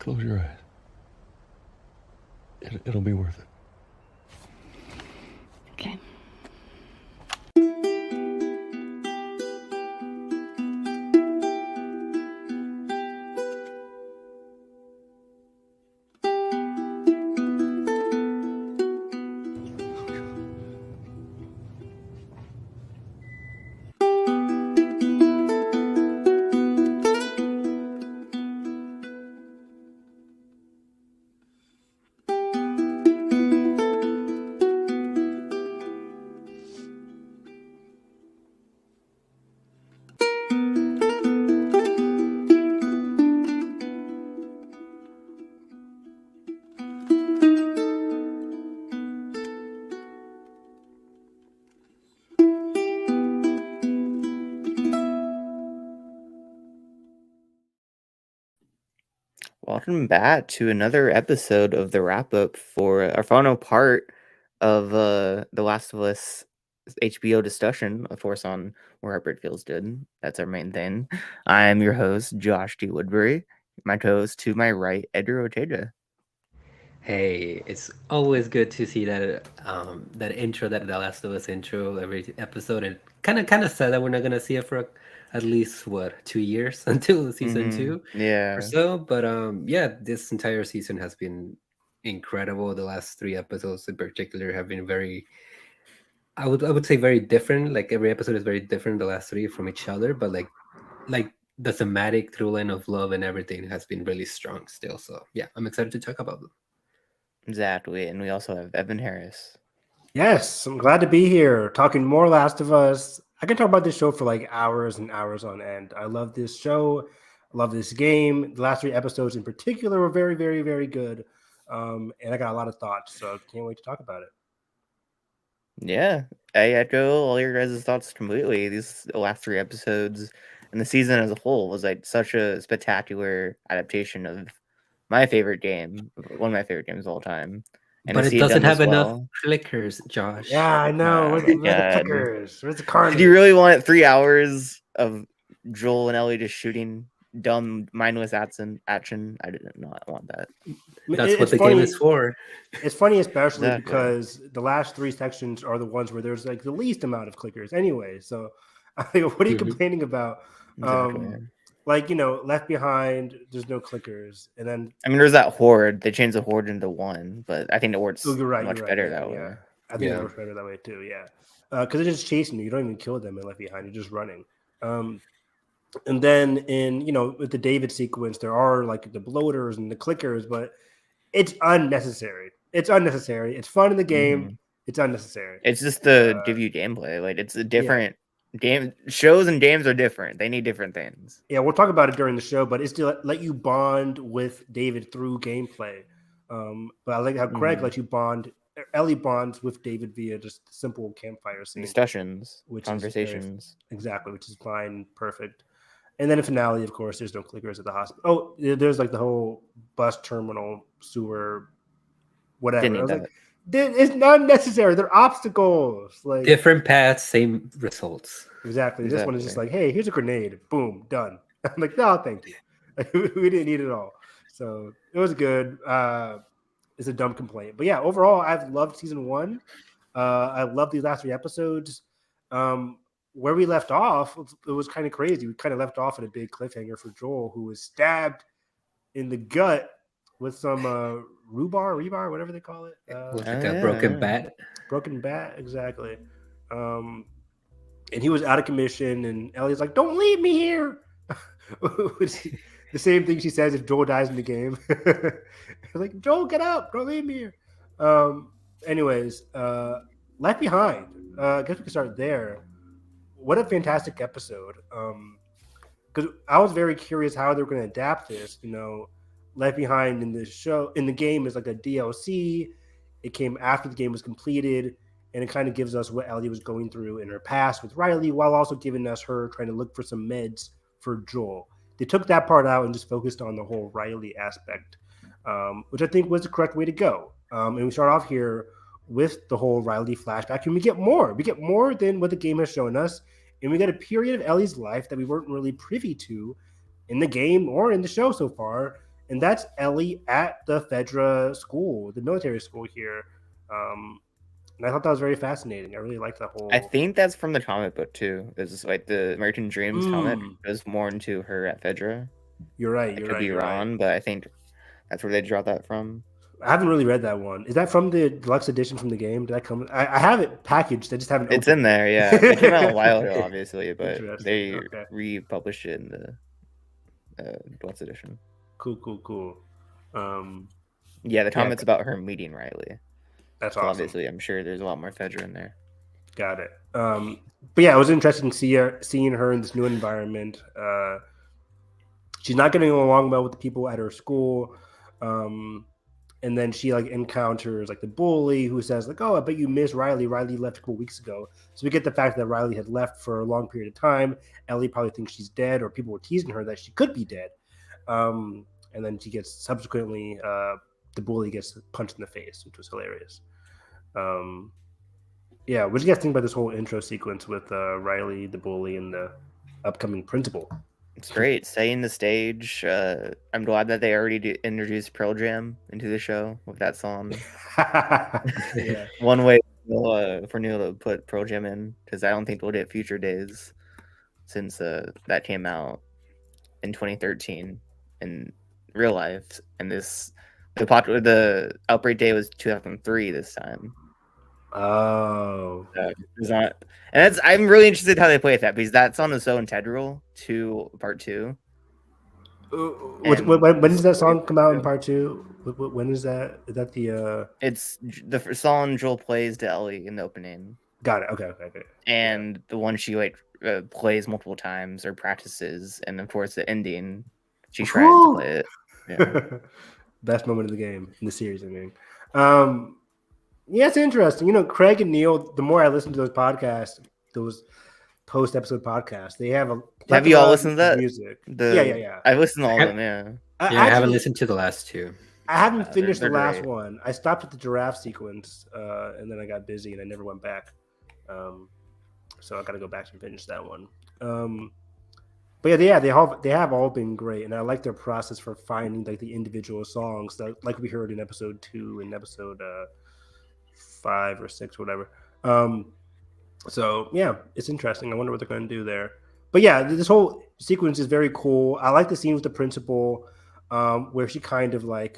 Close your eyes. It'll be worth it. Okay. Welcome back to another episode of the wrap up for our final part of The Last of Us HBO discussion, of course, on where Heartbreak Feels did. That's our main thing. I am your host, Josh D. Woodbury. My co-host to my right, Edgar Ortega. Hey, it's always good to see that that intro, that The Last of Us intro every episode, and kind of sad that we're not gonna see it for at least 2 years until season 2 Yeah. or so. But yeah, this entire season has been incredible. The last 3 episodes in particular have been very, I would say very different. Like every episode is very different, the last three from each other, but like the thematic through line of love and everything has been really strong still. So yeah, I'm excited to talk about them. Exactly. And we also have Evan Harris. Yes, I'm glad to be here talking more Last of Us. I can talk about this show for like hours and hours on end. I love this show. I love this game. The last 3 episodes in particular were very, very, very good. And I got a lot of thoughts, so can't wait to talk about it. Yeah, I echo all your guys' thoughts completely. These last 3 episodes and the season as a whole was like such a spectacular adaptation of my favorite game, one of my favorite games of all time. And But to it see doesn't done have this enough well, clickers, Josh. Yeah, I know. Where's the God. clickers? Where's the carnage? Did you really want 3 hours of Joel and Ellie just shooting dumb, mindless action? I did not want that. That's what the game is for. It's funny, especially Exactly. because the last 3 sections are the ones where there's like the least amount of clickers anyway. So I think, what are you complaining about? Exactly. Like, Left Behind, there's no clickers. And then I mean, there's that horde. They changed the horde into 1, but I think the horde's you're right, much better yeah, that yeah. way. I think it works better that way too, yeah. Because they're just chasing you. You don't even kill them in Left Behind. You're just running. And then in, with the David sequence, there are like the bloaters and the clickers, but it's unnecessary. It's unnecessary. It's fun in the game. Mm-hmm. It's unnecessary. It's just to give you gameplay. Like, it's a different game. Shows and games are different. They need different things. Yeah, we'll talk about it during the show, but it's to let you bond with David through gameplay. But I like how Craig lets you bond. Ellie bonds with David via just simple campfire scene Discussions, conversations. Exactly, which is fine, perfect. And then in finale, of course, there's no clickers at the hospital. Oh, there's like the whole bus terminal, sewer, whatever. I was like, it's not necessary. They're obstacles. Like different paths, same results. Exactly. This one is just like, hey, here's a grenade. Boom, done. I'm like, no, thank you. We didn't need it all. So it was good. It's a dumb complaint. But yeah, overall, I've loved season 1. I love these last 3 episodes. Where we left off, it was kind of crazy. We kind of left off at a big cliffhanger for Joel, who was stabbed in the gut with some rebar, whatever they call it. Like a broken bat. Broken bat, exactly. And he was out of commission, and Ellie's like, "Don't leave me here." The same thing she says if Joel dies in the game. Like, Joel, get up! Don't leave me here. Anyways, Left Behind. I guess we can start there. What a fantastic episode. Because I was very curious how they were going to adapt this. Left Behind in the game is like a DLC. It came after the game was completed, and it kind of gives us what Ellie was going through in her past with Riley, while also giving us her trying to look for some meds for Joel. They took that part out and just focused on the whole Riley aspect, which I think was the correct way to go. And we start off here with the whole Riley flashback, and we get more. We get more than what the game has shown us, and we get a period of Ellie's life that we weren't really privy to in the game or in the show so far. and that's Ellie at the Fedra school, the military school here. And I thought that was very fascinating. I really liked that I whole. think that's from the comic book too. It's like the American Dreams comic goes more into her at Fedra. You're right. I You're could right. be You're right. wrong, but I think that's where they draw that from. I haven't really read that one. Is that from the deluxe edition from the game? Did that come? I have it packaged. I just haven't. It's opened in there, yeah. It came out a while ago, obviously, but Interesting. they Okay. republished it in the deluxe edition. Cool. Yeah, the comic's about her meeting Riley. That's so awesome. Obviously, I'm sure there's a lot more Fedra in there. Got it. But yeah, it was interesting seeing her in this new environment. She's not getting along well with the people at her school. And then she like encounters like the bully who says like, "Oh, I bet you miss Riley. Riley left a couple weeks ago." So we get the fact that Riley had left for a long period of time. Ellie probably thinks she's dead, or people were teasing her that she could be dead. And then she gets subsequently the bully gets punched in the face, which was hilarious. Yeah, what do you guys think about this whole intro sequence with Riley, the bully, and the upcoming principal? It's great. Setting the stage. I'm glad that they already introduced Pearl Jam into the show with that song. Yeah. One way for Neil to put Pearl Jam in, because I don't think we'll get Future Days since that came out in 2013 in real life. And the outbreak day was 2003 this time. Oh. It's not, and I'm really interested how they play with that, because that song is so integral to part 2. When does that song come out in part 2? When is that? Is that the? It's the song Joel plays to Ellie in the opening. Got it. Okay. And the one she like plays multiple times or practices, and of course the ending, she tries to play it. Yeah. Best moment of the game in the series. I mean, yeah, it's interesting. Craig and Neil. The more I listen to those podcasts, those post-episode podcasts, they have a. Have you all listened to that? Music. Yeah. I've listened to all of them. Yeah. I haven't listened to the last 2. I haven't finished the last great. one. I stopped at the giraffe sequence, and then I got busy and I never went back. So I got to go back and finish that one. But yeah, they have all been great, and I like their process for finding like the individual songs that, like we heard in episode 2 and episode 5 or 6 or whatever. So yeah, it's interesting. I wonder what they're going to do there. But yeah, this whole sequence is very cool. I like the scene with the principal, where she kind of like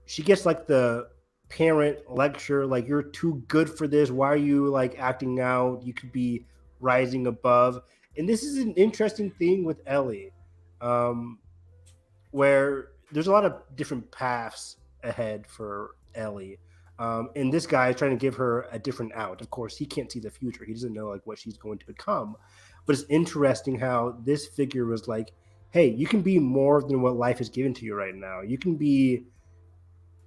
she gets like the parent lecture, like, "You're too good for this. Why are you like acting out? You could be rising above." And this is an interesting thing with Ellie, where there's a lot of different paths ahead for Ellie. And this guy is trying to give her a different out. Of course, he can't see the future. He doesn't know like what she's going to become. But it's interesting how this figure was like, "Hey, you can be more than what life has given to you right now. You can be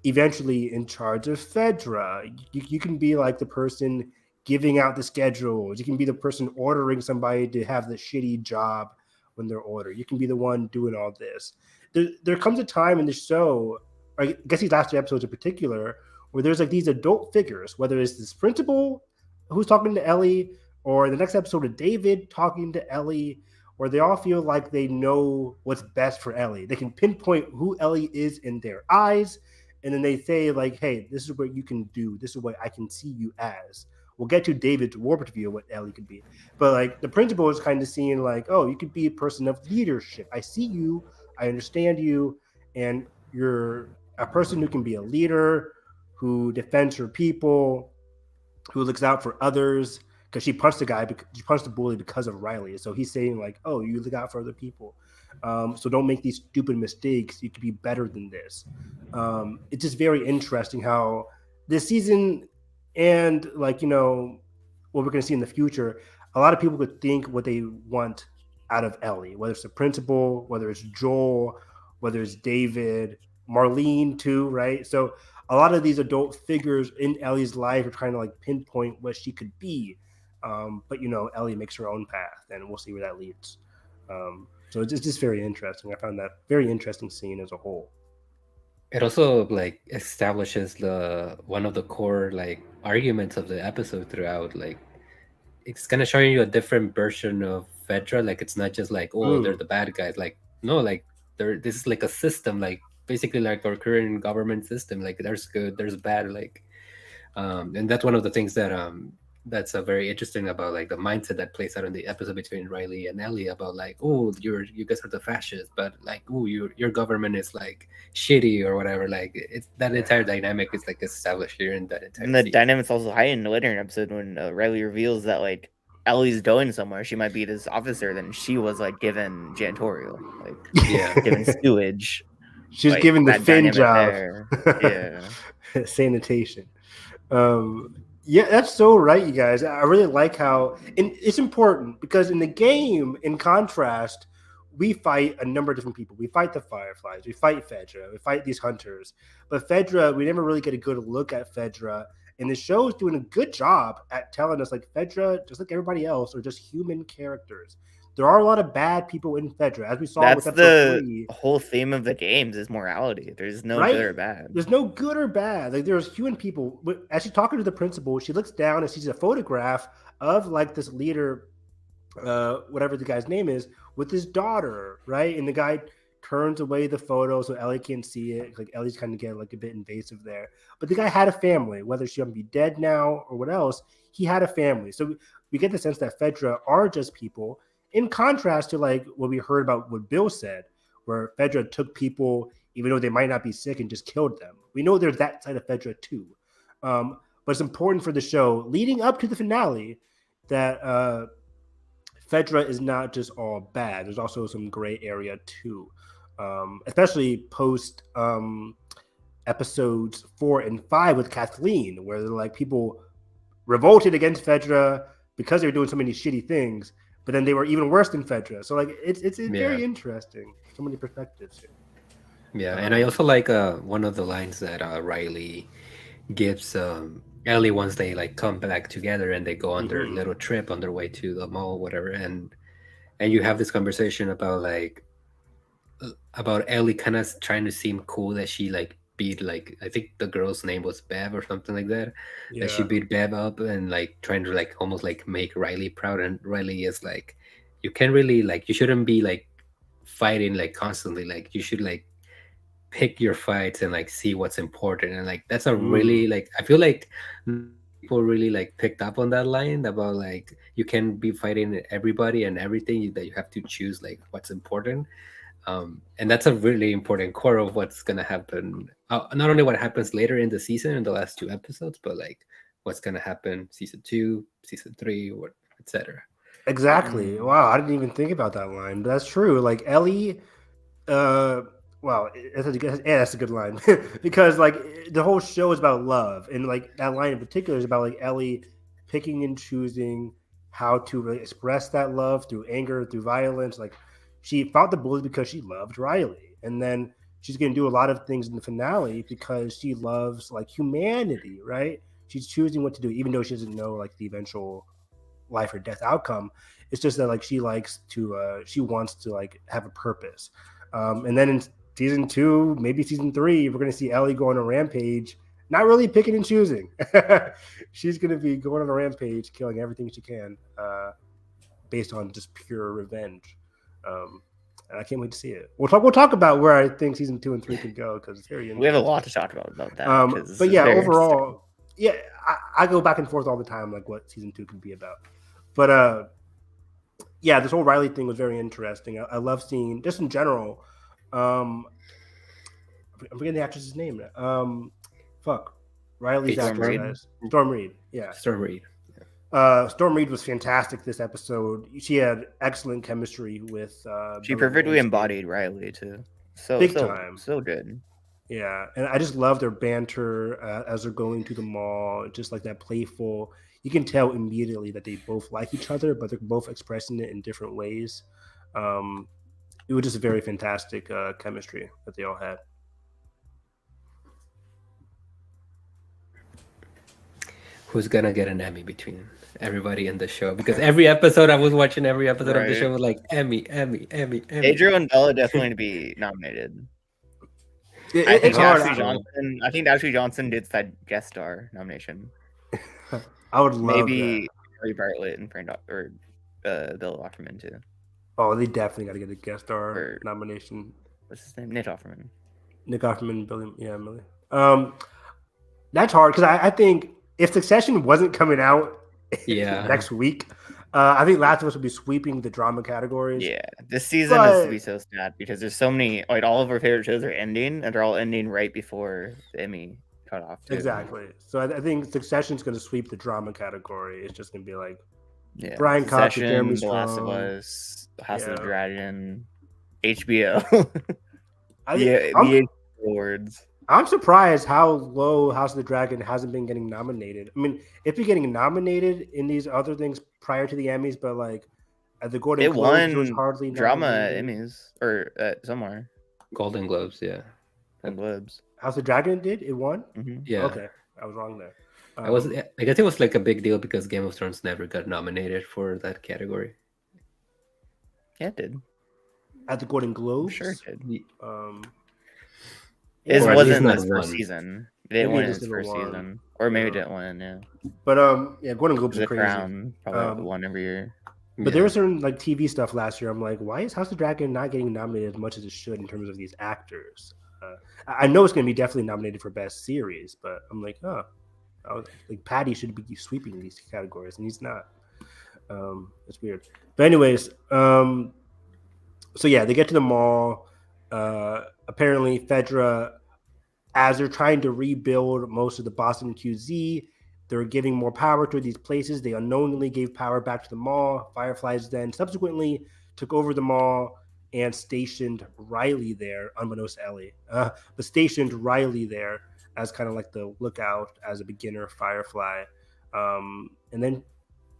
eventually in charge of Fedra. You can be like the person giving out the schedules. You can be the person ordering somebody to have the shitty job when they're ordered. You can be the one doing all this." There comes a time in the show, I guess these last 2 episodes in particular, where there's like these adult figures, whether it's this principal who's talking to Ellie, or the next episode of David talking to Ellie, where they all feel like they know what's best for Ellie. They can pinpoint who Ellie is in their eyes, and then they say like, "Hey, this is what you can do. This is what I can see you as." We'll get to David's warped view of what Ellie could be. But like the principal is kind of seeing like, "Oh, you could be a person of leadership. I see you. I understand you. And you're a person who can be a leader, who defends her people, who looks out for others." Because she punched the bully because of Riley. So he's saying like, "Oh, you look out for other people. So don't make these stupid mistakes. You could be better than this." It's just very interesting how this season, and like, what we're going to see in the future, a lot of people could think what they want out of Ellie, whether it's the principal, whether it's Joel, whether it's David, Marlene too, right? So a lot of these adult figures in Ellie's life are trying to like pinpoint what she could be. But Ellie makes her own path, and we'll see where that leads. So it's just very interesting. I found that very interesting scene as a whole. It also like establishes one of the core like arguments of the episode throughout. Like it's kind of showing you a different version of Fedra. Like it's not just like, "Oh, they're the bad guys." Like no, like this is like a system, like basically like our current government system. Like there's good, there's bad, like and that's one of the things that that's very interesting about like the mindset that plays out in the episode between Riley and Ellie about like, oh, you guys are the fascists, but like, oh, your government is like shitty or whatever. Like it's that entire Yeah. dynamic is like established here in that entire And the season. dynamic's also heightened later in an episode when Riley reveals that like Ellie's going somewhere. She might be this officer. Then she was like given janitorial, like Yeah, given sewage. She's Like given the that Finn dynamic job. there. Yeah. Sanitation. Yeah, that's so right, you guys. I really like how, and it's important because in the game, in contrast, we fight a number of different people. We fight the Fireflies, we fight Fedra, we fight these hunters. But Fedra, we never really get a good look at Fedra. And the show is doing a good job at telling us like Fedra, just like everybody else, are just human characters. There are a lot of bad people in Fedra, as we saw That's with episode the 3. whole theme of the games is morality. There's no good Right? or bad. There's no good or bad. Like there's human people. As she's talking to the principal, she looks down and sees a photograph of like this leader, whatever the guy's name is, with his daughter, right? And the guy turns away the photo so Ellie can't see it. Like Ellie's kind of getting like a bit invasive there. But the guy had a family, whether she might be dead now or what else, he had a family. So we get the sense that Fedra are just people, in contrast to like what we heard about what Bill said, where Fedra took people even though they might not be sick and just killed them. We know there's that side of Fedra too. But it's important for the show leading up to the finale that Fedra is not just all bad. There's also some gray area too, especially post episodes 4 and 5 with Kathleen, where like people revolted against Fedra because they were doing so many shitty things, but then they were even worse than Fedra. So like it's very interesting. So many perspectives here. yeah, and I also like one of the lines that Riley gives Ellie once they like come back together and they go on their little trip on their way to the mall, whatever, and you have this conversation about like about Ellie kind of trying to seem cool that she like beat like I think the girl's name was Bev or something like that. Yeah. That she beat Bev up and like trying to like almost like make Riley proud, and Riley is like, you can't really like you shouldn't be like fighting like constantly, like you should like pick your fights and like see what's important, and like that's a really like I feel like people really like picked up on that line about like you can be fighting everybody and everything, that you have to choose like what's important. And that's a really important core of what's gonna happen, not only what happens later in the season in the last 2 episodes, but like what's gonna happen season 2, season 3, what etc. Exactly. Wow, I didn't even think about that line, but that's true. Like Ellie, wow, that's a good line because like the whole show is about love, and like that line in particular is about like Ellie picking and choosing how to really express that love through anger, through violence. Like she fought the bullies because she loved Riley, and then she's going to do a lot of things in the finale because she loves like humanity, right? She's choosing what to do, even though she doesn't know like the eventual life or death outcome. It's just that like she likes to she wants to like have a purpose. And then in season 2, maybe season 3, we're gonna see Ellie go on a rampage, not really picking and choosing. She's gonna be going on a rampage, killing everything she can, based on just pure revenge. And I can't wait to see it. We'll talk about where I think season 2 and 3 could go because it's very interesting. We have a lot to talk about that. But yeah, overall, yeah, I go back and forth all the time, like what season 2 could be about. But yeah, this whole Riley thing was very interesting. I love seeing, just in general. I'm forgetting the actress's name. Riley's actress. Storm Reed. Yeah. Storm Reed. Storm Reed was fantastic this episode. She had excellent chemistry with. She perfectly embodied Riley too. Big time. So good. Yeah, and I just love their banter as they're going to the mall. Just like that playful. You can tell immediately that they both like each other, but they're both expressing it in different ways. It was just a very fantastic chemistry that they all had. Who's gonna get an Emmy between everybody in the show? Because every episode I was watching, every episode of the show was like Emmy. Adriel and Bella definitely to be nominated. It's hard. I think Ashley Johnson did that guest star nomination. I would love maybe Harry Bartlett and Bill Wackerman too. Oh, they definitely got to get a guest star nomination. what's his name? Nick Offerman. Nick Offerman, Millie. That's hard because I think if Succession wasn't coming out Yeah. next week, I think Last of Us would be sweeping the drama categories. Yeah, this season is to be so sad because there's so many, like all of our favorite shows are ending, and they're all ending right before the Emmy cutoff. Too. Exactly. So I think Succession's going to sweep the drama category. It's just going to be like Brian Cox, Jeremy The Last of Strong. Us, House of the Dragon, HBO. The awards. I'm surprised how low House of the Dragon hasn't been getting nominated. I mean, it's been getting nominated in these other things prior to the Emmys, but like at the Golden Globes, it was hardly drama nominated. Emmys or somewhere. Golden Globes, yeah. Golden Globes. House of the Dragon did? It won? Mm-hmm. Yeah. Okay, I was wrong there. I guess it was like a big deal because Game of Thrones never got nominated for that category. Yeah, it did. At the Golden Globes? I'm sure it did. It wasn't his first season. It didn't win his first season. Or maybe it didn't win, yeah. But Golden Globes is crazy. Crown probably won every year. But there was certain like TV stuff last year. I'm like, why is House of the Dragon not getting nominated as much as it should in terms of these actors? I know it's going to be definitely nominated for Best Series, but I'm like, like Patty should be sweeping these categories, and he's not. It's weird. But anyways, so yeah, they get to the mall. Apparently, Fedra, as they're trying to rebuild most of the Boston QZ, they're giving more power to these places. They unknowingly gave power back to the mall. Fireflies then subsequently took over the mall and stationed Riley there, unbeknownst to Ellie, but stationed Riley there as kind of like the lookout as a beginner Firefly. And then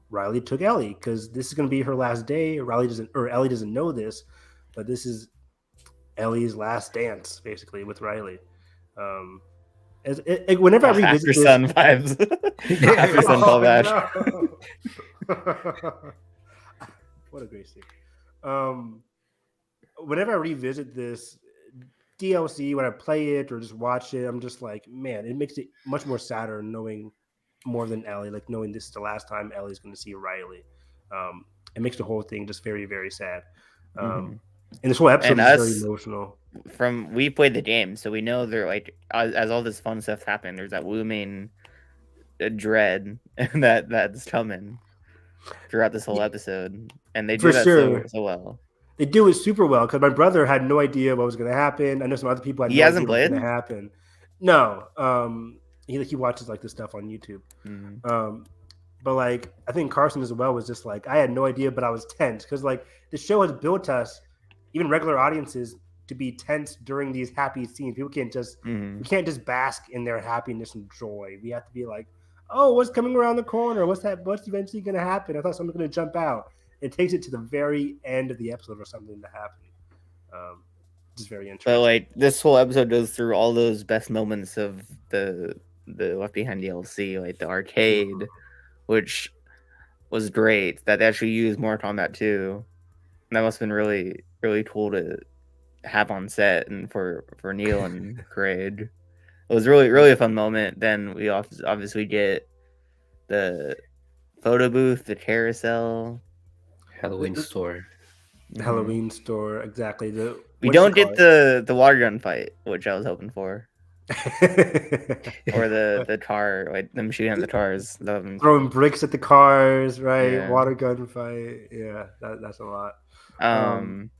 Riley took Ellie because this is going to be her last day. Ellie doesn't know this, but this is Ellie's last dance, basically, with Riley. Whenever I revisit this, son vibes. After son callback. What a great scene. Whenever I revisit this DLC, when I play it or just watch it, I'm just like, man, it makes it much more sadder knowing more than Ellie, like knowing this is the last time Ellie's going to see Riley. It makes the whole thing just very, very sad. And this whole episode is very emotional. We played the game, so we know they're like, as all this fun stuff happened, there's that looming dread that's coming throughout this whole episode, and they do that so well. They do it super well because my brother had no idea what was going to happen. I know some other people had no idea what was going to happen. No, he watches like this stuff on YouTube. But like I think Carson as well was just like, I had no idea, but I was tense because like the show has built us, even regular audiences, to be tense during these happy scenes. People can't just we can't just bask in their happiness and joy. We have to be like, oh, what's coming around the corner? What's eventually going to happen? I thought someone's going to jump out. It takes it to the very end of the episode for something to happen. Just very interesting. But like this whole episode goes through all those best moments of the Left Behind DLC, like the arcade, which was great. That they actually used Mortal Kombat 2. And that must have been really, really cool to have on set and for Neil and Craig. It was really, really a fun moment. Then we obviously get the photo booth, the carousel, Halloween store. The Halloween store, exactly. We don't get the water gun fight, which I was hoping for. Or the car, like them shooting at the cars, throwing bricks at the cars, right? Yeah. Water gun fight, yeah, that's a lot.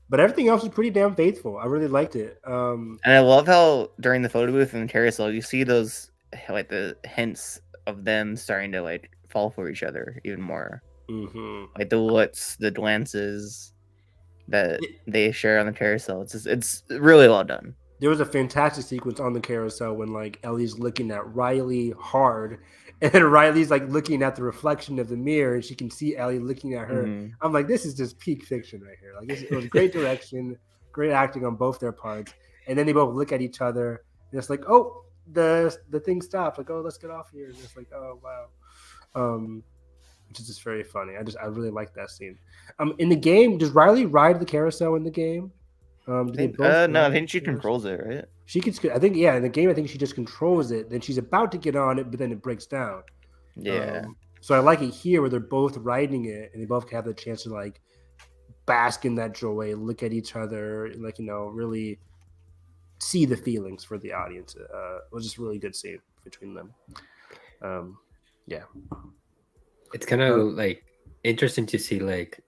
But everything else was pretty damn faithful. I really liked it. And I love how during the photo booth and the carousel, you see those like the hints of them starting to like fall for each other even more. Like the looks, the glances that they share on the carousel. It's really well done. There was a fantastic sequence on the carousel when like Ellie's looking at Riley hard, and then Riley's like looking at the reflection of the mirror, and she can see Ellie looking at her. I'm like, this is just peak fiction right here. Like it was great direction, great acting on both their parts, and then they both look at each other, and it's like, oh, the thing stopped. Like, oh, let's get off here. And it's like, oh wow, which is just very funny. I really like that scene. In the game, does Riley ride the carousel in the game? No, I think she controls it, right? She could. I think, yeah. In the game, I think she just controls it. Then she's about to get on it, but then it breaks down. Yeah. So I like it here where they're both riding it, and they both have the chance to like bask in that joy, look at each other, like really see the feelings for the audience. It was just a really good scene between them. Yeah. It's kind of like interesting to see like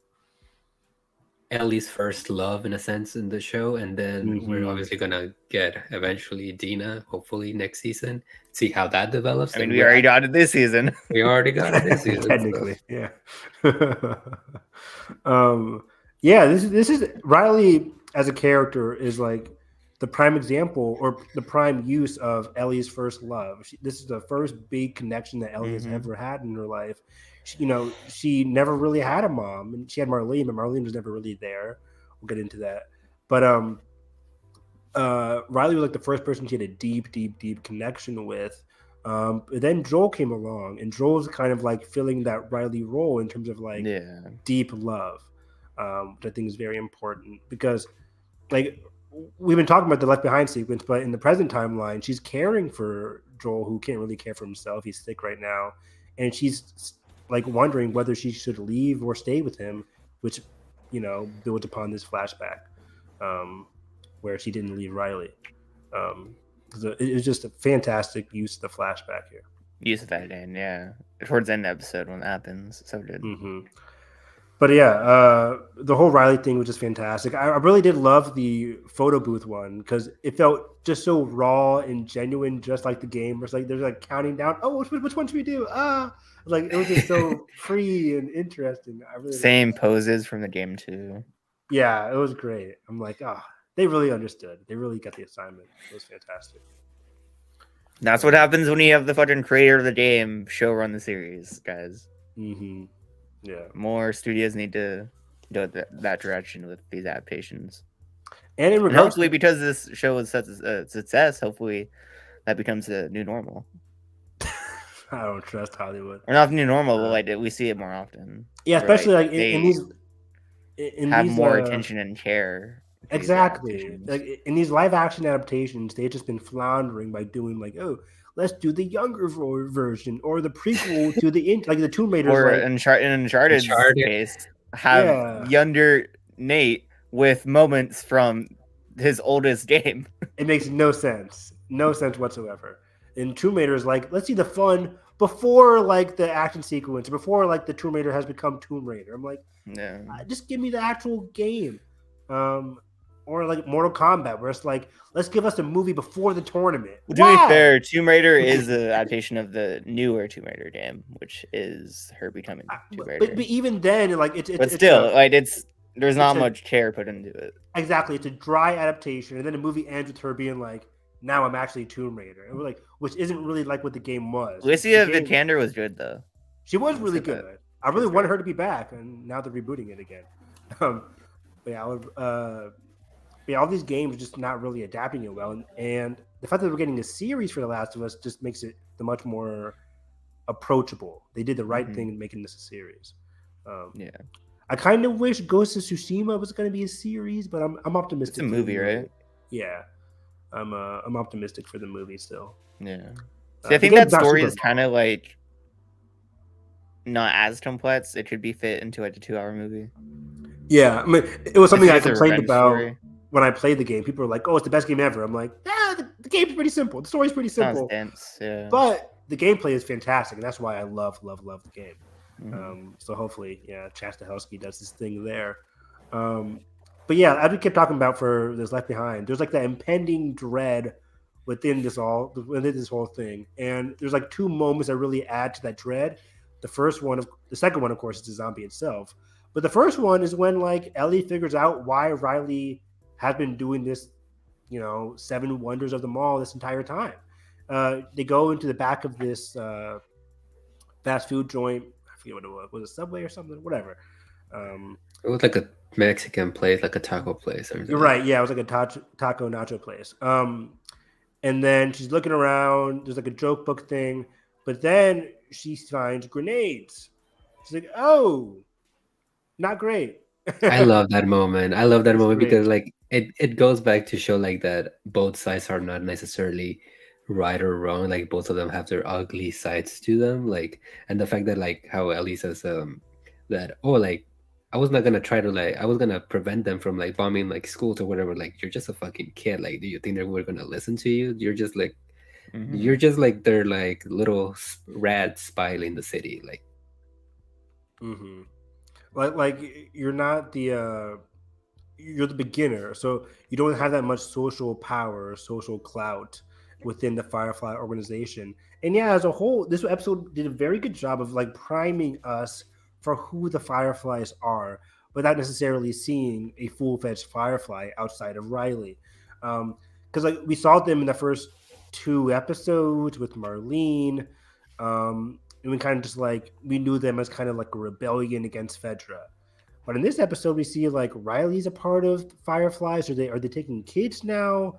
Ellie's first love in a sense in the show, and then we're obviously gonna get eventually Dina, hopefully next season. See how that develops. I mean, Like we already got it this season. we already got it this season. Technically, yeah. Yeah, this is Riley as a character is like the prime example or the prime use of Ellie's first love. This is the first big connection that Ellie has ever had in her life. She never really had a mom, and she had Marlene, but Marlene was never really there. We'll get into that, but Riley was like the first person she had a deep connection with. But then Joel came along, and Joel's kind of like filling that Riley role in terms of like deep love, which I think is very important because, like, we've been talking about the Left Behind sequence, but in the present timeline, she's caring for Joel, who can't really care for himself. He's sick right now, and she's like wondering whether she should leave or stay with him, which builds upon this flashback where she didn't leave Riley. It was just a fantastic use of the flashback here. Use of that in, yeah. Towards the end of the episode when that happens. So good. But yeah, the whole Riley thing was just fantastic. I really did love the photo booth one because it felt just so raw and genuine, just like the game. It's like there's like counting down. Oh, which one should we do? Like it was just so free and interesting. I really same poses from the game too. Yeah, it was great. I'm like, they really understood. They really got the assignment. It was fantastic. That's what happens when you have the fucking creator of the game show run the series, guys. Yeah. More studios need to go that direction with these adaptations. And in regards, hopefully, because this show was such a success, hopefully that becomes a new normal. I don't trust Hollywood. Or not new normal, but like we see it more often. Yeah, especially like in these. Have more attention and care. Exactly. Like in these live action adaptations, they've just been floundering by doing like, let's do the younger version or the prequel to the Tomb Raider. Or in Uncharted's case, have younger Nate with moments from his oldest game. It makes no sense. No sense whatsoever. In Tomb Raider is like, let's see the fun before like the action sequence, before like the Tomb Raider has become Tomb Raider. I'm like, just give me the actual game. Or like Mortal Kombat, where it's like, let's give us a movie before the tournament. To be fair, Tomb Raider is an adaptation of the newer Tomb Raider game, which is her becoming Tomb Raider. But even then, like there's not much care put into it. Exactly, it's a dry adaptation, and then the movie ends with her being like, "Now I'm actually Tomb Raider," and we're like, which isn't really like what the game was. Alicia Vikander was good though. She was really good. I really wanted her to be back, and now they're rebooting it again. But yeah, all these games are just not really adapting it well, and the fact that we're getting a series for The Last of Us just makes it much more approachable. They did the right thing in making this a series. I kind of wish Ghost of Tsushima was going to be a series, but I'm optimistic. It's a movie, right? Yeah, I'm optimistic for the movie still. Yeah, I think that story is kind of like not as complex. It could be fit into like a 2-hour movie. Yeah, I mean, it was something I complained about when I played the game. People were like, "Oh, it's the best game ever." I'm like, the game's pretty simple. The story's pretty simple. Dense, yeah. But the gameplay is fantastic, and that's why I love the game. So hopefully, Chad Stahelski does this thing there. But yeah, as we kept talking about for this Left Behind, there's like that impending dread within this whole thing, and there's like two moments that really add to that dread. The second one, of course, is the zombie itself. But the first one is when like Ellie figures out why Riley has been doing this, 7 wonders of the mall this entire time. They go into the back of this fast food joint. I forget what it was. Was it Subway or something? Whatever. It was like a Mexican place, like a taco place. You're right. Yeah, it was like a taco nacho place. And then she's looking around. There's like a joke book thing. But then she finds grenades. She's like, oh, not great. I love that moment. Because like it goes back to show like that both sides are not necessarily right or wrong. Like both of them have their ugly sides to them. Like, and the fact that like how Ellie says that, oh, like I was not gonna try to like, I was gonna prevent them from like bombing like schools or whatever. Like, you're just a fucking kid. Like, do you think they were gonna listen to you? You're Mhm. just like their like little rat spy in the city. Like, Mm-hmm. Like you're not you're the beginner, so you don't have that much social power or social clout within the Firefly organization. And yeah, as a whole, this episode did a very good job of like priming us for who the Fireflies are, without necessarily seeing a full-fledged Firefly outside of Riley. Because like we saw them in the first two episodes with Marlene, and we kind of just like we knew them as kind of like a rebellion against Fedra. But in this episode, we see like Riley's a part of Fireflies. Are they taking kids now?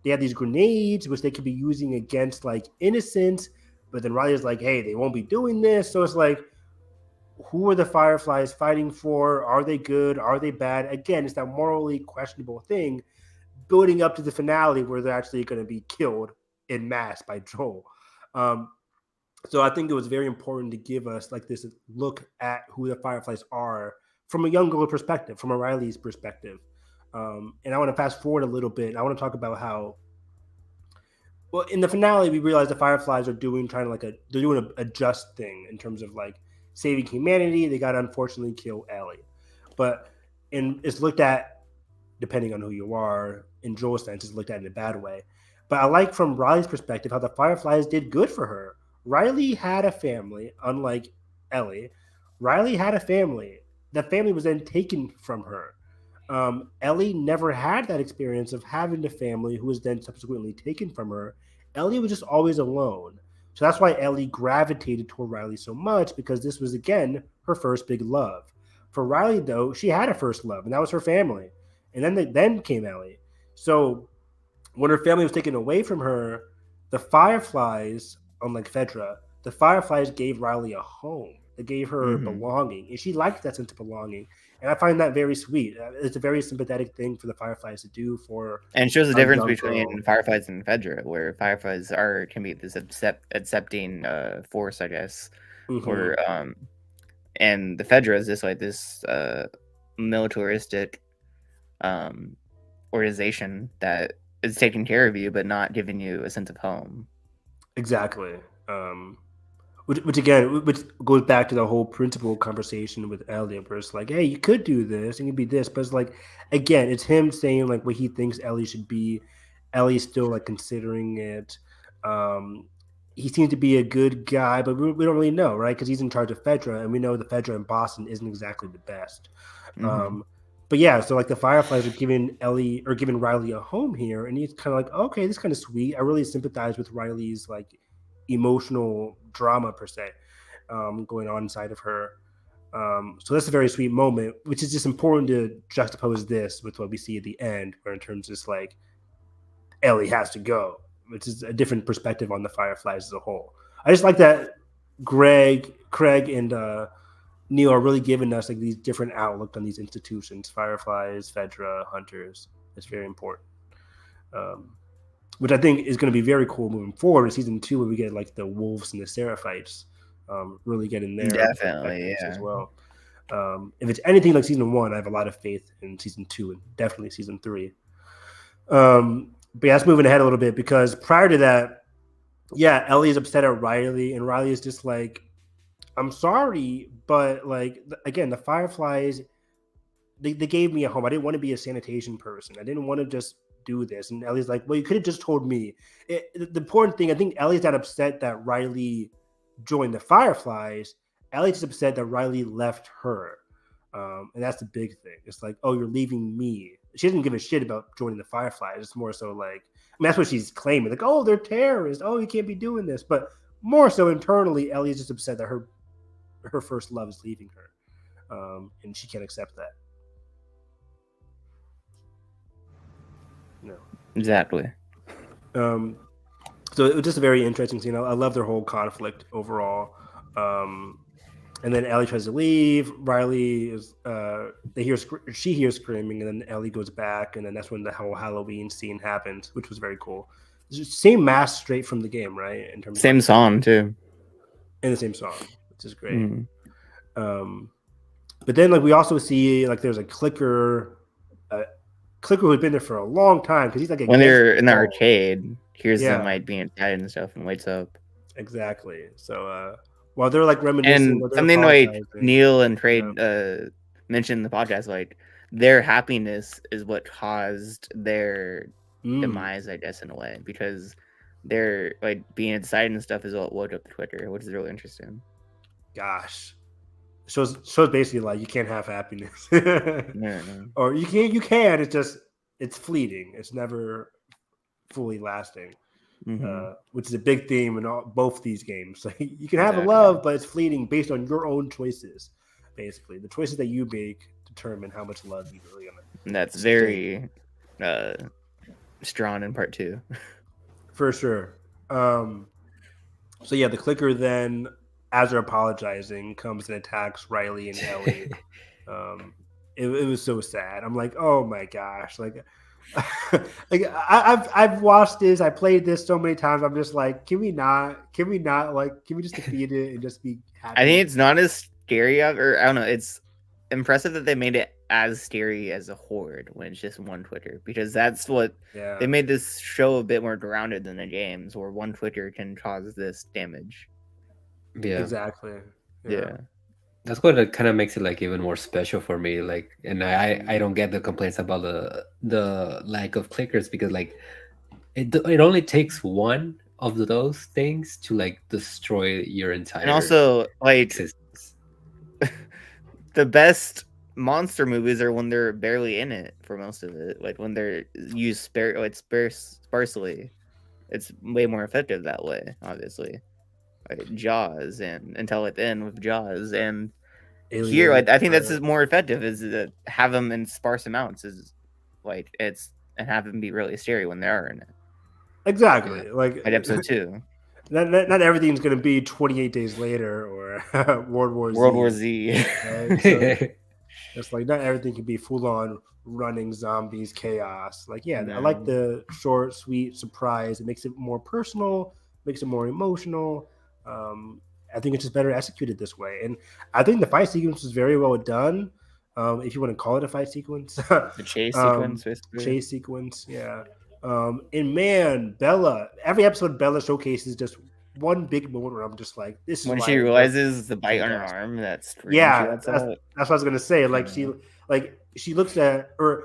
They have these grenades which they could be using against like innocents. But then Riley's like, hey, they won't be doing this. So it's like, who are the Fireflies fighting for? Are they good? Are they bad? Again, it's that morally questionable thing building up to the finale where they're actually going to be killed in mass by Joel. Um, so I think it was very important to give us like this look at who the Fireflies are from a young girl perspective, from a Riley's perspective. And I want to fast forward a little bit. I want to talk about how, well, in the finale, we realize the Fireflies are doing they're doing a just thing in terms of like saving humanity. They got to unfortunately kill Ellie, but it's looked at, depending on who you are, in Joel's sense, is looked at in a bad way. But I like from Riley's perspective how the Fireflies did good for her. Riley had a family, unlike Ellie. Riley had a family. That family was then taken from her. Ellie never had that experience of having a family who was then subsequently taken from her. Ellie was just always alone. So that's why Ellie gravitated toward Riley so much, because this was, again, her first big love. For Riley, though, she had a first love, and that was her family. And then came Ellie. So when her family was taken away from her, the Fireflies, unlike Fedra, the Fireflies gave Riley a home. They gave her Mhm. belonging, and she liked that sense of belonging. And I find that very sweet. It's a very sympathetic thing for the Fireflies to do for And it shows the a difference young between girl. Fireflies and Fedra, where Fireflies can be this accepting force, I guess, Mm-hmm. or and the Fedra is just like this militaristic um organization that is taking care of you but not giving you a sense of home. Exactly. Um, which again, which goes back to the whole principle conversation with Elliot, where it's like, hey, you could do this and you'd be this, but it's like, again, it's him saying like what he thinks Ellie should be. Ellie's still like considering it. Um, he seems to be a good guy, but we don't really know, right? Because he's in charge of Fedra, and we know the Fedra in Boston isn't exactly the best. Hmm. Um, but yeah, so like the Fireflies are giving Ellie or giving Riley a home here, and he's kind of like, okay, this is kind of sweet. I really sympathize with Riley's like emotional drama per se going on inside of her. So that's a very sweet moment, which is just important to juxtapose this with what we see at the end, where in terms of like Ellie has to go, which is a different perspective on the Fireflies as a whole. I just like that Craig, and Neil are really giving us like these different outlook on these institutions: Fireflies, Fedra, Hunters. It's very important. Um, which I think is going to be very cool moving forward in season 2, where we get like the wolves and the seraphites really getting their Definitely, perspectives as yeah. well. If it's anything like season 1, I have a lot of faith in season 2 and definitely season 3. But yeah, let's moving ahead a little bit, because prior to that, yeah, Ellie's upset at Riley, and Riley is just like, I'm sorry, but like again, the Fireflies, they gave me a home. I didn't want to be a sanitation person. I didn't want to just do this. And Ellie's like, well, you could have just told me. The important thing, I think Ellie's not upset that Riley joined the Fireflies. Ellie's just upset that Riley left her. And that's the big thing. It's like, oh, you're leaving me. She doesn't give a shit about joining the Fireflies. It's more so like, I mean, that's what she's claiming. Like, oh, they're terrorists. Oh, you can't be doing this. But more so internally, Ellie's just upset that her first love is leaving her. And she can't accept that. No. Exactly. Um, so it was just a very interesting scene. I love their whole conflict overall. And then Ellie tries to leave. Riley is she hears screaming, and then Ellie goes back, and then that's when the whole Halloween scene happens, which was very cool. Same mask straight from the game, right? In terms of Same like, song too. in the same song, which is great. Mm. Um, But then, like, we also see like there's a clicker who's been there for a long time because he's like when against they're the in the wall. arcade, hears Yeah. them like being inside and stuff, and wakes up. Exactly. So while they're like reminiscing, And or they're something like apologizing. Neil and Trade mentioned in the podcast, like their happiness is what caused their demise, I guess, in a way, because they're like being inside and stuff is what woke up Twitter, which is really interesting. Gosh. So it's basically like you can't have happiness. No. Or you can, it's fleeting. It's never fully lasting. Which is a big theme in both these games. Like, you can have a love, but it's fleeting based on your own choices. Basically, the choices that you make determine how much love you really gonna. And that's very strong in part 2. For sure. So yeah, the clicker then, as they're apologizing, comes and attacks Riley and Ellie. It was so sad. I'm like, oh my gosh, like. Like I've watched this, I played this so many times. I'm just like, can we just defeat it and just be happy? I think it's not as scary or I don't know, it's impressive that they made it as scary as a horde when it's just one Twitter, because that's what they made this show a bit more grounded than the games, where one Twitter can cause this damage. Yeah, exactly. Yeah. That's what it kind of makes it like even more special for me. Like, and I don't get the complaints about the lack of clickers, because like it only takes one of those things to like destroy your entire. And also, like, existence. The best monster movies are when they're barely in it for most of it. Like when they're used sparsely, it's way more effective that way. Obviously, like Jaws and Until at the End with Jaws, and Alien, here I think that's more effective. Is to have them in sparse amounts, is like and have them be really scary when they are in it. Exactly, like episode 2. Not everything's going to be 28 Days Later or World War Z. Right? So it's like not everything can be full on running zombies chaos. Like, I like the short, sweet surprise. It makes it more personal, makes it more emotional. I think it's just better executed this way. And I think the fight sequence is very well done. If you want to call it a fight sequence. The chase sequence. Chase sequence, yeah. And man, Bella, every episode Bella showcases just one big moment where I'm just like, this is when she realizes the bite on her arm. That's that's what I was gonna say. Like she looks at, or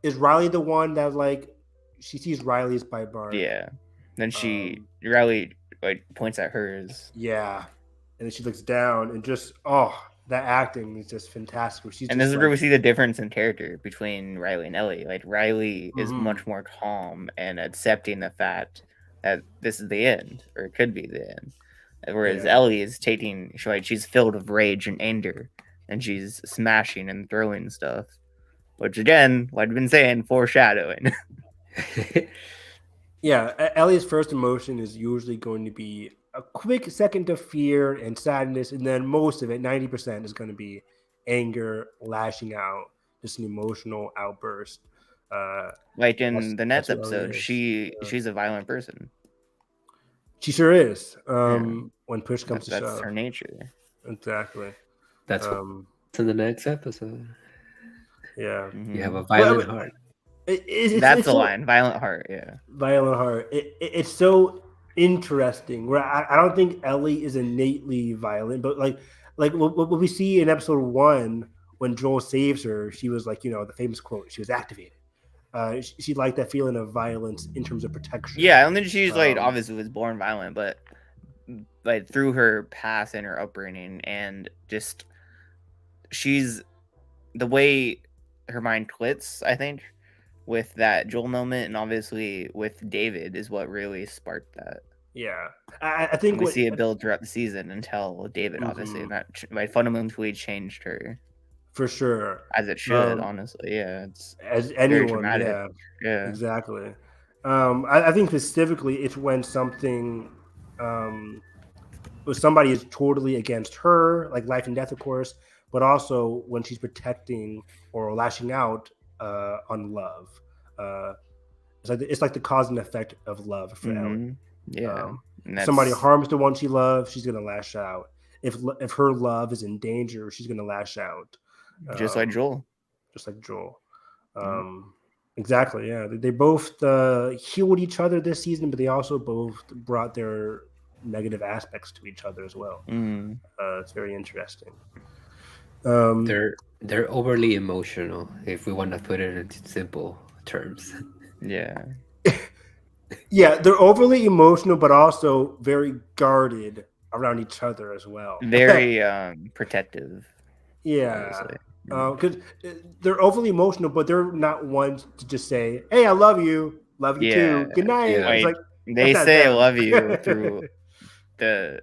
is Riley the one that like she sees Riley's bite mark? Yeah. Then Riley like points at hers. Yeah, and then she looks down and just that acting is just fantastic. And this is where we see the difference in character between Riley and Ellie. Like Riley is much more calm and accepting the fact that this is the end, or it could be the end. Whereas Ellie is she's filled with rage and anger, and she's smashing and throwing stuff. Which again, like I've been saying, foreshadowing. Yeah, Ellie's first emotion is usually going to be a quick second of fear and sadness, and then most of it, 90%, is going to be anger, lashing out, just an emotional outburst. Like in the Nets episode, she's a violent person. She sure is. When push comes to shove, that's her nature. Exactly. That's what's in the next episode. Yeah, you have a violent heart. That's the line. Violent heart. Yeah, violent heart. It's so interesting. Where I don't think Ellie is innately violent, but like what we see in episode 1 when Joel saves her, she was like, the famous quote, she was activated. She liked that feeling of violence in terms of protection. Yeah, I don't think she's like obviously was born violent, but like through her past and her upbringing, and just she's the way her mind clicks, I think, with that Joel moment, and obviously with David, is what really sparked that. Yeah, I think we see it build throughout the season until David, obviously, that fundamentally changed her. For sure, as it should, honestly. Yeah, it's as anyone. Yeah, exactly. I think specifically, it's when something, somebody is totally against her, like life and death, of course, but also when she's protecting or lashing out on love. It's like the cause and effect of love for Ellie. Yeah, somebody harms the one she loves, she's gonna lash out. If her love is in danger, she's gonna lash out. Just like Joel. Just like Joel. Mhm. Exactly. Yeah, they both healed each other this season, but they also both brought their negative aspects to each other as well. Mm. It's very interesting. They're overly emotional, if we want to put it in simple terms. Yeah. Yeah, they're overly emotional, but also very guarded around each other as well. Very protective. Yeah, Obviously. because they're overly emotional, but they're not ones to just say, "Hey, I love you Yeah. too, good night." Yeah. It's Like like they that's not say I them. love you through the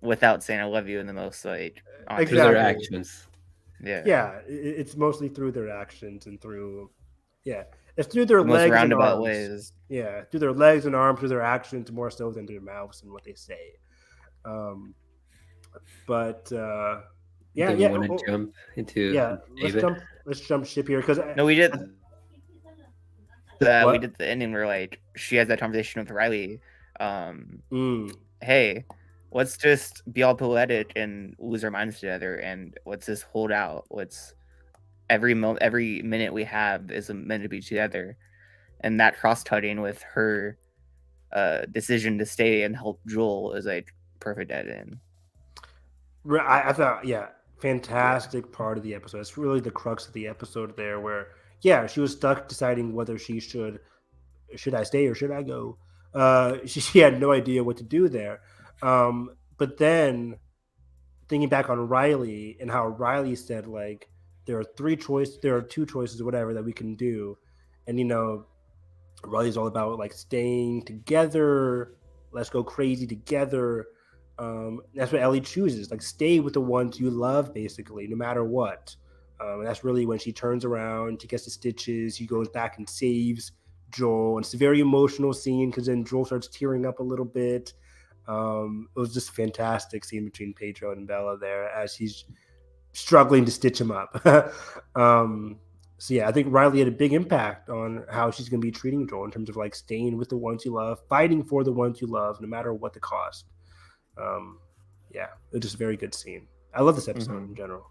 without saying I love you in the most like honest Through their Exactly. way. actions. Yeah. Yeah, it's mostly through their actions and through, yeah, it's through their The most legs and roundabout arms. ways. Yeah, through their legs and arms, through their actions more so than their mouths and what they say. Um, but Do we yeah, want to jump into yeah. David? Let's jump ship here because No, we did we what? did the ending where like she has that conversation with Riley. Mm. Hey, let's just be all poetic and lose our minds together, and let's just hold out. Let's every minute we have is meant to be together, and that cross cutting with her decision to stay and help Joel is like perfect at end. I thought, yeah, fantastic part of the episode. It's really the crux of the episode there, where yeah, she was stuck deciding whether she should I stay or should I go. She had no idea what to do there. But then thinking back on Riley and how Riley said like there are two choices or whatever that we can do, and Riley's all about like staying together. Let's go crazy together. That's what Ellie chooses. Like stay with the ones you love, basically, no matter what. And that's really when she turns around. She gets the stitches. She goes back and saves Joel. And it's a very emotional scene because then Joel starts tearing up a little bit. It was just a fantastic scene between Pedro and Bella there as he's struggling to stitch him up. So yeah, I think Riley had a big impact on how she's going to be treating Joel in terms of like staying with the ones you love, fighting for the ones you love, no matter what the cost. Yeah, it was just a very good scene. I love this episode in general.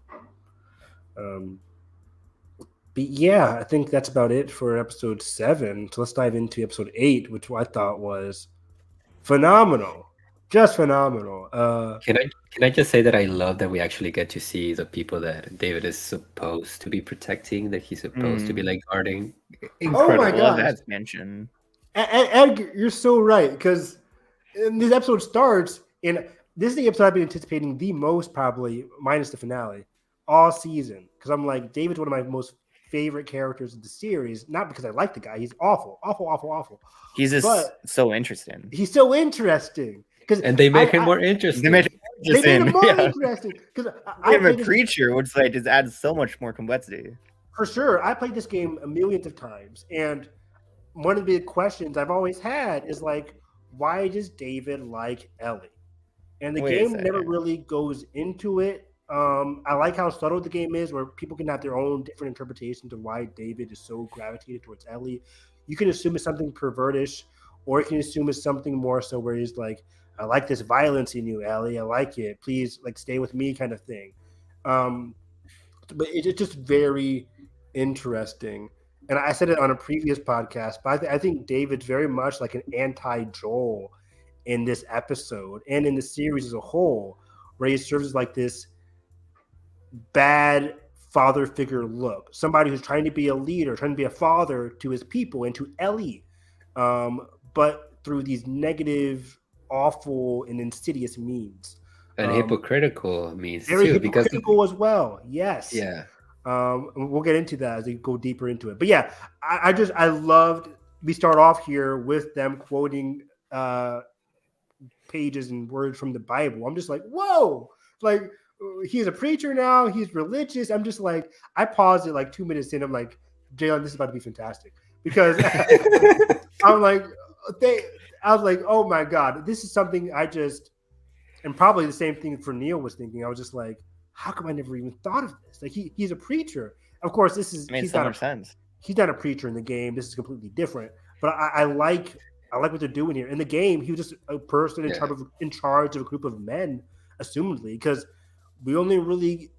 But yeah, I think that's about it for episode 7. So let's dive into episode 8, which I thought was phenomenal, just phenomenal. Can I just say that I love that we actually get to see the people that David is supposed to be protecting, that he's supposed to be like guarding. Oh my I love gosh, that expansion. Edgar, you're so right because this episode starts, and this is the episode I've been anticipating the most, probably minus the finale, all season. Because I'm like, David's one of my most favorite characters of the series. Not because I like the guy; he's awful, awful, awful, awful. He's just But so interesting. he's so interesting. And they make him more interesting. They made him more interesting because I am a creature, which like just adds so much more complexity. For sure, I played this game millions of times, and one of the big questions I've always had is like, why does David like Ellie? And the game never really goes into it. I like how subtle the game is, where people can have their own different interpretations of why David is so gravitated towards Ellie. You can assume it's something pervertish, or you can assume it's something more so where he's like, I like this violence in you, Ellie. I like it. Please, like, stay with me, kind of thing. But it's just very interesting. And I said it on a previous podcast, but I think David's very much like an anti-Joel in this episode and in the series as a whole, where he serves as like this bad father figure look, somebody who's trying to be a leader, trying to be a father to his people and to Ellie, but through these negative, awful, and insidious means. And hypocritical means very too, hypocritical as well. Yes. Yeah. We'll get into that as we go deeper into it. But yeah, I loved. We start off here with them quoting pages and words from the Bible. I'm just like, whoa! Like he's a preacher now. He's religious. I'm just like, I paused it like 2 minutes in. I'm like, Jalen, this is about to be fantastic because I'm like, I was like, oh my god, this is something I just, and probably the same thing for Neil was thinking. I was just like, how come I never even thought of this? Like he's a preacher. Of course, this is made so much sense. He's not a preacher in the game. This is completely different. But I like what they're doing here. In the game, he was just a person in charge of a group of men, assumedly, because we only really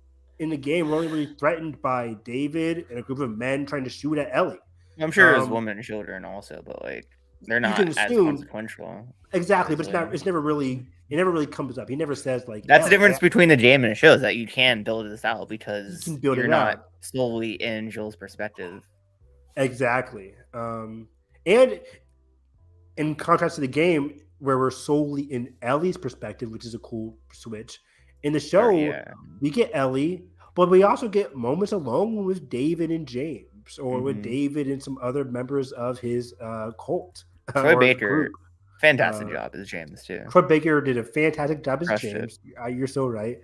in the game, we're only really threatened by David and a group of men trying to shoot at Ellie. I'm sure there's women and children also, but like they're You can not as assume consequential. exactly, but Obviously. it's never really comes up. He never says like That's the Ellie. difference between the game and the show, is that you can build this out You because can build you're it not out. solely in Joel's perspective. Exactly. And in contrast to the game, where we're solely in Ellie's perspective, which is a cool switch. In the show, yeah. we get Ellie, but we also get moments alone with David and James, or with David and some other members of his cult Troy or Baker, group. fantastic job as James too. Troy Baker did a fantastic job as Crushed James. You're so right.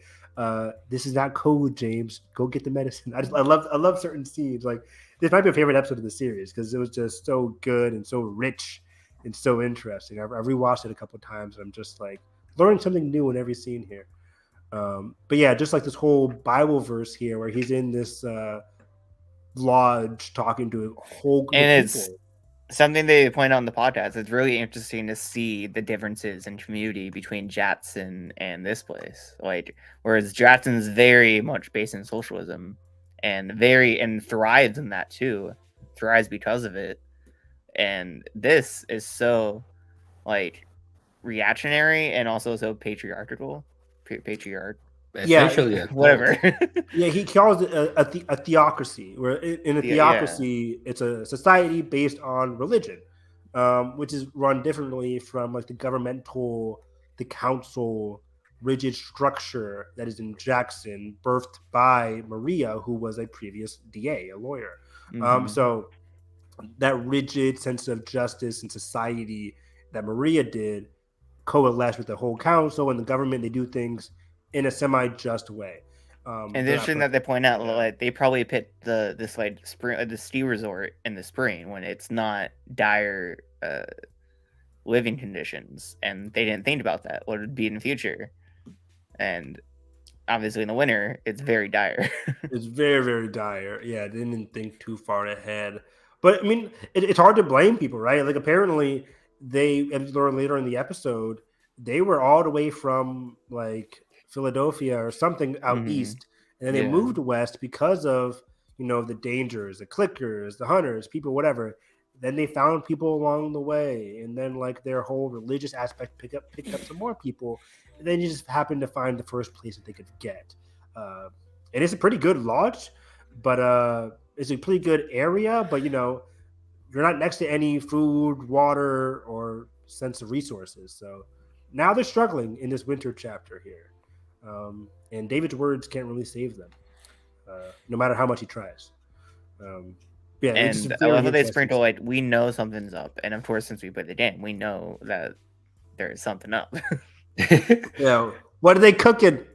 This is not code, James. Go get the medicine. I love certain scenes. Like this might be a favorite episode of the series because it was just so good and so rich and so interesting. I've rewatched it a couple of times and I'm just like learning something new in every scene here. But yeah, just like this whole Bible verse here where he's in this lodge talking to a whole group and of it's people. Something they point out in the podcast. It's really interesting to see the differences in community between Jatson and this place. Like, whereas Jatson's very much based in socialism and thrives in that too, thrives because of it. And this is so like reactionary and also so patriarchal. Essentially, Whatever. Yeah, he calls it a theocracy, where in a theocracy, it's a society based on religion, which is run differently from like the governmental, the council, rigid structure that is in Jackson, birthed by Maria, who was a previous DA, a lawyer. So that rigid sense of justice and society that Maria did coalesce with the whole council and the government. They do things in a semi-just way. And interesting that they point out like they probably picked this like spring the ski resort in the spring when it's not dire living conditions, and they didn't think about that what it would be in the future. And obviously in the winter it's very dire. It's very, very dire. Yeah, they didn't think too far ahead. But I mean, it's hard to blame people, right? Like apparently they, as we learned later in the episode, they were all the way from like Philadelphia or something out east, and then they moved west because of the dangers, the clickers, the hunters, people, whatever. Then they found people along the way, and then like their whole religious aspect picked up some more people, and then you just happened to find the first place that they could get. And it's a pretty good lodge, but it's a pretty good area. But you're not next to any food, water, or sense of resources. So now they're struggling in this winter chapter here. And David's words can't really save them, no matter how much he tries. Yeah, and I love how they sprinkle like we know something's up, and of course, since we played the game, we know that there's something up. What are they cooking?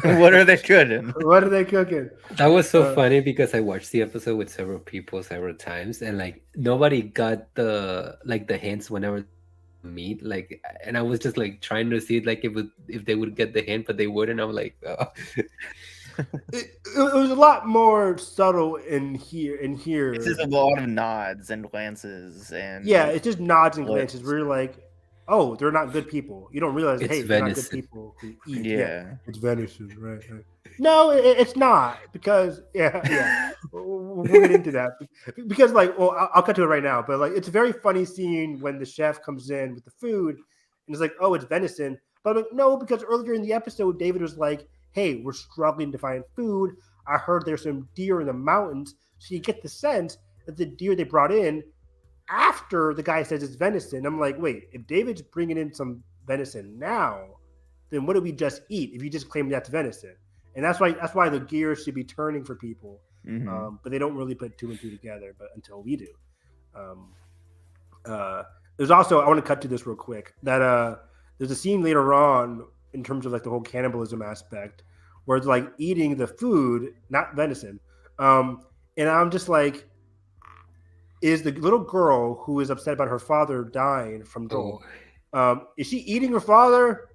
What are they cooking? What are they cooking? That was so funny because I watched the episode with several people several times, and like nobody got the hints whenever meet, like, and I was just like trying to see like if they would get the hint, but they wouldn't. I'm like, oh. It was a lot more subtle in here. It's just a lot of nods and glances, and it's just nods and glances. Where you're like, oh, they're not good people. You don't realize, it's hey, venison. They're not good people who eat. Yeah. It's venison, right? No, it's not, because we'll get into that because I'll cut to it right now. But like, it's a very funny scene when the chef comes in with the food and it's like, oh, it's venison. But I'm like, no, because earlier in the episode, David was like, hey, we're struggling to find food. I heard there's some deer in the mountains. So you get the sense that the deer they brought in after the guy says it's venison. I'm like, wait, if David's bringing in some venison now, then what did we just eat if you just claim that's venison? And that's why the gears should be turning for people. But they don't really put two and two together, but until we do. There's also, I want to cut to this real quick, that there's a scene later on in terms of like the whole cannibalism aspect where it's like eating the food, not venison. And I'm just like, is the little girl who is upset about her father dying from Joel, is she eating her father?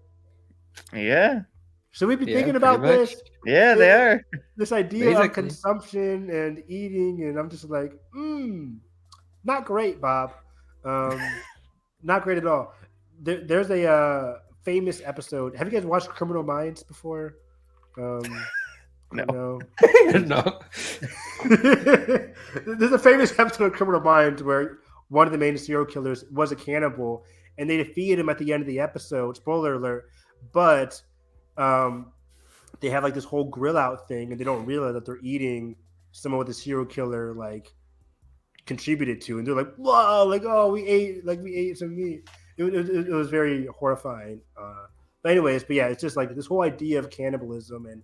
Yeah. Should we be thinking about this? Yeah, they are. This idea of consumption and eating, and I'm just like, not great, Bob. Not great at all. There's a famous episode. Have you guys watched Criminal Minds before? No. No. No. There's a famous episode of Criminal Minds where one of the main serial killers was a cannibal, and they defeated him at the end of the episode. Spoiler alert! But they have like this whole grill out thing, and they don't realize that they're eating some of what the serial killer like contributed to, and they're like, "Whoa!" Like, "Oh, we ate some meat." It was very horrifying. But anyways, yeah, it's just like this whole idea of cannibalism and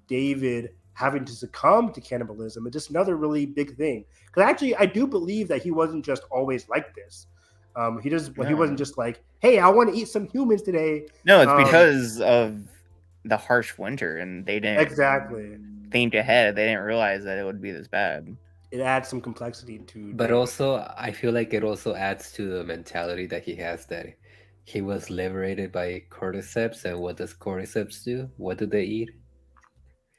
David having to succumb to cannibalism is just another really big thing. Because actually, I do believe that he wasn't just always like this. He wasn't just like, "Hey, I want to eat some humans today." No, it's because of the harsh winter, and they didn't exactly think ahead. They didn't realize that it would be this bad. It adds some complexity to. But also, I feel like it also adds to the mentality that he has, that he was liberated by cordyceps. And what does cordyceps do? What do they eat?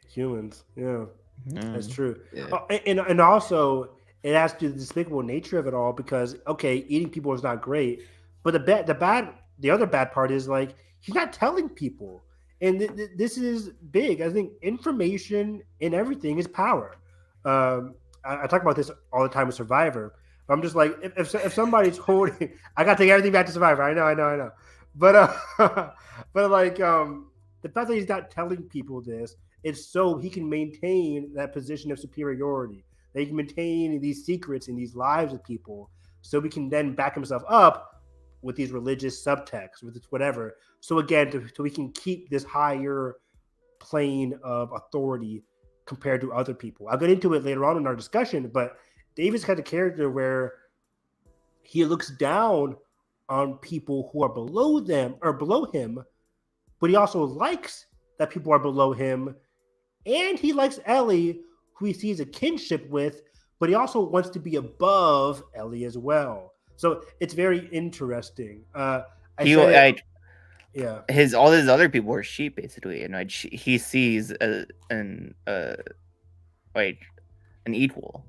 Humans. Yeah, that's true. Yeah. And also it adds to the despicable nature of it all, because okay, eating people is not great, but the other bad part is like he's not telling people, and this is big. I think information in everything is power. I talk about this all the time with Survivor. But I'm just like, if somebody's holding, I got to take everything back to Survivor. I know. But but like the fact that he's not telling people this, it's so he can maintain that position of superiority. That he can maintain these secrets and these lives of people, so we can then back himself up with these religious subtexts, with this whatever. So again, so we can keep this higher plane of authority compared to other people. I'll get into it later on in our discussion, but David's got a character where he looks down on people who are below them or below him, but he also likes that people are below him, and he likes Ellie, who he sees a kinship with, but he also wants to be above Ellie as well. So it's very interesting. Yeah, all his other people are sheep basically, and he sees an equal.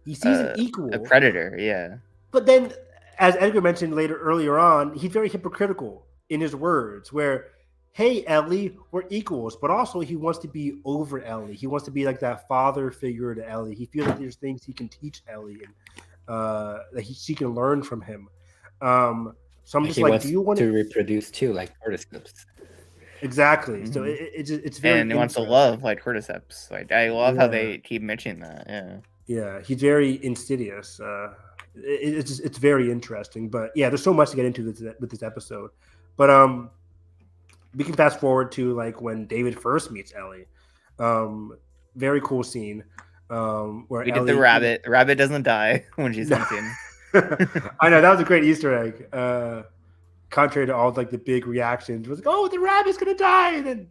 He sees an equal, a predator. Yeah, but then, as Edgar mentioned earlier on, he's very hypocritical in his words. Where, hey, Ellie, we're equals, but also he wants to be over Ellie. He wants to be like that father figure to Ellie. He feels like there's things he can teach Ellie, and that she can learn from him. So I'm just he like, wants do you want to reproduce too, like cordyceps? Exactly. So it's very, and he wants to love like cordyceps. Like I love how they keep mentioning that. Yeah, he's very insidious. It's very interesting, but yeah, there's so much to get into with this episode. But we can fast forward to like when David first meets Ellie. Very cool scene. Where we Ellie, get the rabbit. The rabbit doesn't die when she's hunting. I know, that was a great Easter egg. Contrary to all like the big reactions, it was like, "Oh, the rabbit's gonna die," and then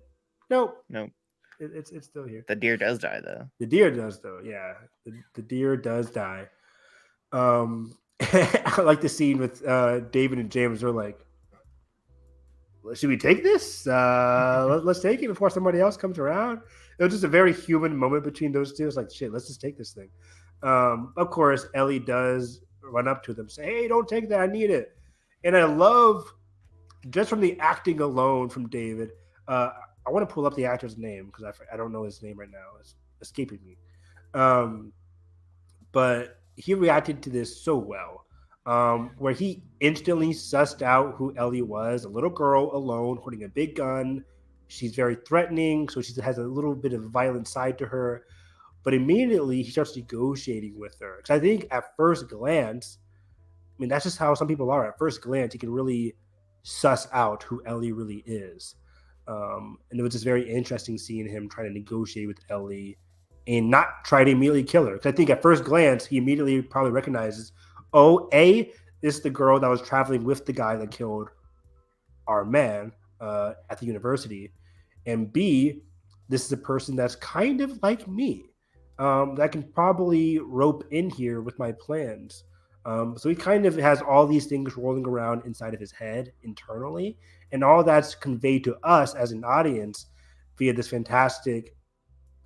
nope, it's still here. The deer does die though. The deer does though, yeah. The deer does die. I like the scene with David and James. They're like, "Should we take this? Let's take it before somebody else comes around." It was just a very human moment between those two. It's like, shit, let's just take this thing. Of course, Ellie does run up to them, say, "Hey, don't take that. I need it." And I love, just from the acting alone from David, I want to pull up the actor's name because I don't know his name right now. It's escaping me. But he reacted to this so well, where he instantly sussed out who Ellie was, a little girl alone holding a big gun. She's very threatening, so she has a little bit of a violent side to her. But immediately he starts negotiating with her. Because I think at first glance, I mean, that's just how some people are. At first glance, you can really suss out who Ellie really is. And it was just very interesting seeing him trying to negotiate with Ellie and not try to immediately kill her. Because I think at first glance, he immediately probably recognizes, oh, A, this is the girl that was traveling with the guy that killed our man at the university. And B, this is a person that's kind of like me, that can probably rope in here with my plans. So he kind of has all these things rolling around inside of his head internally, and all that's conveyed to us as an audience via this fantastic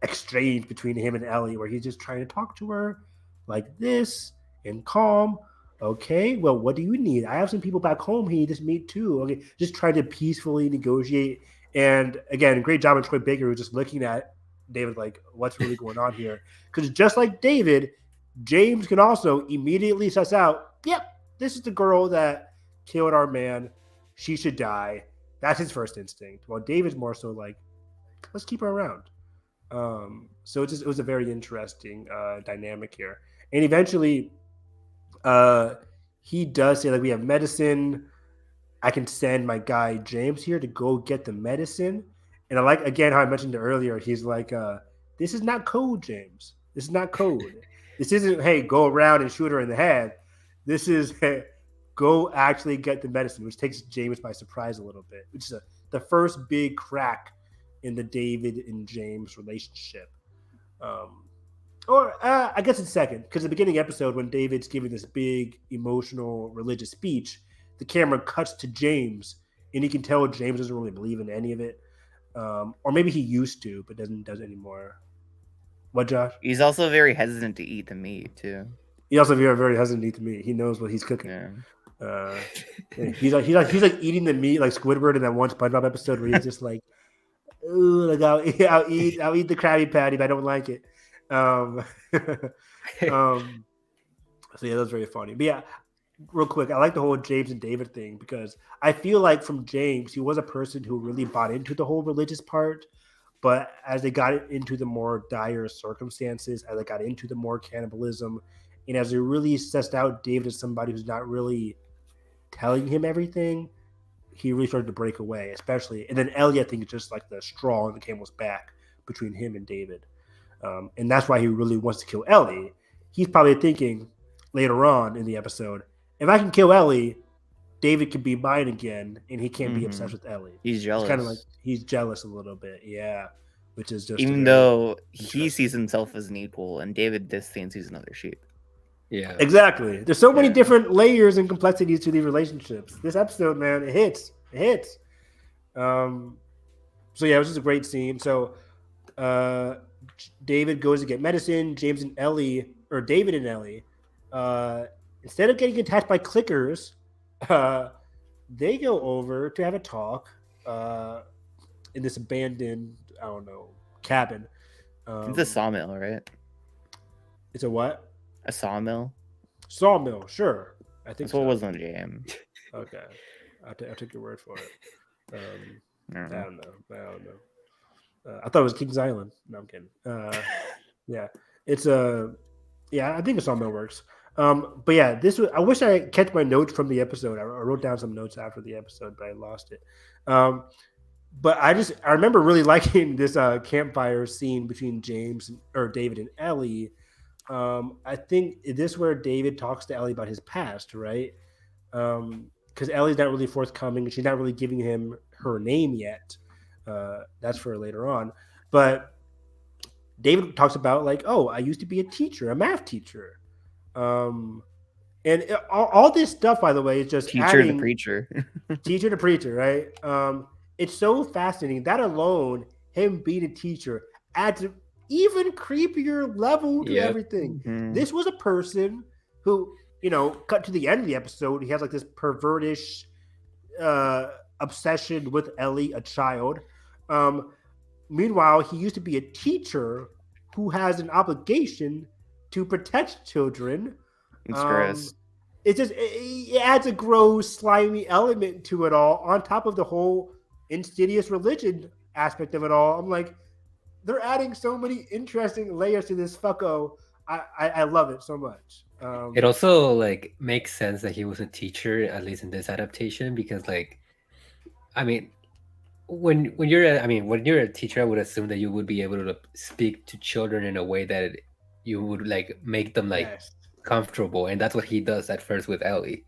exchange between him and Ellie, where he's just trying to talk to her like this and calm. Okay, well, what do you need? I have some people back home he just meet too. Okay, just try to peacefully negotiate. And again, great job on Troy Baker, who's just looking at David like, what's really going on here? Because just like David, James can also immediately suss out, yep, this is the girl that killed our man. She should die. That's his first instinct. While David's more so like, let's keep her around. So it was a very interesting dynamic here. And eventually, he does say like, we have medicine. I can send my guy James here to go get the medicine. And I like, again, how I mentioned it earlier. He's like, this is not code, James. This is not code. This isn't, hey, go around and shoot her in the head. This is, hey, go actually get the medicine, which takes James by surprise a little bit, which is the first big crack in the David and James relationship. I guess it's second, because the beginning episode when David's giving this big emotional religious speech, the camera cuts to James, and you can tell James doesn't really believe in any of it, or maybe he used to, but doesn't anymore. What, Josh? He's also very hesitant to eat the meat too. He also very, very hesitant to eat the meat. He knows what he's cooking. Yeah. He's like eating the meat like Squidward in that one SpongeBob episode where he's just like, ooh, like I'll eat the Krabby Patty, but I don't like it. So yeah, that's very funny. But yeah, real quick, I like the whole James and David thing because I feel like from James, he was a person who really bought into the whole religious part. But as they got into the more dire circumstances, as they got into the more cannibalism, and as they really sussed out David as somebody who's not really telling him everything, he really started to break away, especially. And then Ellie, I think, is just like the straw on the camel's back between him and David. And that's why he really wants to kill Ellie. He's probably thinking later on in the episode, if I can kill Ellie, David can be mine again, and he can't be obsessed with Ellie. He's jealous. It's kind of like he's jealous a little bit, yeah. Which is just even though he sees himself as an equal, and David just thinks he's another sheep. Yeah, exactly. There's so many different layers and complexities to these relationships. This episode, man, it hits. So yeah, it was just a great scene. So David goes to get medicine. James and Ellie, or David and Ellie, instead of getting attacked by clickers, they go over to have a talk in this abandoned, I don't know, cabin. It's a sawmill, right? It's a what? A sawmill. Sawmill, sure. I think that's what was on the JM. Okay, I took your word for it. I don't know. I thought it was Kings Island. No, I'm kidding. Yeah, it's I think a sawmill works. But yeah, I wish I kept my notes from the episode. I wrote down some notes after the episode, but I lost it. But I remember really liking this campfire scene between David and Ellie. I think this is where David talks to Ellie about his past, right? Because Ellie's not really forthcoming. She's not really giving him her name yet. That's for later on. But David talks about like, oh, I used to be a math teacher. And all this stuff, by the way, is just teacher to preacher. Teacher to preacher, right? It's so fascinating. That alone, him being a teacher, adds an even creepier level to everything. Mm-hmm. This was a person who, cut to the end of the episode, he has like this pervertish obsession with Ellie, a child. Meanwhile, he used to be a teacher who has an obligation to protect children. It's gross. It adds a gross, slimy element to it all, on top of the whole insidious religion aspect of it all. I'm like, they're adding so many interesting layers to this fucko. I love it so much. It also like makes sense that he was a teacher, at least in this adaptation, because when you're a teacher, I would assume that you would be able to speak to children in a way that you would like make them comfortable, and that's what he does at first with Ellie.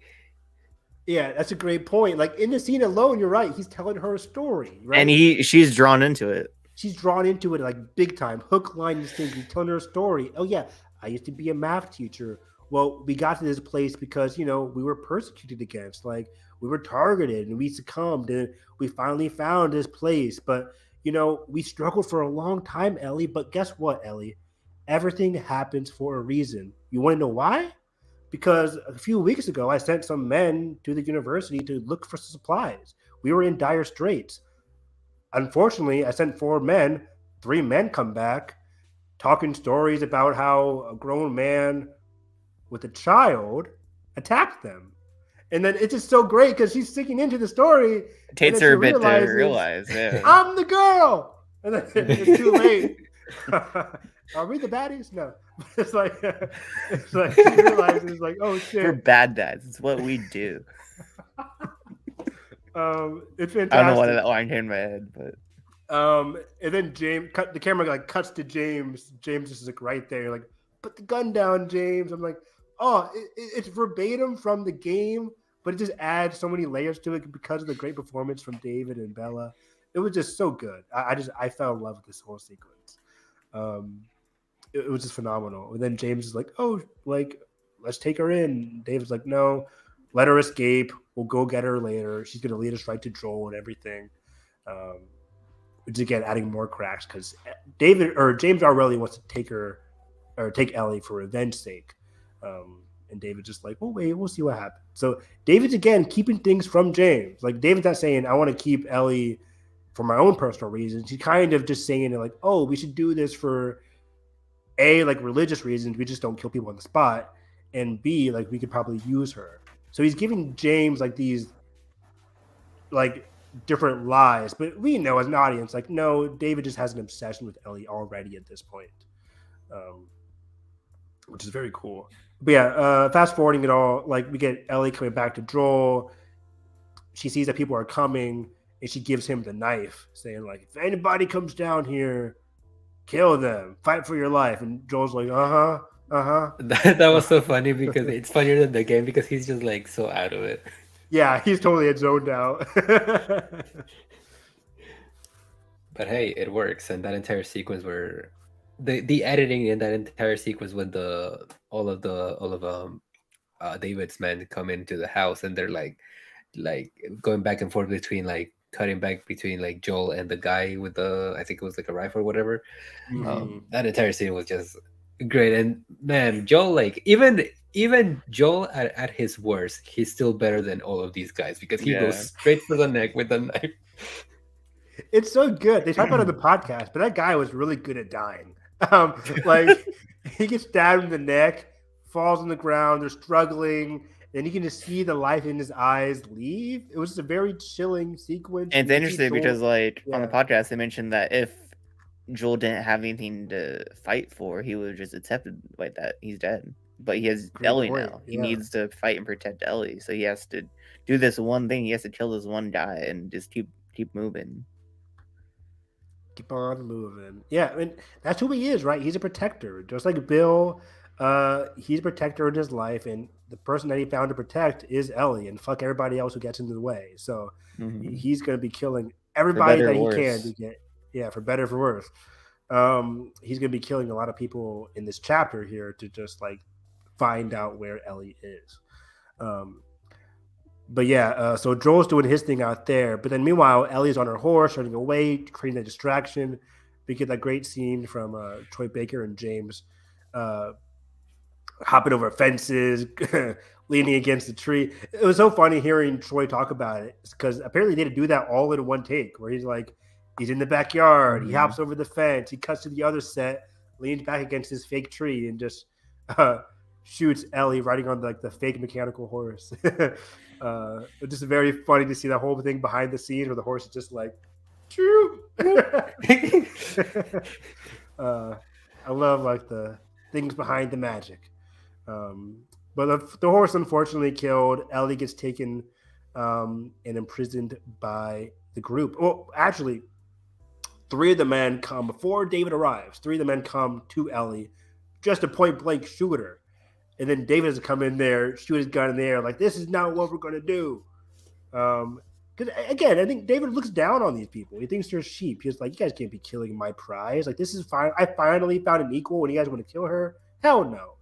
Yeah, that's a great point. Like in the scene alone, you're right. He's telling her a story, right? And she's drawn into it. She's drawn into it like big time. Hook, line, and sinker. He's telling her a story. Oh yeah, I used to be a math teacher. Well, we got to this place because we were persecuted against. Like we were targeted and we succumbed, and we finally found this place. But we struggled for a long time, Ellie. But guess what, Ellie? Everything happens for a reason. You want to know why? Because a few weeks ago, I sent some men to the university to look for supplies. We were in dire straits. Unfortunately, I sent 4 men. three men come back talking stories about how a grown man with a child attacked them. And then it's just so great because she's sinking into the story, It and takes then her she a bit to realizes realize, yeah. I'm the girl, and then it's too late. Are we the baddies? No, it's like she realizes like, oh shit. We're bad dads. It's what we do. It's I don't know why fantastic. that line came in my head, but And then the camera like cuts to James. James is like right there, like, put the gun down, James. I'm like, oh, it's verbatim from the game, but it just adds so many layers to it because of the great performance from David and Bella. It was just so good. I fell in love with this whole sequence. It was just phenomenal. And then James is like, oh, like, let's take her in. David's like, no, let her escape. We'll go get her later. She's gonna lead us right to Joel and everything. Which again, adding more cracks because James already wants to take Ellie for revenge sake. And David's just like, well, wait, we'll see what happens. So David's again keeping things from James. Like David's not saying I want to keep Ellie for my own personal reasons. He's kind of just saying like, oh, we should do this for like religious reasons. We just don't kill people on the spot, and B, like we could probably use her. So he's giving James like these like different lies, but we know as an audience, like, no, David just has an obsession with Ellie already at this point, which is very cool. But yeah, fast forwarding it all, like we get Ellie coming back to Joel. She sees that people are coming, and she gives him the knife, saying like, if anybody comes down here, kill them, fight for your life. And Joel's like, That was so funny because it's funnier than the game because he's just like so out of it. Yeah, he's totally zoned out. But hey, it works, and that entire sequence where the editing in that entire sequence when all of David's men come into the house and they're like going back and forth between like cutting back between like Joel and the guy with the, I think it was like a rifle or whatever. That entire scene was just great. And man, Joel, like even Joel at his worst, he's still better than all of these guys because he goes straight for the neck with the knife. It's so good. They talk about it on the podcast, but that guy was really good at dying. Like he gets stabbed in the neck, falls on the ground, they're struggling, and you can just see the life in his eyes leave. It was just a very chilling sequence. And it's interesting because like on the Yeah. podcast they mentioned that if Joel didn't have anything to fight for, he would have just accepted like that he's dead. But he has Great Ellie point, now. He yeah. needs to fight and protect Ellie, so he has to do this one thing. He has to kill this one guy and just keep moving. Keep on moving. Yeah, I mean that's who he is, right? He's a protector, just like Bill. He's a protector in his life, and the person that he found to protect is Ellie, and fuck everybody else who gets in the way. So he's going to be killing everybody that he can to get. Yeah, for better or for worse. He's going to be killing a lot of people in this chapter here to just like find out where Ellie is. But yeah, so Joel's doing his thing out there. But then meanwhile, Ellie's on her horse, running away, creating a distraction. We get that great scene from Troy Baker and James hopping over fences, leaning against the tree. It was so funny hearing Troy talk about it because apparently they had to do that all in one take where he's like, he's in the backyard, he hops over the fence, he cuts to the other set, leans back against his fake tree and just shoots Ellie riding on the fake mechanical horse. It's just very funny to see that whole thing behind the scenes where the horse is just like, true. I love like the things behind the magic. But the horse unfortunately killed. Ellie gets taken and imprisoned by the group. Well, actually, three of the men come before David arrives. Three of the men come to Ellie just to point blank shoot her. And then David has to come in there, shoot his gun in the air, like, this is not what we're going to do. Because, again, I think David looks down on these people. He thinks they're sheep. He's like, you guys can't be killing my prize. Like, this is fine. I finally found an equal and you guys want to kill her? Hell no.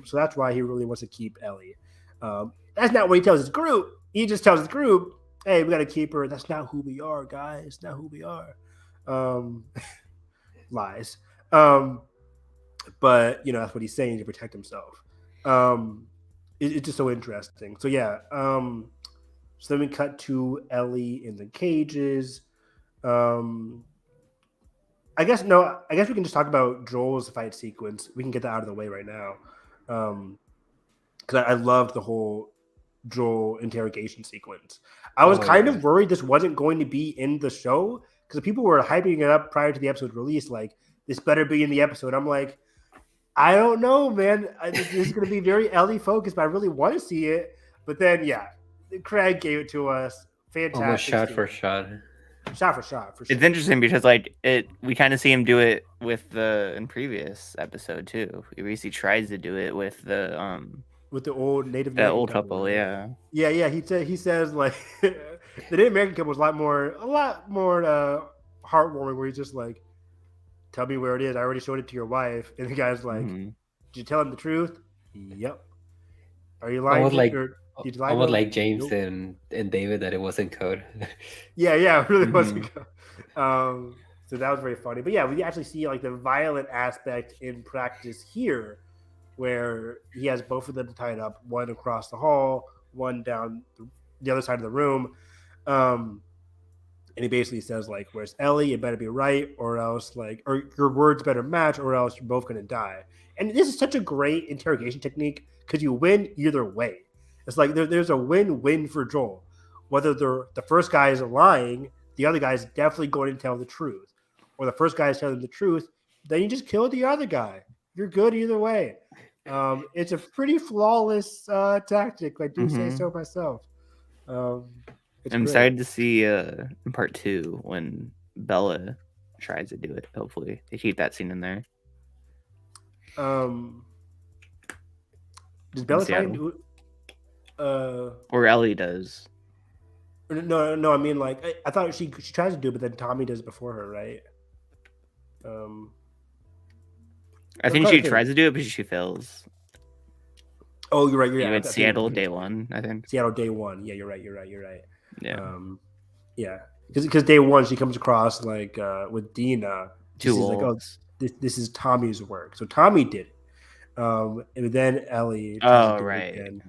So that's why he really wants to keep Ellie. That's not what he tells his group. He just tells his group, hey, we got to keep her. That's not who we are, guys. Not who we are. Lies. But that's what he's saying to protect himself. It's just so interesting. So yeah. So then we cut to Ellie in the cages. I guess no. I guess we can just talk about Joel's fight sequence. We can get that out of the way right now, because I loved the whole Joel interrogation sequence. I was Oh kind yeah. of worried this wasn't going to be in the show because people were hyping it up prior to the episode release. Like, this better be in the episode. I'm like, I don't know, man. This is going to be very Ellie focused, but I really want to see it. But then, yeah, Craig gave it to us. Almost Fantastic shot scene. for shot. Shot for shot, for sure. It's interesting because like we kind of see him do it with the in previous episode too. He tries to do it with the With the old Native that American old couple, right? yeah. Yeah. He says like the Native American couple was a lot more heartwarming. Where he's just like, "Tell me where it is. I already showed it to your wife." And the guy's like, Mhm. "Did you tell him the truth?" Yep. Are you lying? Almost like Or did you lie to almost him? like James Nope. and David that it wasn't code. Yeah, it really was. Mhm. So that was very funny. But yeah, we actually see like the violent aspect in practice here, where he has both of them tied up, one across the hall, one down the other side of the room. And he basically says like, "Where's Ellie? It better be right, or else like, or your words better match, or else you're both gonna die." And this is such a great interrogation technique because you win either way. It's like there's a win-win for Joel. Whether the first guy is lying, the other guy is definitely going to tell the truth, or the first guy is telling the truth. Then you just kill the other guy. You're good either way. It's a pretty flawless tactic, if I do say so myself. It's I'm great. excited to see in part 2 when Bella tries to do it. Hopefully they keep that scene in there. Does Bella try and Seattle. do it? Or Ellie does. No. I mean, like, I thought she tries to do it, but then Tommy does before her, right? I think she tries to do it, but she fails. Oh, you're right. You're You right. had Seattle day one, I think. Seattle day one. Yeah, you're right. Yeah. Yeah. Because day one she comes across like with Dina. She's like, oh, this is Tommy's work. So Tommy did it. And then Ellie tries to do it again.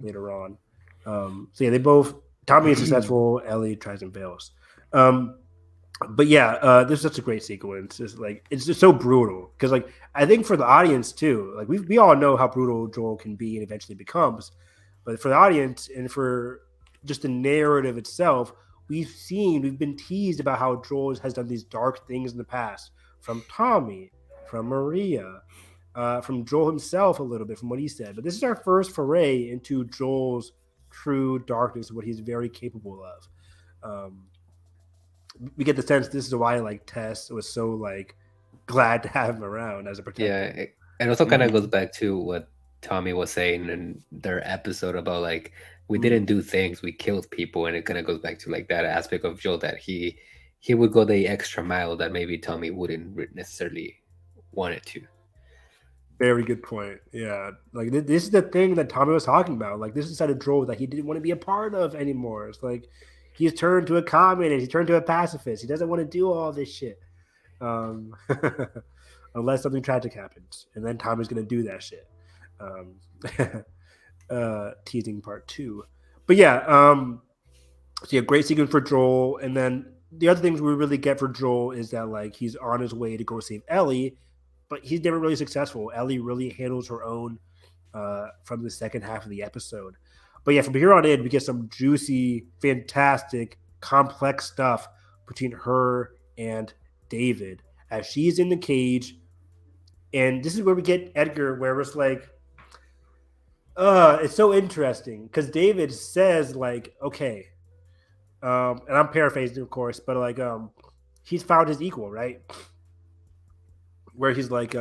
Later on. So yeah, they both. Tommy is successful. Ellie tries and fails. But yeah, this is such a great sequence. It's just so brutal because like I think for the audience too, like we all know how brutal Joel can be and eventually becomes, but for the audience and for just the narrative itself, we've been teased about how Joel has done these dark things in the past, from Tommy, from Maria, from Joel himself a little bit from what he said. But this is our first foray into Joel's true darkness, what he's very capable of. We get the sense this is why like Tess was so like glad to have him around as a protector. Yeah, it also kind of goes back to what Tommy was saying in their episode about like we didn't do things, we killed people, and it kind of goes back to like that aspect of Joel that he would go the extra mile that maybe Tommy wouldn't necessarily want it to. Very good point. Yeah, like this is the thing that Tommy was talking about. Like this is the side of Joel that he didn't want to be a part of anymore. It's like he's turned to a communist. He turned to a pacifist. He doesn't want to do all this shit. Unless something tragic happens. And then Tommy's going to do that shit. Teasing part 2. But yeah, so yeah, great sequence for Joel. And then the other things we really get for Joel is that like he's on his way to go save Ellie, but he's never really successful. Ellie really handles her own from the second half of the episode. But yeah, from here on in, we get some juicy, fantastic, complex stuff between her and David as she's in the cage. And this is where we get Edgar, where it's like, it's so interesting because David says, like, okay, and I'm paraphrasing, of course, but like, he's found his equal, right? Where he's like,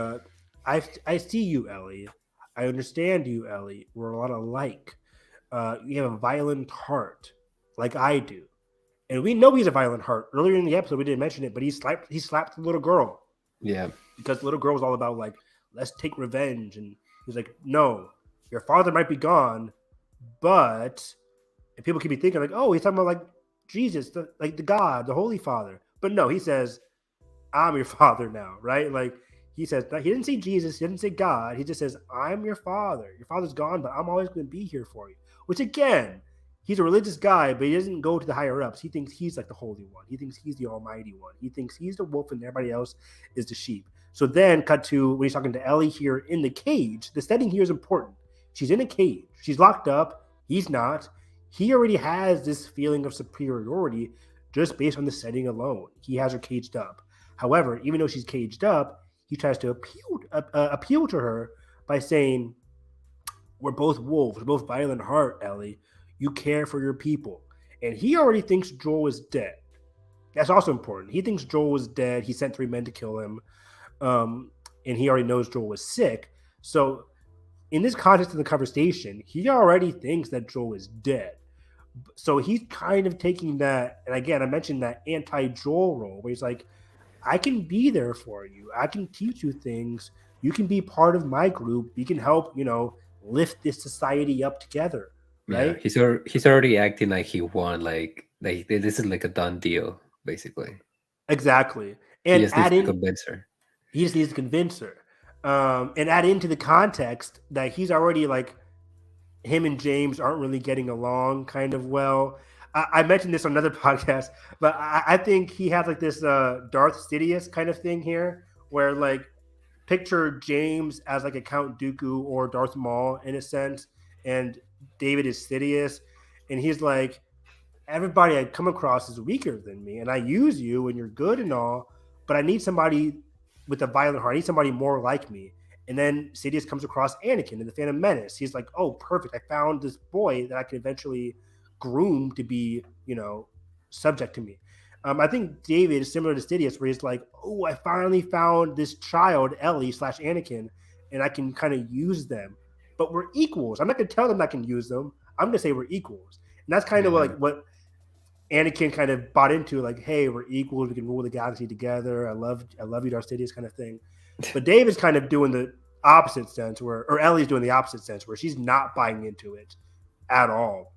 I see you, Ellie. I understand you, Ellie. We're a lot alike. You have a violent heart, like I do, and we know he's a violent heart. Earlier in the episode, we didn't mention it, but he slapped the little girl. Yeah, because the little girl was all about like, let's take revenge, and he's like, no, your father might be gone, but and people could be thinking like, oh, he's talking about like Jesus, the God, the Holy Father, but no, he says, I'm your father now, right? Like he says he didn't say Jesus, he didn't say God, he just says, I'm your father. Your father's gone, but I'm always going to be here for you. Which again he's a religious guy, but he doesn't go to the higher ups. He thinks he's like the holy one. He thinks he's the almighty one. He thinks he's the wolf and everybody else is the sheep. So then cut to when he's talking to Ellie here in the cage. The setting here is important. She's in a cage. She's locked up. He's not. He already has this feeling of superiority just based on the setting alone. He has her caged up. However, even though she's caged up, he tries to appeal to her by saying, we're both wolves. We're both violent heart, Ellie. You care for your people. And he already thinks Joel is dead. That's also important. He thinks Joel was dead. He sent 3 men to kill him. And he already knows Joel was sick. So in this context of the conversation, he already thinks that Joel is dead. So he's kind of taking that, and again, I mentioned that anti-Joel role where he's like, I can be there for you. I can teach you things. You can be part of my group. We can help, lift this society up together. Right? Yeah, he's already acting like he won. Like this is like a done deal, basically. Exactly. He And just needs to convince her. He just needs to convince her. And add into the context that he's already like, him and James aren't really getting along kind of well. I mentioned this on another podcast, but I think he has like this Darth Sidious kind of thing here, where like picture James as like a Count Dooku or Darth Maul in a sense, and David is Sidious, and he's like, everybody I come across is weaker than me, and I use you, and you're good and all, but I need somebody with a violent heart. I need somebody more like me. And then Sidious comes across Anakin in the Phantom Menace. He's like, oh, perfect. I found this boy that I can eventually groom to be, subject to me. I think David is similar to Sidious, where he's like, oh, I finally found this child, Ellie / Anakin, and I can kind of use them. But we're equals. I'm not going to tell them I can use them. I'm going to say we're equals. And that's kind of like what Anakin kind of bought into, like, hey, we're equals. We can rule the galaxy together. I love you, Darth Sidious kind of thing. But David's kind of doing the opposite sense, or Ellie's doing the opposite sense, where she's not buying into it at all.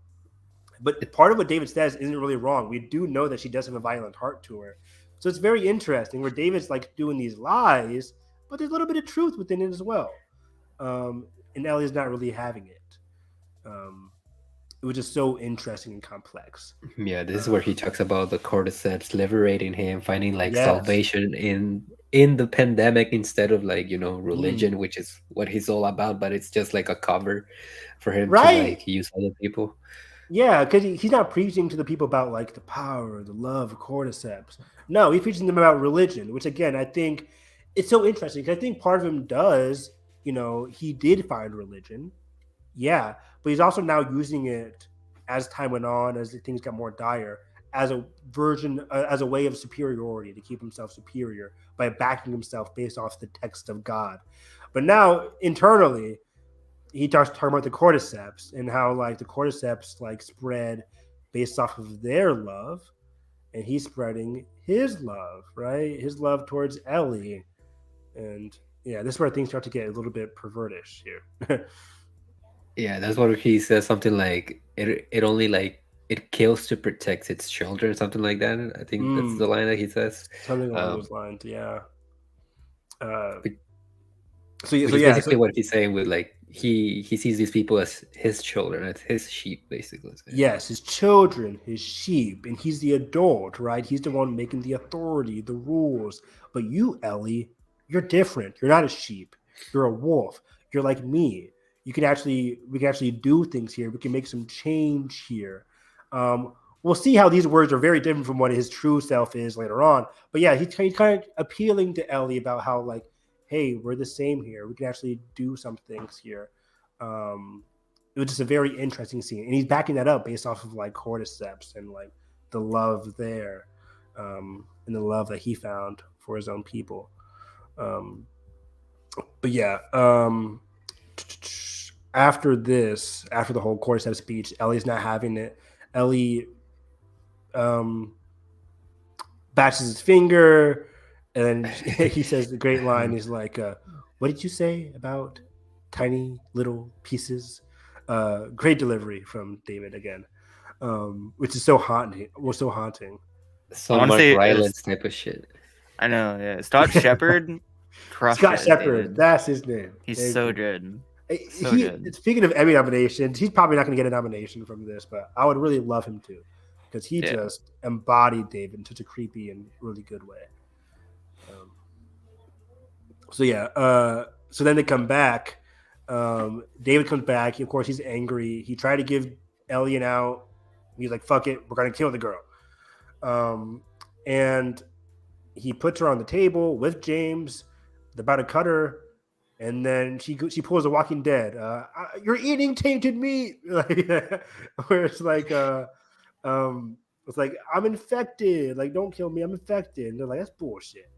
But part of what David says isn't really wrong. We do know that she does have a violent heart to her. So it's very interesting where David's like doing these lies, but there's a little bit of truth within it as well. And Ellie's not really having it. It was just so interesting and complex. Yeah, this is where he talks about the cordyceps liberating him, finding like salvation in the pandemic instead of like, religion, which is what he's all about, but it's just like a cover for him to like use other people. Yeah, because he's not preaching to the people about like the power, the love of cordyceps. No, he's preaching them about religion, which again, I think it's so interesting because I think part of him does, he did find religion. Yeah, but he's also now using it as time went on, as things got more dire, as a version, as a way of superiority to keep himself superior by backing himself based off the text of God. But now internally, he starts talking about the cordyceps and how like the cordyceps like spread based off of their love, and he's spreading his love, right? His love towards Ellie, and yeah, this is where things start to get a little bit pervertish here. Yeah, that's what he says. Something like it only like it kills to protect its children, something like that. I think that's the line that he says. Something along those lines, yeah. So basically what he's saying with like he sees these people as his children, as his sheep, basically. Yes, his children, his sheep, and he's the adult, right? He's the one making the authority, the rules. But you, Ellie, you're different. You're not a sheep. You're a wolf. You're like me. We can actually do things here. We can make some change here. We'll see how these words are very different from what his true self is later on. But yeah, he's kind of appealing to Ellie about how like, hey, we're the same here. We can actually do some things here. It was just a very interesting scene. And he's backing that up based off of like cordyceps and like the love there, and the love that he found for his own people. But yeah, after the whole cordyceps speech, Ellie's not having it. Ellie bashes his finger, and then he says the great line. He's like, what did you say about tiny little pieces? Great delivery from David again, which is so haunting. So haunting. So Mark Rylance type of shit. I know, yeah. Scott Shepherd. Scott Shepherd, that's his name. He's so good. So good. Speaking of Emmy nominations, he's probably not going to get a nomination from this, but I would really love him to, because he just embodied David in such a creepy and really good way. So then they come back. David comes back. Of course, he's angry. He tried to give Ellie an out. He's like, "Fuck it, we're gonna kill the girl." And he puts her on the table with James. They're about to cut her, and then she pulls The Walking Dead. You're eating tainted meat. Where it's like, it's like, I'm infected. Like, don't kill me. I'm infected. And they're like, that's bullshit.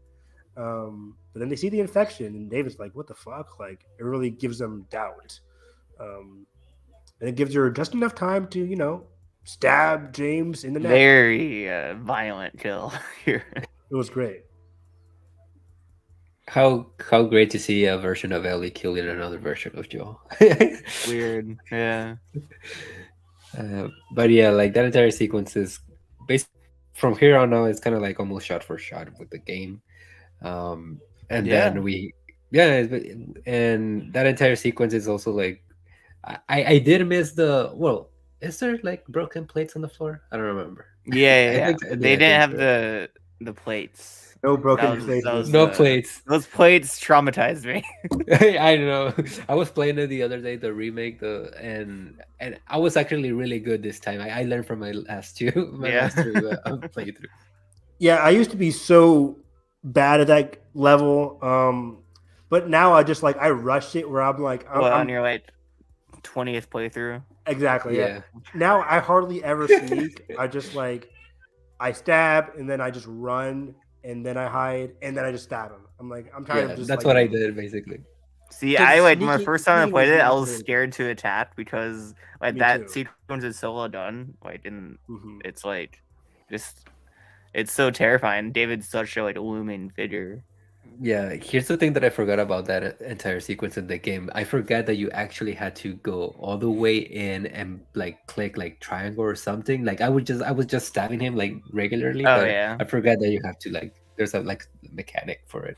But then they see the infection, and David's like, what the fuck? Like, it really gives them doubt. And it gives her just enough time to, stab James in the neck. Very violent kill here. It was great. How great to see a version of Ellie killing another version of Joel. Weird, yeah. But yeah, like that entire sequence is based from here on out. It's kind of like almost shot for shot with the game, and then and that entire sequence is also like I did miss is there like broken plates on the floor? I don't remember. Yeah. They didn't have the plates. No broken plates. No plates. Those plates traumatized me. I know. I was playing it the other day, the remake, and I was actually really good this time. I learned from my last two playthrough. Yeah, I used to be so bad at that level, but now I rush it where I'm like, I'm on your like 20th playthrough. Exactly. Yeah. Now I hardly ever sneak. I just I stab and then I just run. And then I hide, and then I just stab him. I'm like, I'm tired of just. That's what I did basically. See, I my first time I played it, I was scared to attack because that sequence is so well done. It's like, it's so terrifying. David's such a looming figure. Yeah, here's the thing that I forgot about that entire sequence in the game. I forgot that you actually had to go all the way in and click triangle or something. Like I was just stabbing him regularly. I forgot that you have to there's a mechanic for it.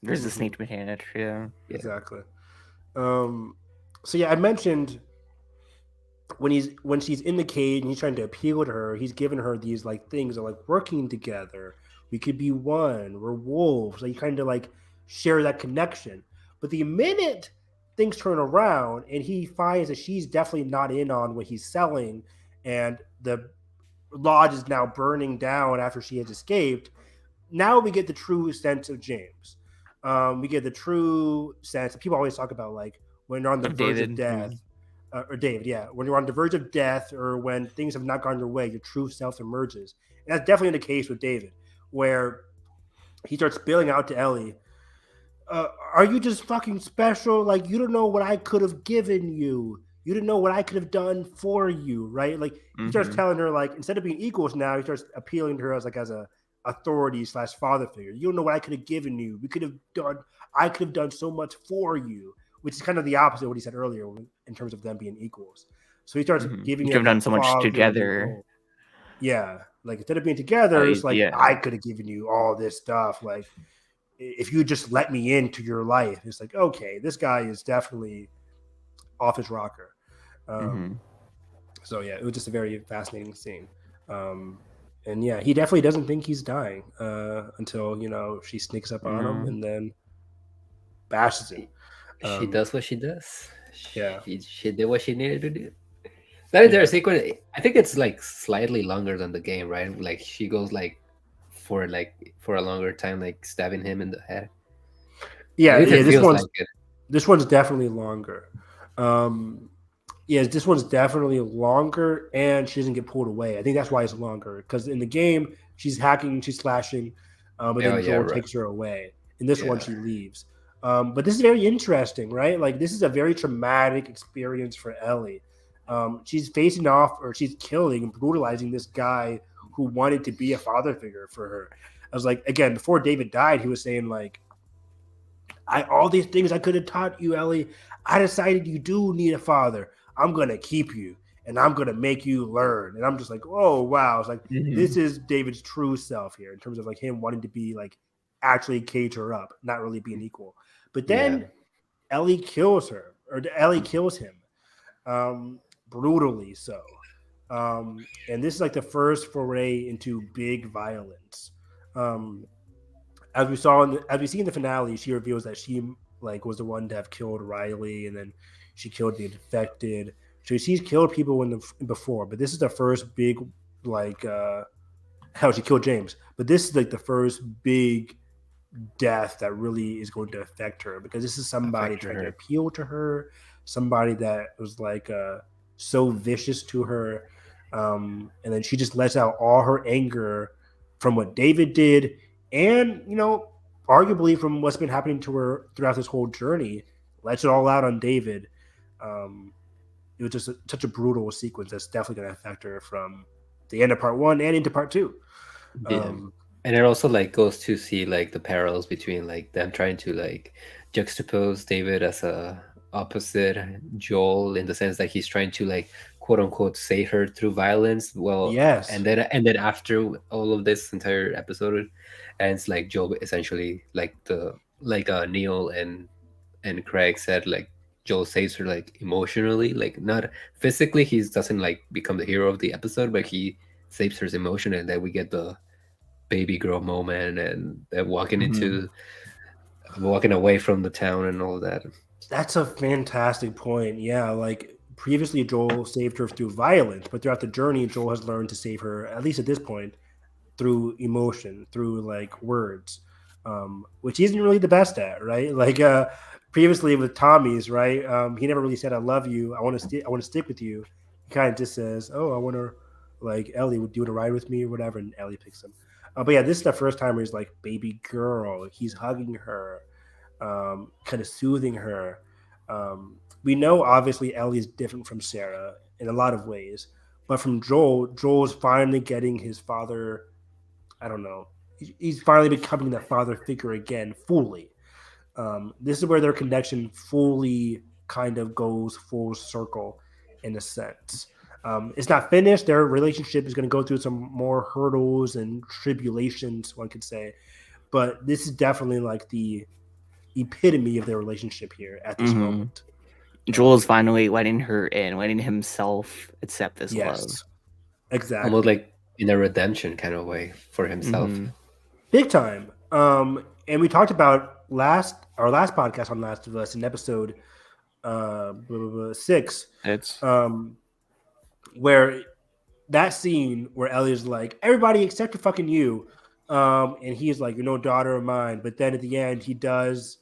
There's a sneak mechanic, yeah. Exactly. So yeah, I mentioned when she's in the cage and he's trying to appeal to her, he's giving her these things of working together. We could be one. We're wolves. You kind of share that connection. But the minute things turn around and he finds that she's definitely not in on what he's selling, and the lodge is now burning down after she has escaped, now we get the true sense of James. We get the true sense. People always talk about when you're on the verge of death. Or David, yeah. When you're on the verge of death or when things have not gone your way, your true self emerges. And that's definitely the case with David, where he starts spilling out to Ellie, are you just fucking special? You don't know what I could have given you. You didn't know what I could have done for you, right? He starts telling her, instead of being equals now, he starts appealing to her as a authority / father figure. You don't know what I could have given you. I could have done so much for you, which is kind of the opposite of what he said earlier in terms of them being equals. So he starts giving you have done so much together. Yeah. Instead of being together, it's I could have given you all this stuff. If you just let me into your life, it's okay, this guy is definitely off his rocker. So yeah, it was just a very fascinating scene. And yeah, he definitely doesn't think he's dying until she sneaks up on him and then bashes him. She does what she does. Yeah, she did what she needed to do. That entire sequence, I think it's slightly longer than the game, right? She goes for a longer time, stabbing him in the head. Yeah. This one's definitely longer. This one's definitely longer, and she doesn't get pulled away. I think that's why it's longer, because in the game she's hacking, she's slashing, but then Joel takes her away. In this one, she leaves. But this is very interesting, right? This is a very traumatic experience for Ellie. She's facing off, or she's killing and brutalizing this guy who wanted to be a father figure for her. I was again, before David died, he was saying all these things I could have taught you, Ellie. I decided you do need a father. I'm going to keep you and I'm going to make you learn. And I'm just oh, wow. It's this is David's true self here in terms of him wanting to be actually cage her up, not really being equal. But then Ellie kills her. or Ellie kills him, brutally so. And this is like the first foray into big violence. Um, as we see in the finale, she reveals that she like was the one to have killed Riley, and then she killed the infected. So she's killed people before, but this is the first big like how she killed James. But this is like the first big death that really is going to affect her, because this is somebody trying to appeal to her, somebody that was like so vicious to her, and then she just lets out all her anger from what David did, and arguably from what's been happening to her throughout this whole journey, lets it all out on David. It was just such a brutal sequence that's definitely going to affect her from the end of part 1 and into part 2. And it also like goes to see like the parallels between like them trying to like juxtapose David as a opposite Joel, in the sense that he's trying to like quote unquote save her through violence. Well, yes, and then after all of this entire episode ends, like Joel essentially like Neil and Craig said, like Joel saves her like emotionally, like not physically. He doesn't like become the hero of the episode, but he saves her emotion, and then we get the baby girl moment, and they're walking away from the town and all that. That's a fantastic point. Yeah, like previously Joel saved her through violence, but throughout the journey Joel has learned to save her, at least at this point, through emotion, through like words, which he isn't really the best at, right? Like previously with Tommy's, right? He never really said "I love you," I want to stick with you. He kind of just says, "Oh, I want to, like Ellie, would you want to ride with me or whatever?" And Ellie picks him. But yeah, this is the first time where he's like, "Baby girl," he's hugging her, kind of soothing her. We know obviously Ellie is different from Sarah in a lot of ways, but from Joel's finally getting his father. I don't know. He's finally becoming that father figure again, fully. This is where their connection fully kind of goes full circle, in a sense. It's not finished. Their relationship is going to go through some more hurdles and tribulations, one could say. But this is definitely like the epitome of their relationship here at this moment. Joel's finally letting her in, letting himself accept this love. Exactly. Almost like in a redemption kind of way for himself. Big time. And we talked about our last podcast on Last of Us in episode 6. Where that scene where Ellie's like, everybody except for fucking you. And he's like, you're no daughter of mine. But then at the end, he does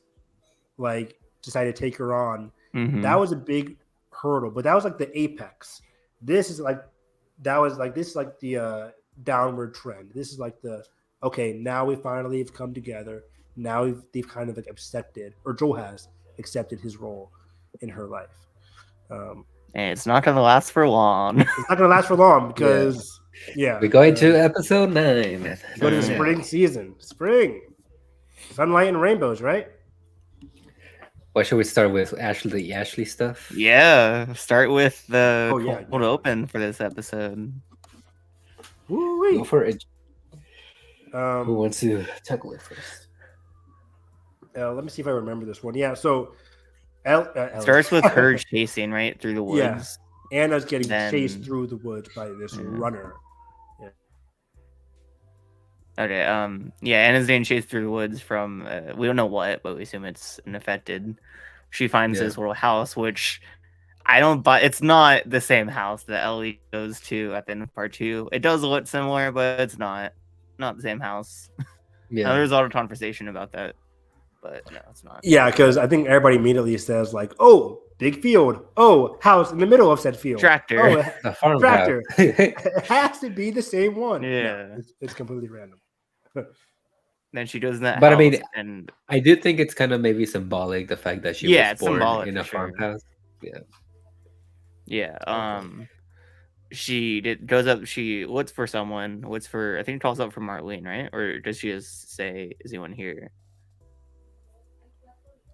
like decide to take her on. That was a big hurdle, but that was like the apex. This is like the downward trend. This is like the, okay, now we finally have come together. Now they've kind of like accepted, or Joel has accepted his role in her life. And it's not going to last for long. It's not going to last for long because, we're going to episode 9. Go to the spring season. Spring. Sunlight and rainbows, right? What should we start with? Ashley stuff? Yeah. Start with the cold open for this episode. Woo-wee. Go for it. Who wants to tackle it first? Let me see if I remember this one. Yeah, so starts with her chasing right through the woods. Yeah. Anna's getting chased through the woods by this runner. Yeah. Okay. Anna's getting chased through the woods from we don't know what, but we assume it's an infected. She finds this little house, which I don't buy. It's not the same house that Ellie goes to at the end of part 2. It does look similar, but it's not the same house. Yeah, there's a lot of conversation about that. But no, it's not. Yeah, because I think everybody immediately says like, "Oh, big field. Oh, house in the middle of said field. Tractor. Oh, a farm tractor. It has to be the same one." Yeah, no, it's completely random. Then she goes in that. But house I mean, and I do think it's kind of maybe symbolic, the fact that she was born in a farmhouse. Yeah. She goes up. She looks for someone. I think calls up for Marlene, right? Or does she just say, "Is anyone here?"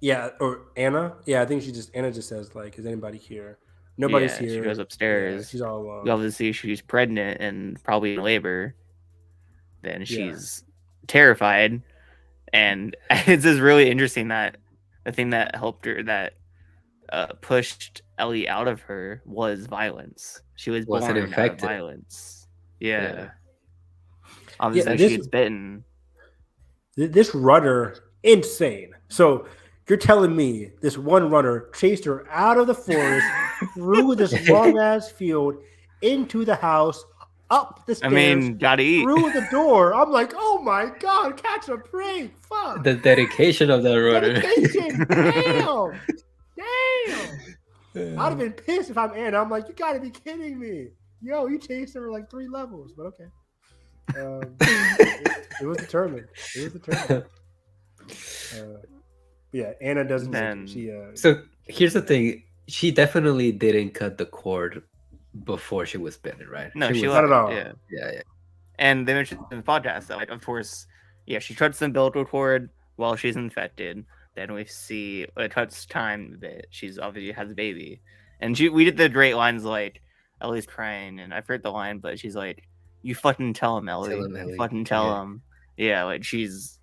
Yeah, or Anna. Yeah, I think Anna just says like, "Is anybody here?" Nobody's here. She goes upstairs. Yeah, she's all alone. You obviously she's pregnant and probably in labor. Then she's terrified, and it's just really interesting that the thing that helped her, that pushed Ellie out of her was violence. She was Wasn't born out of infected. violence. Yeah. Yeah. Obviously, this she gets bitten. this runner insane. So you're telling me this one runner chased her out of the forest through this long ass field into the house, up the I stairs, mean, gotta eat. through the door. I'm like, oh my god, catch a break! Fuck The dedication of that runner. dedication. Damn, damn. I'd have been pissed if I'm Anna. I'm like, you gotta be kidding me. Yo, you chased her like 3 levels, but okay. It was determined. It was determined. Yeah, Anna doesn't make it. She So here's the thing: she definitely didn't cut the cord before she was bitten, right? No, she was not at all. Yeah. Yeah. And they mentioned in the podcast that, like, of course, yeah, she cuts the umbilical cord while she's infected. Then we see it cuts time a bit. She's obviously has a baby, and we did the great lines like Ellie's crying, and I forget the line, but she's like, "You fucking tell him, Ellie. Tell him, You Ellie." fucking tell Yeah. him." Yeah, like she's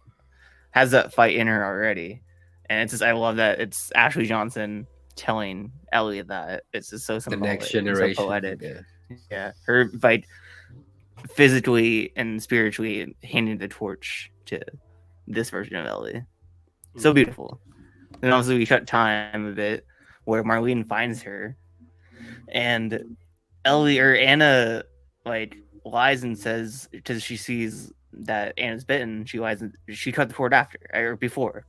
has that fight in her already, and it's just I love that it's Ashley Johnson telling Ellie that. It's just so The symbolic, next and so generation. poetic. Yeah. Yeah, her like physically and spiritually handing the torch to this version of Ellie. So beautiful. And also we cut time a bit where Marlene finds her, and Ellie or Anna like lies and says because she sees that Anna's bitten, she lies and she cut the cord after or before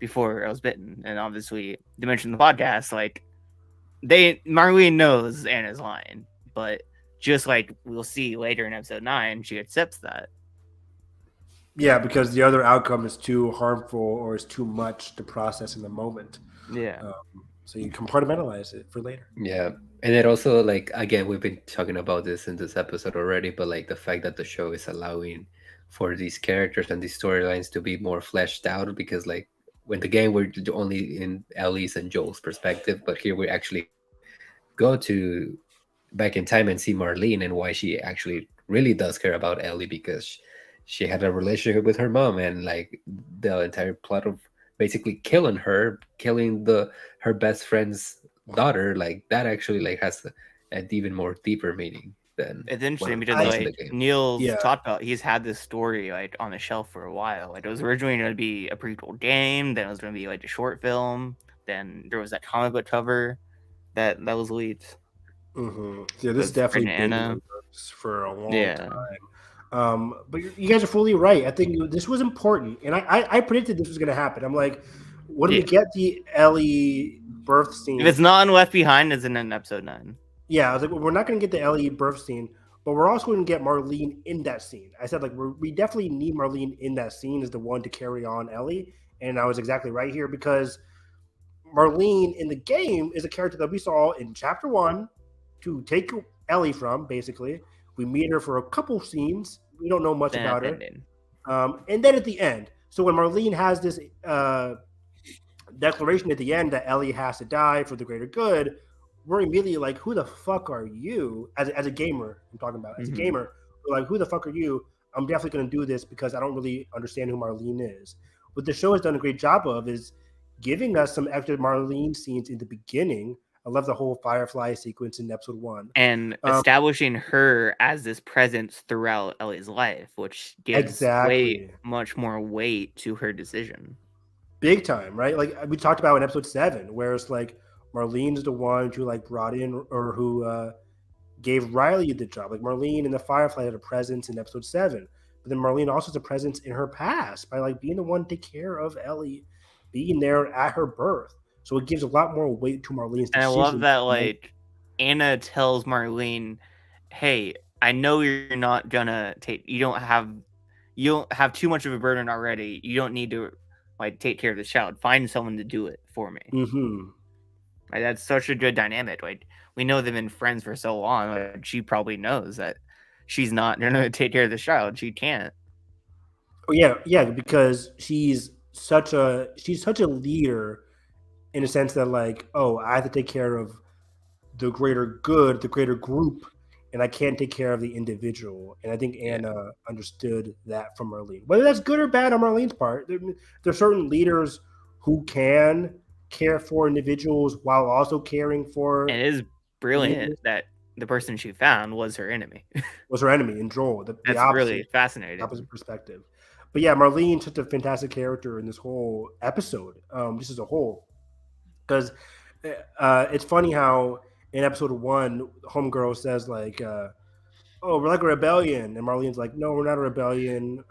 I was bitten. And obviously they mentioned in the podcast like Marlene knows Anna's lying, but just like we'll see later in episode 9, she accepts that. Yeah, because the other outcome is too harmful or is too much to process in the moment. Yeah. So you compartmentalize it for later. Yeah. And it also, like, again, we've been talking about this in this episode already, but like the fact that the show is allowing for these characters and these storylines to be more fleshed out, because like when the game we're only in Ellie's and Joel's perspective, but here we actually go to back in time and see Marlene and why she actually really does care about Ellie, because she had a relationship with her mom, and like the entire plot of basically killing her best friend's daughter, like that actually like has an even more deeper meaning than it's interesting what because was in the like game. Neil's talked about, he's had this story like on the shelf for a while. Like it was originally going to be a prequel game, then it was going to be like a short film, then there was that comic book cover that was leaked. Mm-hmm. Yeah, this is definitely been in the works for a long time. But you guys are fully right. I think this was important, and I predicted this was going to happen. I'm like, when we get the Ellie birth scene, if it's not in Left Behind, it's in episode 9. Yeah, I was like, we're not going to get the Ellie birth scene, but we're also going to get Marlene in that scene. I said, like, we definitely need Marlene in that scene as the one to carry on Ellie, and I was exactly right here, because Marlene in the game is a character that we saw in Chapter 1 to take Ellie from, basically. We meet her for a couple scenes. We don't know much about her. And then at the end. So when Marlene has this declaration at the end that Ellie has to die for the greater good, we're immediately like, who the fuck are you? As a gamer, I'm talking about. As a gamer, we're like, who the fuck are you? I'm definitely going to do this because I don't really understand who Marlene is. What the show has done a great job of is giving us some extra Marlene scenes in the beginning. I love the whole Firefly sequence in episode 1. And establishing her as this presence throughout Ellie's life, which gives way much more weight to her decision. Big time, right? Like we talked about in episode 7, where it's like Marlene's the one who like brought in or who gave Riley the job. Like Marlene and the Firefly had a presence in episode 7. But then Marlene also has a presence in her past by like being the one to take care of Ellie, being there at her birth. So it gives a lot more weight to Marlene's decision. And I love that, like, Anna tells Marlene, hey, I know you're not gonna you don't have too much of a burden already. You don't need to like take care of the child. Find someone to do it for me. Mm-hmm. Like, that's such a good dynamic. Like, we know they've been friends for so long. Like, she probably knows that she's not gonna take care of the child. She can't. Oh yeah, because she's such a leader, in a sense that like, oh, I have to take care of the greater good, the greater group, and I can't take care of the individual. And I think Anna understood that from Marlene. Whether that's good or bad on Marlene's part, there are certain leaders who can care for individuals while also caring for And it is brilliant that the person she found was her enemy. was her enemy in Joel. The That's really fascinating. opposite perspective. But yeah, Marlene's such a fantastic character in this whole episode, just as a whole. Because it's funny how in episode 1, Homegirl says like, "Oh, we're like a rebellion," and Marlene's like, "No, we're not a rebellion.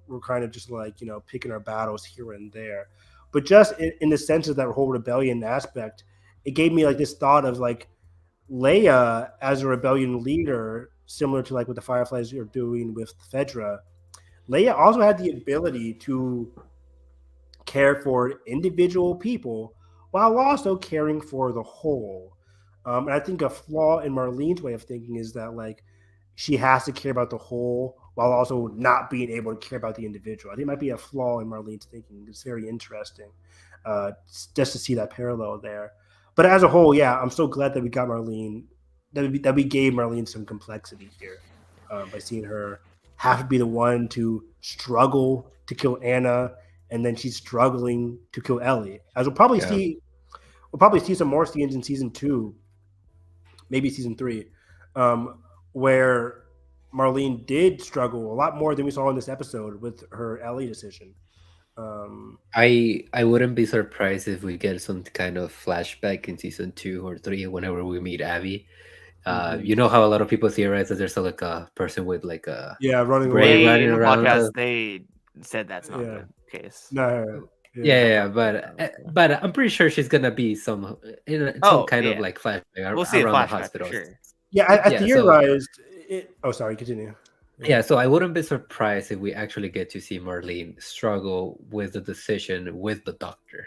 We're kind of just like picking our battles here and there." But just in the sense of that whole rebellion aspect, it gave me like this thought of like Leia as a rebellion leader, similar to like what the Fireflies are doing with Fedra. Leia also had the ability to care for individual people while also caring for the whole. And I think a flaw in Marlene's way of thinking is that like she has to care about the whole while also not being able to care about the individual. I think it might be a flaw in Marlene's thinking. It's very interesting just to see that parallel there. But as a whole, yeah, I'm so glad that we got Marlene, that we gave Marlene some complexity here by seeing her have to be the one to struggle to kill Anna, and then she's struggling to kill Ellie. As we'll probably see some more scenes in season 2, maybe season 3, where Marlene did struggle a lot more than we saw in this episode with her Ellie decision. I wouldn't be surprised if we get some kind of flashback in season 2 or 3 whenever we meet Abby. You know how a lot of people theorize that there's like a person with like a running brain away. running In the around. podcast, they said that's not the case. No. But I'm pretty sure she's gonna be some kind of like flashback We'll see around a the flashback hospital. for sure. Yeah, I theorized. Sorry, continue. Yeah, so I wouldn't be surprised if we actually get to see Marlene struggle with the decision with the doctor.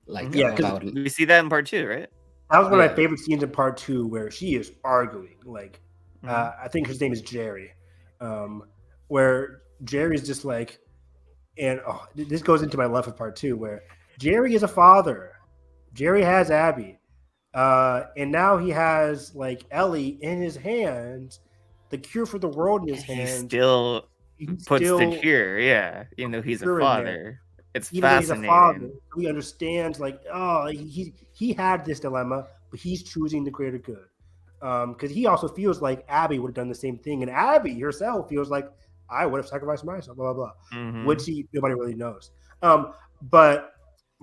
Like, because we see that in part 2, right? That was one of my favorite scenes in part 2 where she is arguing. Like, I think his name is Jerry, where Jerry's just like, and this goes into my love of part 2, where Jerry is a father. Jerry has Abby, and now he has like Ellie in his hands, the cure for the world in his hands. He still puts the cure, even though he's a father. It's even fascinating. He's a father, he understands like, he had this dilemma, but he's choosing the greater good. Because he also feels like Abby would have done the same thing, and Abby herself feels like I would have sacrificed myself, blah blah blah. Which nobody really knows. But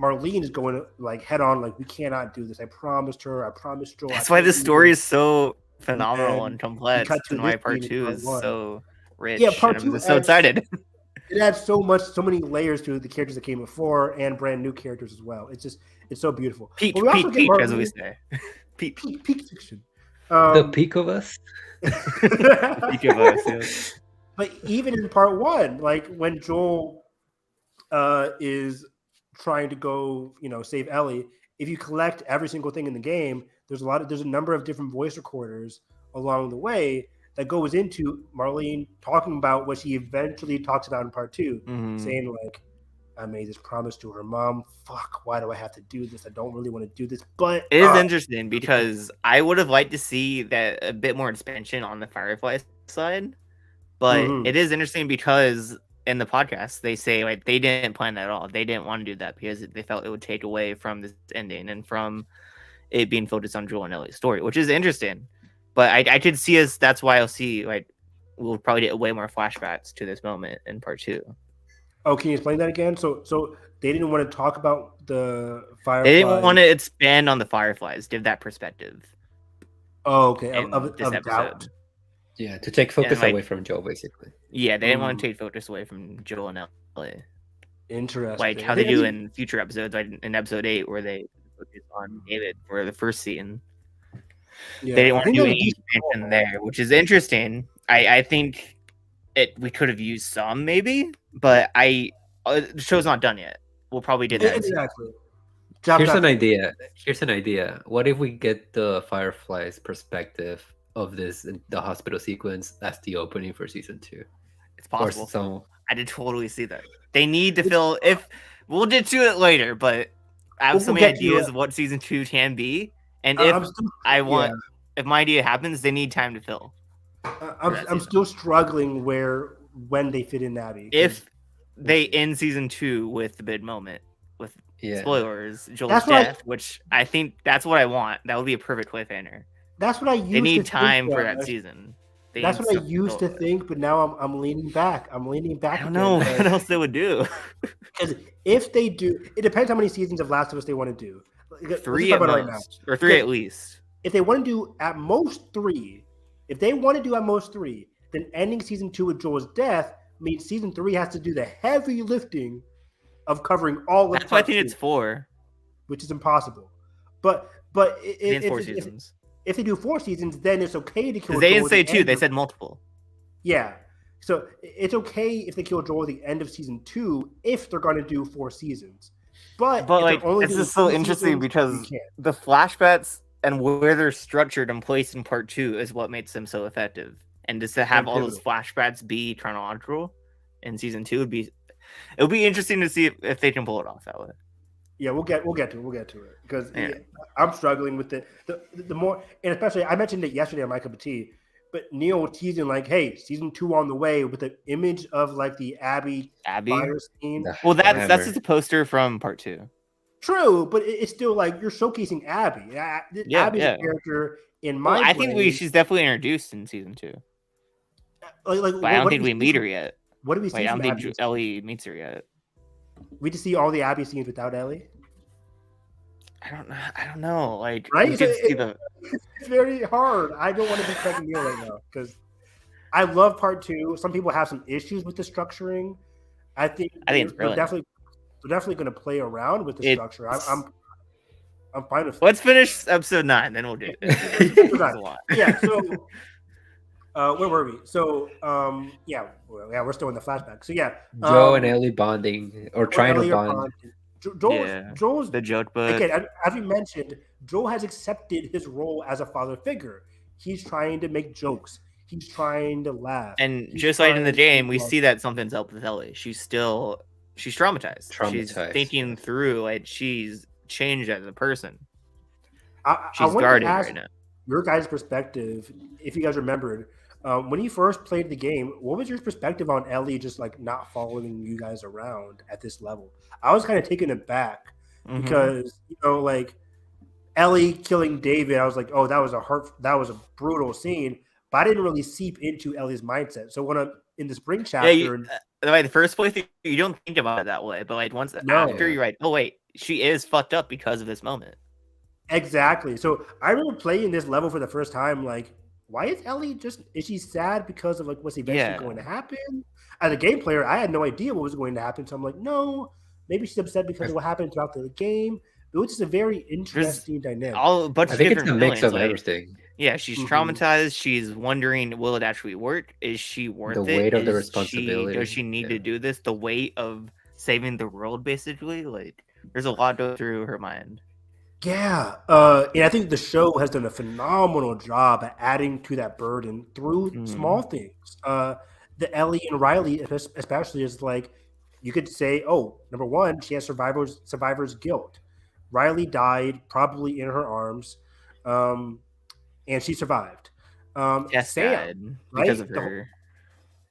Marlene is going like head on, like, we cannot do this. I promised her. I promised Joel. That's why the story is so phenomenal and complex, and why part 2 is so rich. Yeah, part 2 I'm just so excited. It adds so many layers to the characters that came before and brand new characters as well. It's so beautiful. Peak, as we say. Peak fiction. The peak of us. Peak of us, yes. But even in part 1, like when Joel is trying to go, save Ellie, if you collect every single thing in the game, there's a number of different voice recorders along the way that goes into Marlene talking about what she eventually talks about in part 2, saying like, I made this promise to her mom. Fuck, why do I have to do this? I don't really want to do this. But it is interesting because I would have liked to see that a bit more expansion on the Firefly side. But it is interesting because in the podcast they say like they didn't plan that at all. They didn't want to do that because they felt it would take away from this ending and from it being focused on Joel and Ellie's story, which is interesting. But I could see that's why I'll see like we'll probably get way more flashbacks to this moment in part 2. Oh, can you explain that again? So they didn't want to talk about the Fireflies. They didn't want to expand on the Fireflies, give that perspective. Oh, okay. Of doubt. Yeah, to take focus away from Joel, basically. Yeah, they didn't want to take focus away from Joel and Ellie. Interesting. Like how they do in future episodes, like in episode 8, where they focus on David for the first scene. Yeah, they didn't want to do any expansion there, which is interesting. I think we could have used some maybe, but the show's not done yet. We'll probably do that. Exactly. Here's an idea. What if we get the Fireflies perspective of the hospital sequence as the opening for season 2? It's possible. I did totally see that. They need to fill. We'll get to it later, but I have so many ideas of what season 2 can be, and if my idea happens, they need time to fill. I'm still struggling when they fit in Abby. If they end season 2 with the big moment, with Yeah. spoilers, Joel's That's what I- death, which I think that's what I want. That would be a perfect cliffhanger. That's what I used They need to time think, for that Josh. season. They That's need what I something used to going. think, but now I'm leaning back. I'm leaning back I don't again. know what else they would do. Because if they do, it depends how many seasons of Last of Us they want to do. Let's just 3 talk at about most, it right now. or 3 Because at least. if they want to do at most 3, if they want to do at most 3, then ending season 2 with Joel's death means season 3 has to do the heavy lifting of covering all of That's why I part think 2, it's 4. which is impossible. But I think it's 4 seasons. if they do 4 seasons, then it's okay to kill Because they Joel didn't say at the 2; end they of- said multiple. Yeah. So it's okay if they kill Joel at the end of season 2 if they're going to do 4 seasons. But if like, they're only it's doing just so 3 interesting seasons, because you can't. the flashbacks and where they're structured and placed in part 2 is what makes them so effective. And just to have And all those flashbacks be chronological in season 2 would be interesting to see if they can pull it off that way. Yeah, we'll get to it because Yeah. I'm struggling with it. The more, and especially I mentioned it yesterday on My Cup of Tea, but Neil teasing like, "Hey, season 2 on the way," with the image of like the Abby fire scene. Well, that's Hammer. just a poster from part 2. True, but it's still like you're showcasing Abby. Abby's a character in my. I think she's definitely introduced in season 2. But I don't think we meet her yet. What do we see? I don't from think Abby? Ellie meets her yet. We just see all the Abby scenes without Ellie. I don't know. Like, Right? you could see the. It's very hard. I don't want to be cracking Neil right now because I love part 2. Some people have some issues with the structuring. I think it's they're brilliant. definitely going to play around with the structure. I'm fine with. Let's finish episode 9, then we'll do it. Yeah. So, where were we? So, we're still in the flashback. So yeah, Joe and Ellie bonding or trying to bond. Joel's the joke book. Again, as we mentioned, Joel has accepted his role as a father figure. He's trying to make jokes. He's trying to laugh. And just like in the game, we see that something's up with Ellie. She's traumatized. She's thinking through, like, she's changed as a person. She's guarded right now. Your guys' perspective, if you guys remembered, when you first played the game, what was your perspective on Ellie just like not following you guys around at this level? I was kind of taken aback because like Ellie killing David, I was like, oh, that was a brutal scene, but I didn't really seep into Ellie's mindset. So when I'm in the spring chapter, the first place you don't think about it that way, but like once after you're like, oh wait, she is fucked up because of this moment. Exactly. So I remember playing this level for the first time, like, why is Ellie is she sad because of like what's eventually going to happen? As a game player, I had no idea what was going to happen. So I'm like, no, maybe she's upset because of what happened throughout the game. It was just a very interesting dynamic. I think it's a mix of everything. Yeah, she's traumatized. She's wondering, will it actually work? Is she worth it? The weight of the responsibility. Does she need to do this? The weight of saving the world, basically. Like, there's a lot going through her mind. Yeah, and I think the show has done a phenomenal job at adding to that burden through small things. The Ellie and Riley, especially, is like, you could say, oh, number one, she has survivor's guilt. Riley died probably in her arms, and she survived. Tess died because of her.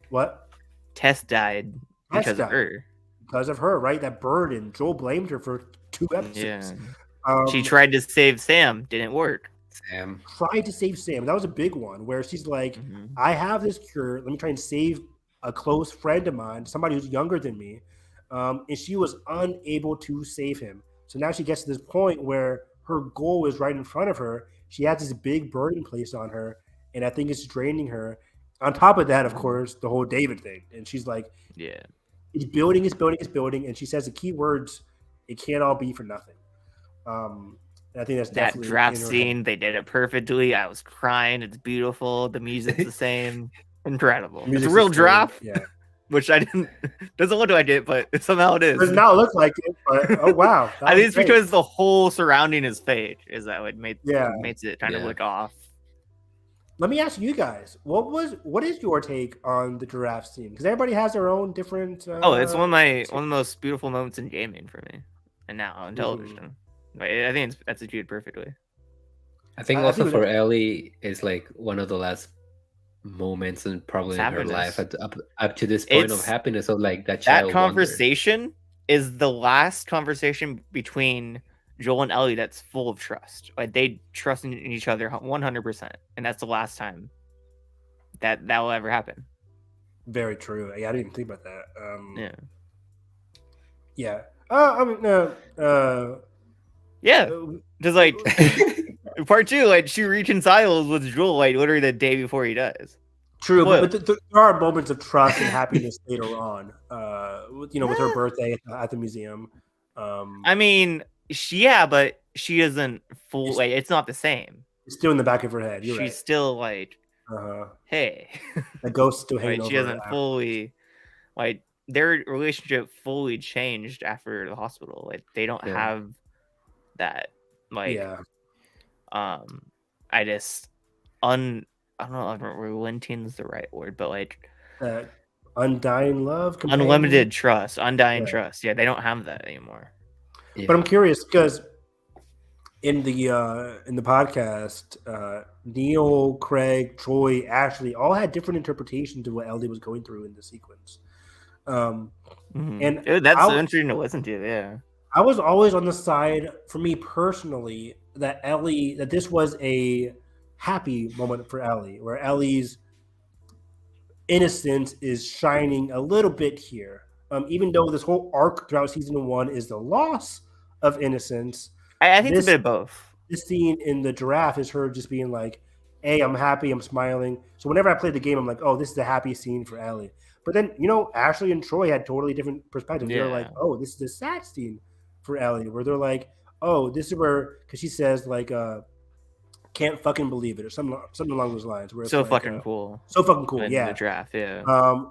What? Tess died because of her. Because of her, right? That burden. Joel blamed her for 2 episodes. Yeah. She tried to save Sam, didn't work. Sam tried to save Sam. That was a big one where she's like, I have this cure. Let me try and save a close friend of mine, somebody who's younger than me. And she was unable to save him. So now she gets to this point where her goal is right in front of her. She has this big burden placed on her, and I think it's draining her. On top of that, of course, the whole David thing. And she's like, yeah, it's building. And she says the key words, it can't all be for nothing. And I think that's definitely that draft scene. They did it perfectly. I was crying. It's beautiful. The music's the same. Incredible. It's a real draft. Yeah. Which I didn't. Doesn't look like it, but somehow it is. It does not look like it, but oh wow! I think it's because the whole surrounding is fake. Is that what makes it kind of look off? Let me ask you guys: what is your take on the giraffe scene? Because everybody has their own different. It's one of the most beautiful moments in gaming for me, and now on television. I think it's executed perfectly. I think also for Ellie is like one of the last moments and probably in her life up to this point of happiness of like that child conversation is the last conversation between Joel and Ellie that's full of trust. Like they trust in each other 100%, and that's the last time that will ever happen. Very true. Yeah, I didn't even think about that. Yeah. Yeah. I mean, Yeah. Just like part 2, like she reconciles with Joel like literally the day before he dies. true, Spoiled. but there are moments of trust and happiness later on. With her birthday at the museum. I mean, but she isn't full. Like it's not the same. It's still in the back of her head. You're She's right. still like, hey, the ghost still hanging like over. she her hasn't fully, like their relationship fully changed after the hospital. Like they don't have that. Like, I just I don't know if relenting is the right word, but like undying love, unlimited trust, undying trust. Yeah, they don't have that anymore. But I'm curious because in the podcast, Neil, Craig, Troy, Ashley all had different interpretations of what Ellie was going through in the sequence. And that's interesting to listen to. Yeah, I was always on the side, for me personally, that this was a happy moment for Ellie, where Ellie's innocence is shining a little bit here. Even though this whole arc throughout season 1 is the loss of innocence, I think it's a bit of both. This scene in the giraffe is her just being like, hey, I'm happy, I'm smiling. So whenever I play the game, I'm like, oh, this is a happy scene for Ellie. But then, Ashley and Troy had totally different perspectives. They're like, oh, this is a sad scene for Ellie, where they're like, oh, this is where, because she says, like, can't fucking believe it, or something along those lines. Where it's so like, fucking cool. So fucking cool, yeah. The draft, yeah.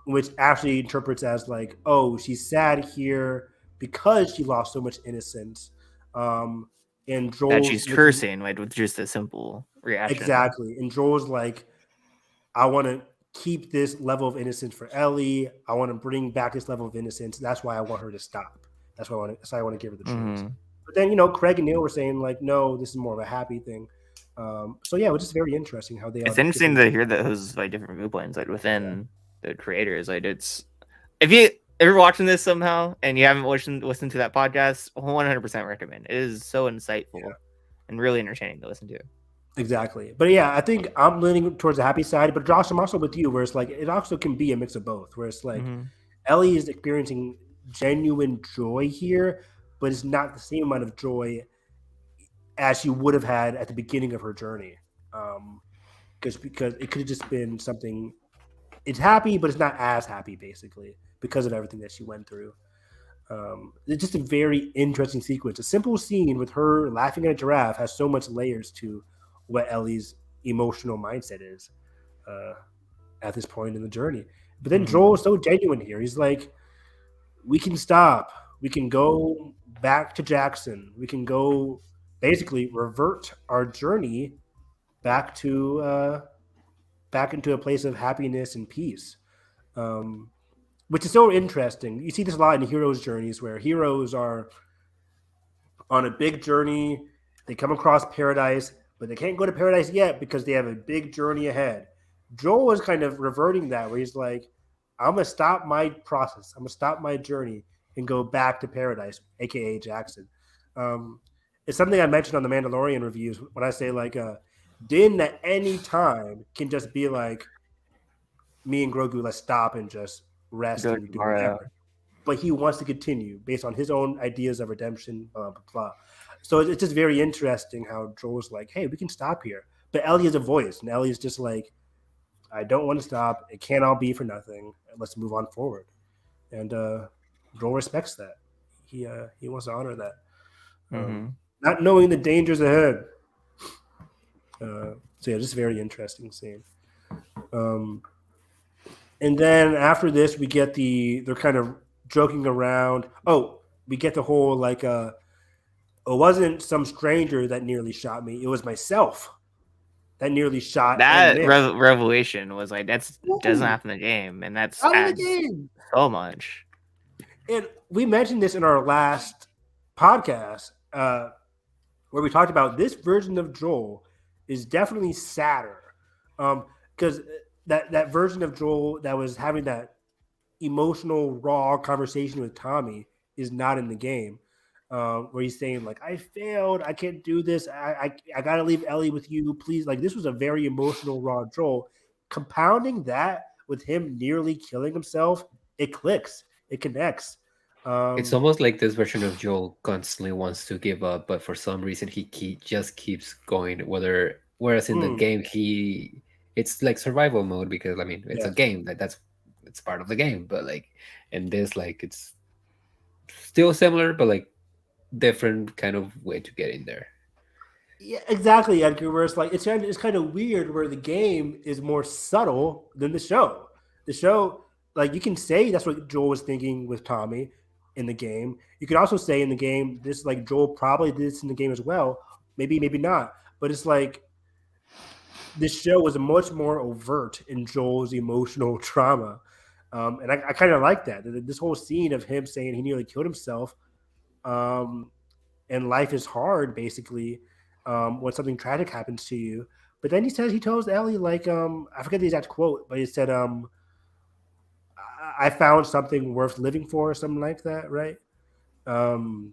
Which Ashley interprets as like, oh, she's sad here because she lost so much innocence. And Joel's that she's cursing, like with just a simple reaction. Exactly. And Joel's like, I want to keep this level of innocence for Ellie. I want to bring back this level of innocence. That's why I want her to stop. That's why I want to give her the chance. But then, Craig and Neil were saying like, no, this is more of a happy thing. So yeah, which is very interesting how they. It's interesting to hear those like different viewpoints like within the creators. Like it's if you're watching this somehow and you haven't listened to that podcast, 100% recommend. It is so insightful and really entertaining to listen to. Exactly. But yeah, I think I'm leaning towards the happy side. But Josh, I'm also with you, where it's like it also can be a mix of both. Where it's like Ellie is experiencing genuine joy here, but it's not the same amount of joy as she would have had at the beginning of her journey. Because it could have just been something. It's happy, but it's not as happy, basically, because of everything that she went through. It's just a very interesting sequence. A simple scene with her laughing at a giraffe has so much layers to what Ellie's emotional mindset is at this point in the journey. But then Joel is so genuine here. He's like, we can stop. We can go back to Jackson. We can go basically revert our journey back into a place of happiness and peace. Which is so interesting. You see this a lot in heroes' journeys where heroes are on a big journey. They come across paradise, but they can't go to paradise yet because they have a big journey ahead. Joel is kind of reverting that, where he's like, I'm going to stop my process. I'm going to stop my journey and go back to paradise, a.k.a. Jackson. It's something I mentioned on the Mandalorian reviews when I say, like, Din at any time can just be like, me and Grogu, let's stop and just rest and do whatever. But he wants to continue based on his own ideas of redemption, blah, blah, blah. So it's just very interesting how Joel's like, hey, we can stop here. But Ellie has a voice, and Ellie is just like, I don't want to stop. It can't all be for nothing. Let's move on forward. And Joel respects that. He wants to honor that. Not knowing the dangers ahead. So yeah, just very interesting scene. And then after this, we get they're kind of joking around. Oh, we get the whole like, it wasn't some stranger that nearly shot me. It was myself that nearly shot. That revelation was like, doesn't happen in the game. And that's adds so much. And we mentioned this in our last podcast where we talked about this version of Joel is definitely sadder. Because that version of Joel that was having that emotional, raw conversation with Tommy is not in the game. Where he's saying like, "I failed, I can't do this, I gotta leave Ellie with you, please." Like this was a very emotional raw Joel. Compounding that with him nearly killing himself, it clicks, it connects. It's Um, almost like this version of Joel constantly wants to give up, but for some reason just keeps going. Whereas in the mm, game it's like survival mode because I mean it's a yes, game that's it's part of the game, but like in this like it's still similar but like different kind of way to get in there. yeah, exactly, Edgar. Where it's kind of weird where the game is more subtle than the show. The show, like you can say that's what Joel was thinking with Tommy in the game. You could also say in the game this like Joel probably did this in the game as well. Maybe, maybe not. But it's like this show was much more overt in Joel's emotional trauma, and I kind of like that. This whole scene of him saying he nearly killed himself. Um, and life is hard basically when something tragic happens to you. But then he tells Ellie like I forget the exact quote, but he said I found something worth living for or something like that, right? Um,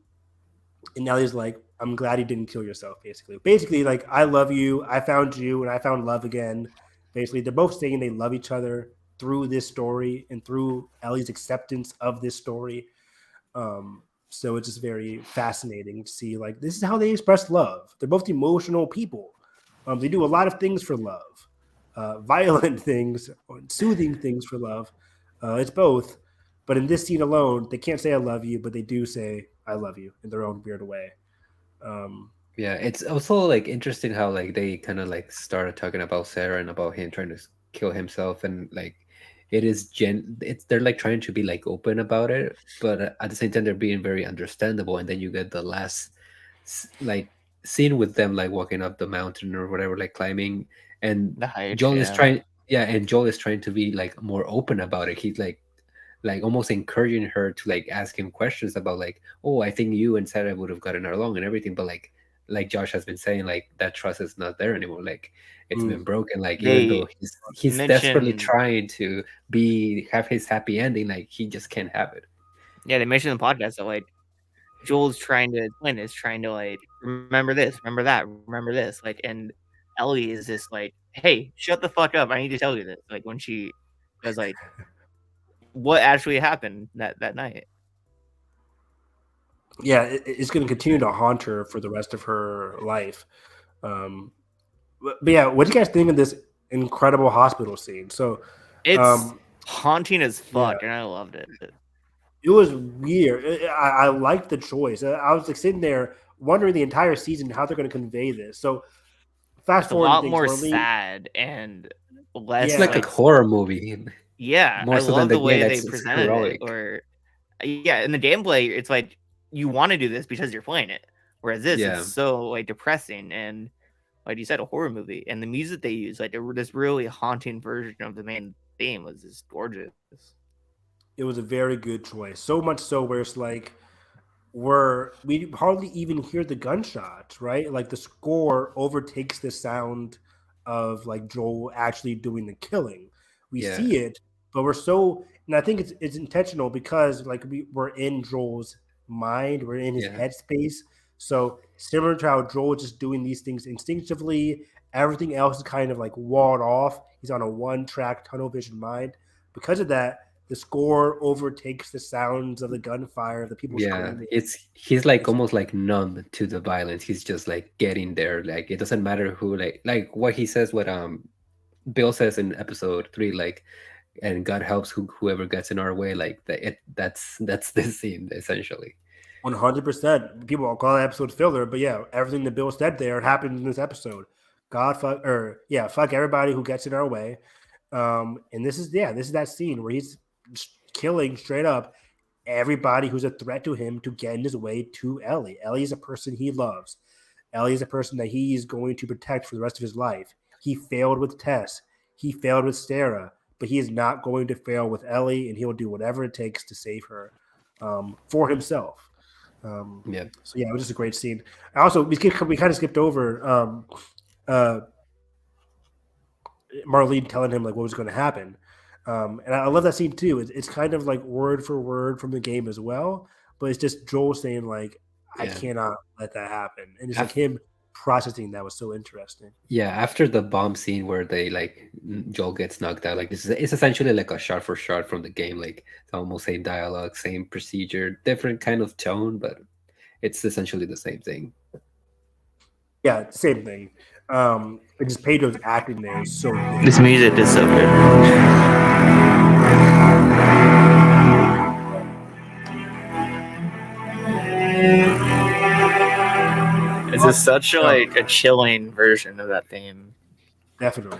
and Ellie's like, I'm glad you didn't kill yourself. Basically like I love you, I found you, and I found love again. Basically, they're both saying they love each other through this story and through Ellie's acceptance of this story. So it's just very fascinating to see like this is how they express love. They're both emotional people. They do a lot of things for love, violent things, soothing things for love. It's both. But in this scene alone, they can't say "I love you," but they do say "I love you" in their own weird way. Um, Yeah, it's also like interesting how like they kind of like started talking about Sarah and about him trying to kill himself and like it's they're like trying to be like open about it, but at the same time they're being very understandable. And then you get the last like scene with them like walking up the mountain or whatever, like climbing, and The hike, Joel is yeah. trying, yeah, and Joel is trying to be like more open about it. He's like almost encouraging her to like ask him questions about like, oh, I think you and Sarah would have gotten along and everything, but like Josh has been saying, like that trust is not there anymore. Like it's been mm, broken. Like even though They he's desperately mentioned, trying to be have his happy ending, like he just can't have it. yeah, they mentioned in the podcast that like Joel's trying to explain is trying to like remember this, remember that, remember this, like, and Ellie is just like, "Hey, shut the fuck up! I need to tell you this." Like when she was like, "What actually happened that night?" yeah, it's going to continue to haunt her for the rest of her life. Um, but yeah, what do you guys think of this incredible hospital scene? So, It's um, haunting as yeah, fuck, and I loved it. it was weird. I liked the choice. I was like sitting there wondering the entire season how they're going to convey this. So, fast It's a forward lot things, more Marlene. sad and It's less like Yeah, a like horror movie, yeah, more I so than love the the game way they that's it's presented it. heroic. Or yeah, in the gameplay, it's like you want to do this because you're playing it. Whereas this, it's Yeah, so like depressing and like you said, a horror movie. And the music they use, like this really haunting version of the main theme, was just gorgeous. it was a very good choice. So much so where it's like where we hardly even hear the gunshots, right? Like the score overtakes the sound of like Joel actually doing the killing. We yeah, see it, but we're so, and I think it's intentional because like we're in Joel's mind, we're in his yeah, headspace. So similar to how Joel is just doing these things instinctively, everything else is kind of like walled off. He's on a one track tunnel vision mind. Because of that, the score overtakes the sounds of the gunfire, the people yeah. screaming. He's like It's almost like numb to the violence. He's just like getting there. Like it doesn't matter who like what he says, what Bill says in episode 3, like, and God helps whoever gets in our way. Like that's this scene essentially. 100%. People will call that episode filler, but yeah, everything that Bill said there happened in this episode. God fuck or yeah, fuck everybody who gets in our way. And this is that scene where he's killing straight up everybody who's a threat to him to get in his way to Ellie. Ellie is a person he loves. Ellie is a person that he is going to protect for the rest of his life. He failed with Tess. He failed with Sarah, but he is not going to fail with Ellie, and he'll do whatever it takes to save her for himself. Um, Yeah, so yeah, it was just a great scene. Also, we kind of skipped over uh, Marlene telling him like what was going to happen, and I love that scene too. It's kind of like word for word from the game as well, but it's just Joel saying like, I Yeah. cannot let that happen, and it's like him processing that was so interesting. Yeah, after the bomb scene where they like Joel gets knocked out, like it's essentially like a shot for shot from the game, like it's almost same dialogue, same procedure, different kind of tone, but it's essentially the same thing. Yeah, same thing. But just Pedro's acting there is so good. This music is so good. This is such like a chilling version of that theme. Definitely.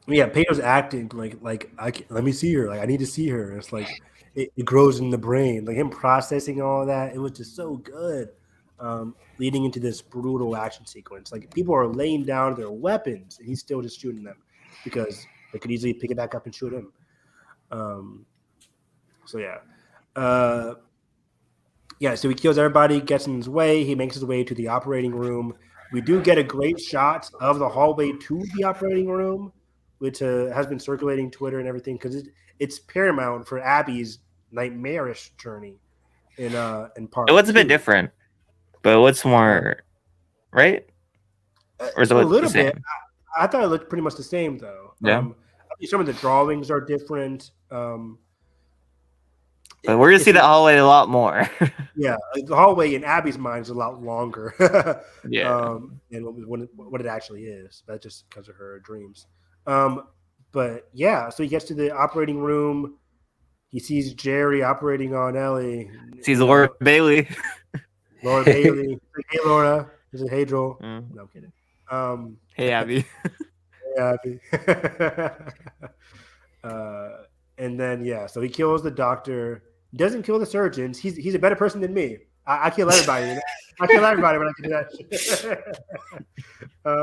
Yeah, Pedro's acting like let me see her. Like I need to see her. It's like it grows in the brain. Like him processing all of that. It was just so good. Leading into this brutal action sequence. Like people are laying down their weapons and he's still just shooting them because they could easily pick it back up and shoot him. So yeah. Yeah, so he kills everybody, gets in his way. He makes his way to the operating room. We do get a great shot of the hallway to the operating room, which has been circulating Twitter and everything because it's paramount for Abby's nightmarish journey in part. It was a bit 2. different, but what's more, right? Or is it A the little same? bit. I thought it looked pretty much the same though. Yeah. I think some of the drawings are different. But we're gonna see that hallway a lot more. Yeah, like the hallway in Abby's mind is a lot longer. Yeah. Than what it actually is. That's just because of her dreams. But yeah, so he gets to the operating room. He sees Jerry operating on Ellie. Sees Laura Bailey. Laura Bailey. Like, hey Laura. Is it hey Joel? Mm. No, I'm kidding. Hey Abby. Hey Abby. And then yeah, so he kills the doctor. He doesn't kill the surgeons. He's a better person than me. I kill everybody. I kill everybody when I can do that shit.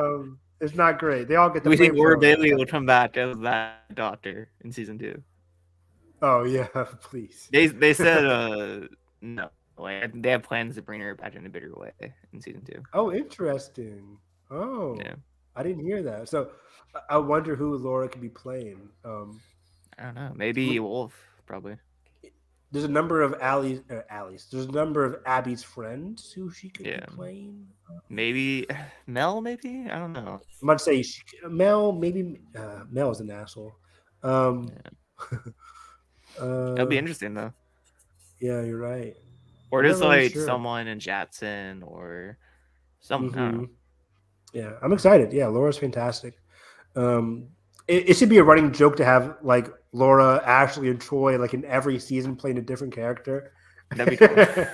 It's not great. They all get the. We think Laura Bailey will come back as that doctor in season 2. Oh yeah, please. They said no. Like, they have plans to bring her back in a bigger way in season 2. Oh, interesting. Oh, Yeah. I didn't hear that. So I wonder who Laura could be playing. I don't know. Maybe Wolf, probably. There's a number of Allie's. There's a number of Abby's friends who she could be playing. Maybe Mel. Maybe I don't know. I'm about to say Mel. Maybe Mel is an asshole. It'll be interesting though. Yeah, you're right. Or just like someone in Jatson or someone. I don't know. Yeah, I'm excited. Yeah, Laura's fantastic. It should be a running joke to have like Laura, Ashley, and Troy like in every season playing a different character. That'd be cool.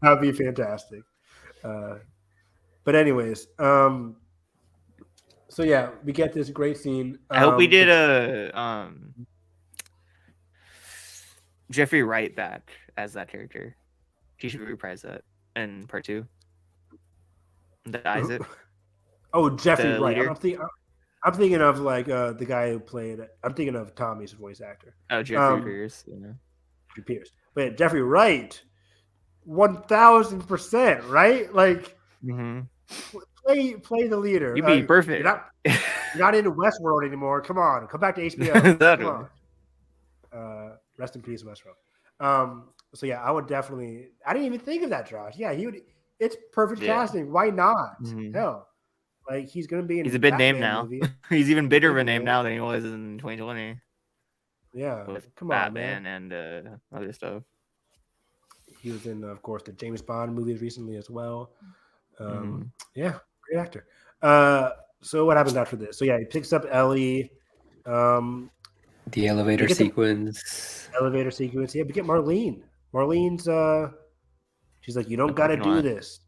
That'd be fantastic. But anyways, so yeah, we get this great scene. I hope we did a Jeffrey Wright back as that character. He should reprise that in part 2. The Isaac. Oh, Jeffrey Wright. Leader. I'm thinking of like the guy who played it. I'm thinking of Tommy's voice actor. Oh, Jeffrey Pierce. Yeah. Jeffrey Pierce. But yeah, Jeffrey Wright, 1000%, right? Like, play the leader. You'd be perfect. You're not into Westworld anymore. Come on, come back to HBO. Come on. Rest in peace, Westworld. So yeah, I would definitely. I didn't even think of that, Josh. Yeah, he would. It's perfect casting. Why not? Hell. Like he's gonna be in. He's a big name now. He's even bigger of a name now than he was in 2020. Yeah, with come Batman on, man. And other stuff. He was in, of course, the James Bond movies recently as well. Yeah, great actor. So what happens after this? So yeah, he picks up Ellie. The elevator sequence. Elevator sequence. Yeah, we get Marlene. Marlene's. She's like, you don't got to do this.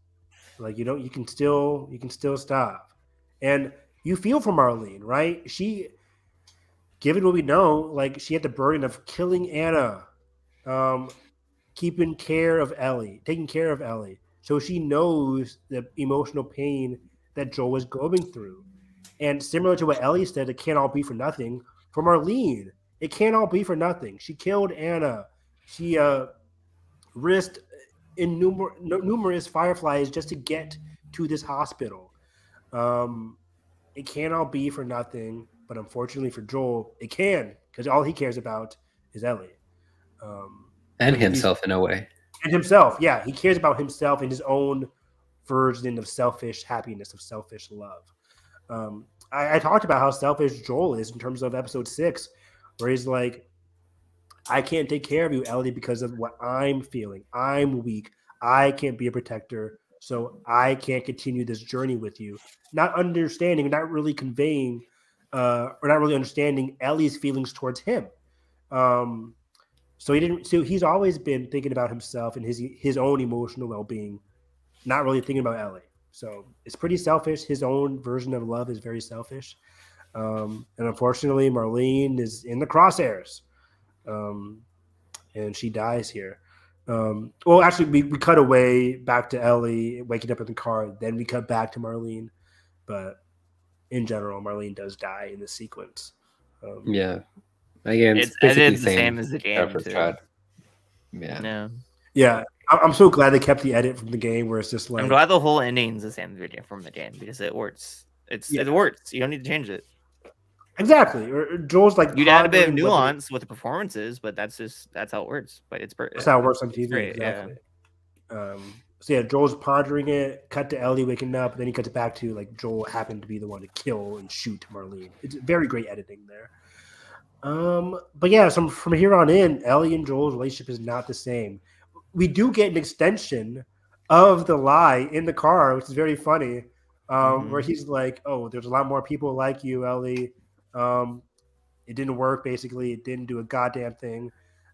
Like you don't. You can still stop. And you feel for Marlene, right? She, given what we know, like she had the burden of killing Anna, taking care of Ellie. So she knows the emotional pain that Joel is going through. And similar to what Ellie said, it can't all be for nothing. For Marlene, it can't all be for nothing. She killed Anna. She risked in numerous fireflies just to get to this hospital. It can't all be for nothing, but unfortunately for Joel, it can, because all he cares about is Ellie. And because himself in a way. and himself. Yeah, he cares about himself and his own version of selfish happiness, of selfish love. I talked about how selfish Joel is in terms of episode 6, where he's like, I can't take care of you, Ellie, because of what I'm feeling. I'm weak. I can't be a protector, so I can't continue this journey with you. Not understanding, not really conveying, or not really understanding Ellie's feelings towards him. Um, so he didn't. So he's always been thinking about himself and his own emotional well being, not really thinking about Ellie. So it's pretty selfish. His own version of love is very selfish, and unfortunately, Marlene is in the crosshairs. Um, and she dies here. Well, actually, we cut away back to Ellie waking up in the car. Then we cut back to Marlene. But in general, Marlene does die in this sequence. Yeah. Again, it's It's basically edited the same as the game first too. shot. Yeah. No, Yeah, I'm so glad they kept the edit from the game where it's just like I'm glad the whole ending's the same video from the game because it works. It works. You don't need to change it. exactly. Or Joel's like You'd add a bit of pondering whether- nuance with the performances, but that's how it works. But That's how it works on TV. great, Exactly. So yeah, Joel's pondering it. Cut to Ellie waking up. Then he cuts it back to like Joel happened to be the one to kill and shoot Marlene. It's very great editing there. But yeah, so from here on in, Ellie and Joel's relationship is not the same. We do get an extension of the lie in the car, which is very funny. Where he's like, "Oh, there's a lot more people like you, Ellie. It didn't work. Basically, it didn't do a goddamn thing."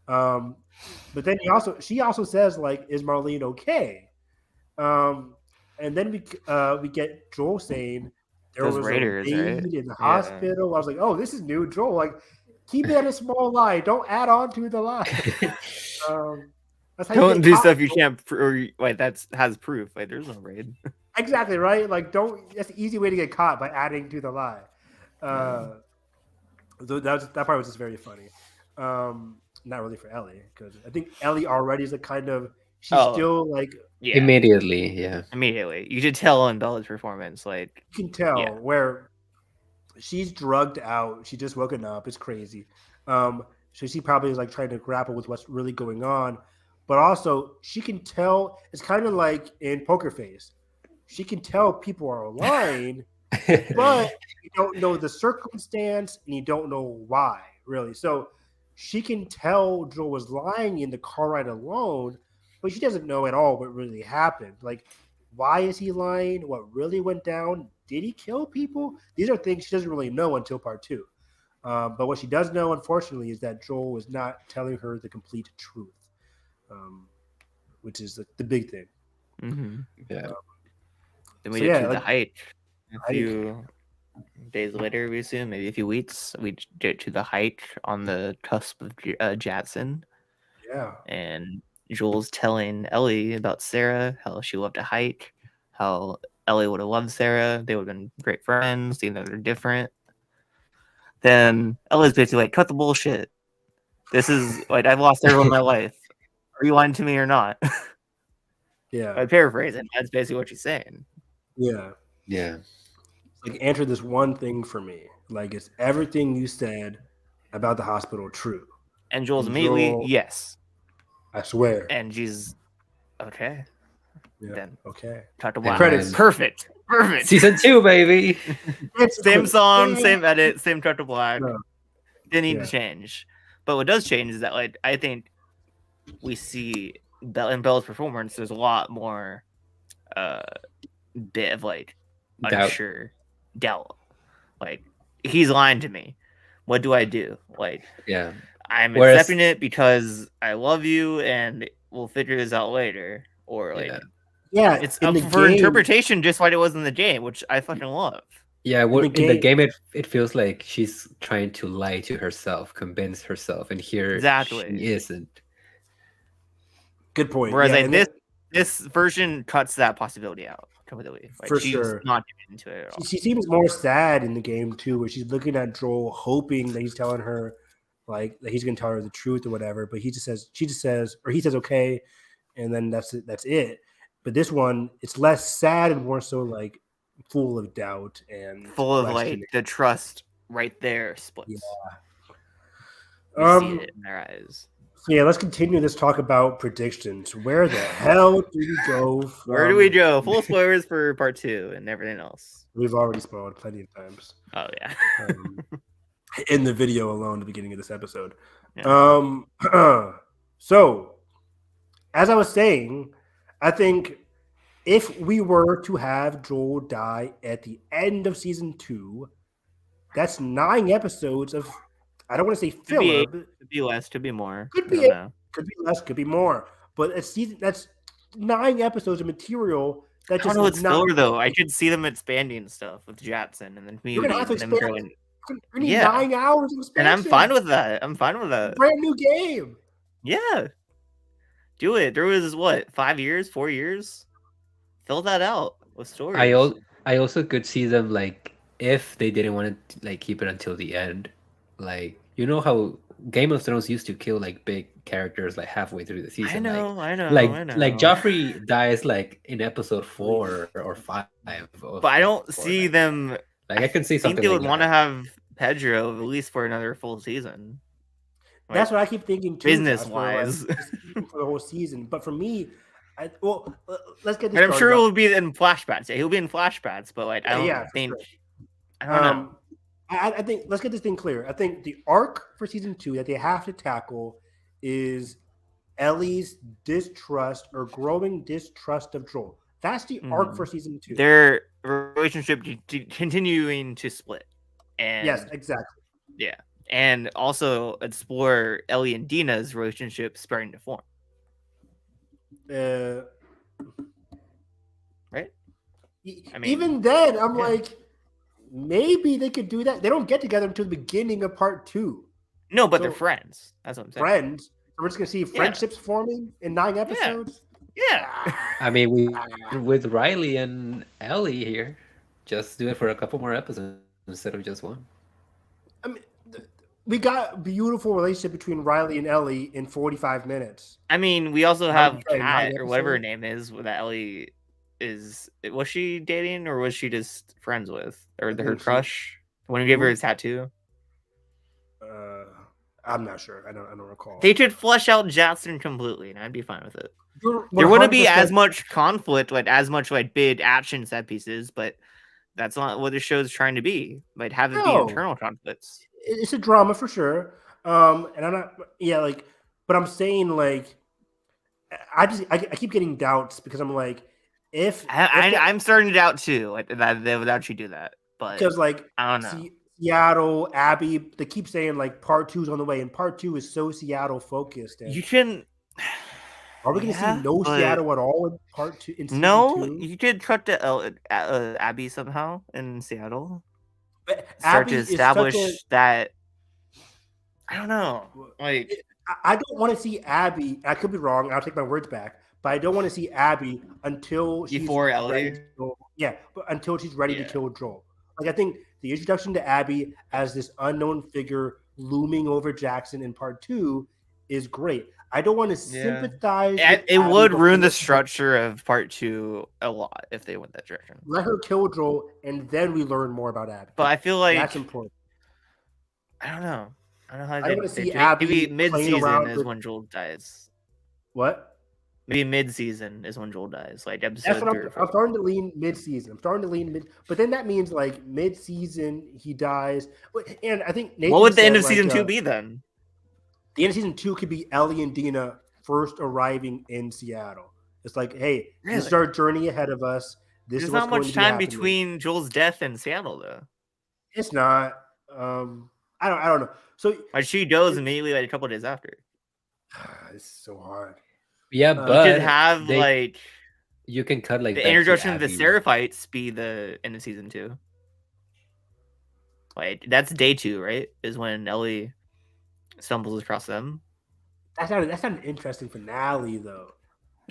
But then she also says like, "Is Marlene okay?" And then we get Joel saying there Those was Raiders, a right? raid in the Yeah. hospital. I was like, "Oh, this is new, Joel. Like, keep it a small lie. Don't add on to the lie." That's how Don't you do get stuff caught. you can't prove. Like has proof. Like there's no raid. Exactly right. Like, don't. That's an easy way to get caught by adding to the lie. So that part was just very funny. Not really for Ellie because I think Ellie already is a kind of she's still like Yeah, Immediately, yeah. immediately. You should tell in Bella's performance. Like you can tell Yeah. where she's drugged out. She just woken up. It's crazy. So she probably is like trying to grapple with what's really going on, but also she can tell. It's kind of like in Poker Face. She can tell people are lying, but you don't know the circumstance and you don't know why, really. So she can tell Joel was lying in the car ride alone, but she doesn't know at all what really happened. Like, why is he lying? What really went down? Did he kill people? These are things she doesn't really know until part 2. But what she does know, unfortunately, is that Joel was not telling her the complete truth, which is the big thing. Yeah. Then we So, get yeah, to the like- hike. A few days later, we assume, maybe a few weeks, we get to the hike on the cusp of Jadson. Yeah. And Joel's telling Ellie about Sarah, how she loved to hike, how Ellie would have loved Sarah. They would have been great friends, even though they're different. Then Ellie's basically like, cut the bullshit. This is like, I've lost everyone in my life. Are you lying to me or not? Yeah. I paraphrase it. That's basically what she's saying. Yeah. Yeah. Like, answer this one thing for me. Like, is everything you said about the hospital true? And Joel's And immediately, Joel- yes. I swear. And she's, okay. Yeah. Then Okay. cut to And black. credits. Perfect. Season 2, baby. Same song, same edit, same cut to black. No. Didn't need Yeah. to change. But what does change is that, like, I think we see in Bella's performance, there's a lot more bit of like Doubt. doubt. Like, he's lying to me. What do I do? Like, Yeah. I'm Whereas- accepting it because I love you and we'll figure this out later. Or like Yeah. Yeah. it's in up the for game, interpretation just like it was in the game, which I fucking love. Yeah, well, the in the game- game, it feels like she's trying to lie to herself, convince herself, and here Exactly. she isn't. Good point. Whereas yeah, like and this version cuts that possibility out completely. Like, For she's sure. not getting into it at all. she seems more sad in the game too, where she's looking at Joel, hoping that he's telling her, like, that he's gonna tell her the truth or whatever. But he says, okay, and then that's it. That's it. But this one, it's less sad and more so like full of doubt and Full of like questioning. the trust right there splits. Yeah. You see it in their eyes. So yeah, let's continue this talk about predictions. Where the hell do we go from? Where do we go? Full spoilers for part 2 and everything else. We've already spoiled plenty of times. Oh yeah. In the video alone, the beginning of this episode. Yeah. So, as I was saying, I think if we were to have Joel die at the end of season 2, that's 9 episodes of, I don't want to say filler, but Could be less, could be more. could be less, could be more. But that's 9 episodes of material that I just don't know. It's not. filler though. I could see them expanding stuff with Jatson and then You're community. gonna have to and them expand. growing. We need Yeah. 9 hours of expansion. And I'm fine with that. I'm fine with that. Brand new game. Yeah. Do it. There was what, 5 years, 4 years? Fill that out with stories. I also could see them like if they didn't want to like keep it until the end, like you know how Game of Thrones used to kill like big characters like halfway through the season. I know. Like Joffrey dies like in episode 4 or 5. But I don't see them. Like I can see I something. think they would like want to that. have Pedro at least for another full season. That's what I keep thinking too. Business-wise. Like, for the whole season. But for me, let's get this. And I'm sure it will be in flashbacks. He'll be in flashbacks, but like I don't think. Sure. I don't know. I think let's get this thing clear. I think the arc for season 2 that they have to tackle is Ellie's distrust or growing distrust of Joel. That's the arc for season 2. Their relationship continuing to split. And yes, exactly. Yeah. And also explore Ellie and Dina's relationship starting to form. Right? I mean, even then, I'm like, maybe they could do that. They don't get together until the beginning of part 2. No, but they're friends. That's what I'm saying. Friends. We're just gonna see friendships forming in 9 episodes. Yeah. I mean, with Riley and Ellie here, just do it for a couple more episodes instead of just one. I mean, we got a beautiful relationship between Riley and Ellie in 45 minutes. I mean, we also have Kat or whatever her name is that Ellie is. Was she dating or was she just friends with? Or her crush? When you gave her his tattoo? I'm not sure. I don't recall. They should flesh out Jatson completely, and I'd be fine with it. There wouldn't be as much conflict, like as much like big action set pieces, but that's not what the show's trying to be. Like have it be internal conflicts. It's a drama for sure. And I'm not, but I'm saying like, I keep getting doubts because I'm like, I'm starting to doubt too, like that they would actually do that, but because like I don't know. Seattle, Abby, they keep saying like part 2's on the way, and part 2 is so Seattle focused. And you can. Are we going to see no Seattle at all in part 2? In no, 2? You could cut to Abby somehow in Seattle. But start Abby to establish that. I don't know. Like I don't want to see Abby. I could be wrong. I'll take my words back. But I don't want to see Abby until she's before Ellie. But until she's ready to kill Joel. Like I think the introduction to Abby as this unknown figure looming over Jackson in part 2 is great. I don't want to sympathize. It would ruin the structure of part 2 a lot if they went that direction. Let her kill Joel, and then we learn more about Abby. But I feel like that's important. I don't know. I don't know how I want to see Abby. Maybe mid-season is when Joel dies. What? Maybe mid-season is when Joel dies, like episode 3 or 4. I'm starting to lean mid-season. But then that means like mid-season he dies. And I think Nathan what would the end of season 2 be then? The end of season 2 could be Ellie and Dina first arriving in Seattle. It's like, hey, this is our journey ahead of us. There's not much time between Joel's death and Seattle, though. It's not. I don't know. So like she goes immediately, like a couple of days after. It's so hard. Yeah, but you could have you can cut like the introduction of the Seraphites be the end of season 2. Like that's day 2, right? Is when Ellie stumbles across them. That's not an interesting finale, though.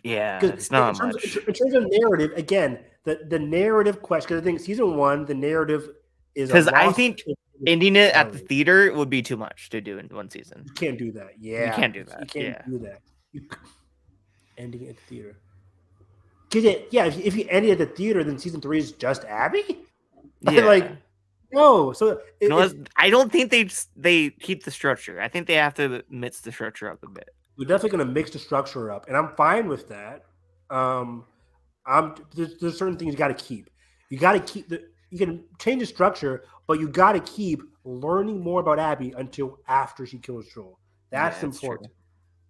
Yeah, it's not much. In terms of narrative, again, the narrative question. Because I think season 1, the narrative is because I think ending it at the theater would be too much to do in one season. You can't do that. Yeah, you can't do that. You can't do that. Ending at the theater. Because if you end it at the theater, then season 3 is just Abby. Yeah. Like no. So I don't think they keep the structure. I think they have to mix the structure up a bit. We're definitely going to mix the structure up, and I'm fine with that. There's certain things you got to keep. You got to keep the. You can change the structure, but you got to keep learning more about Abby until after she kills Joel. That's That's true. important.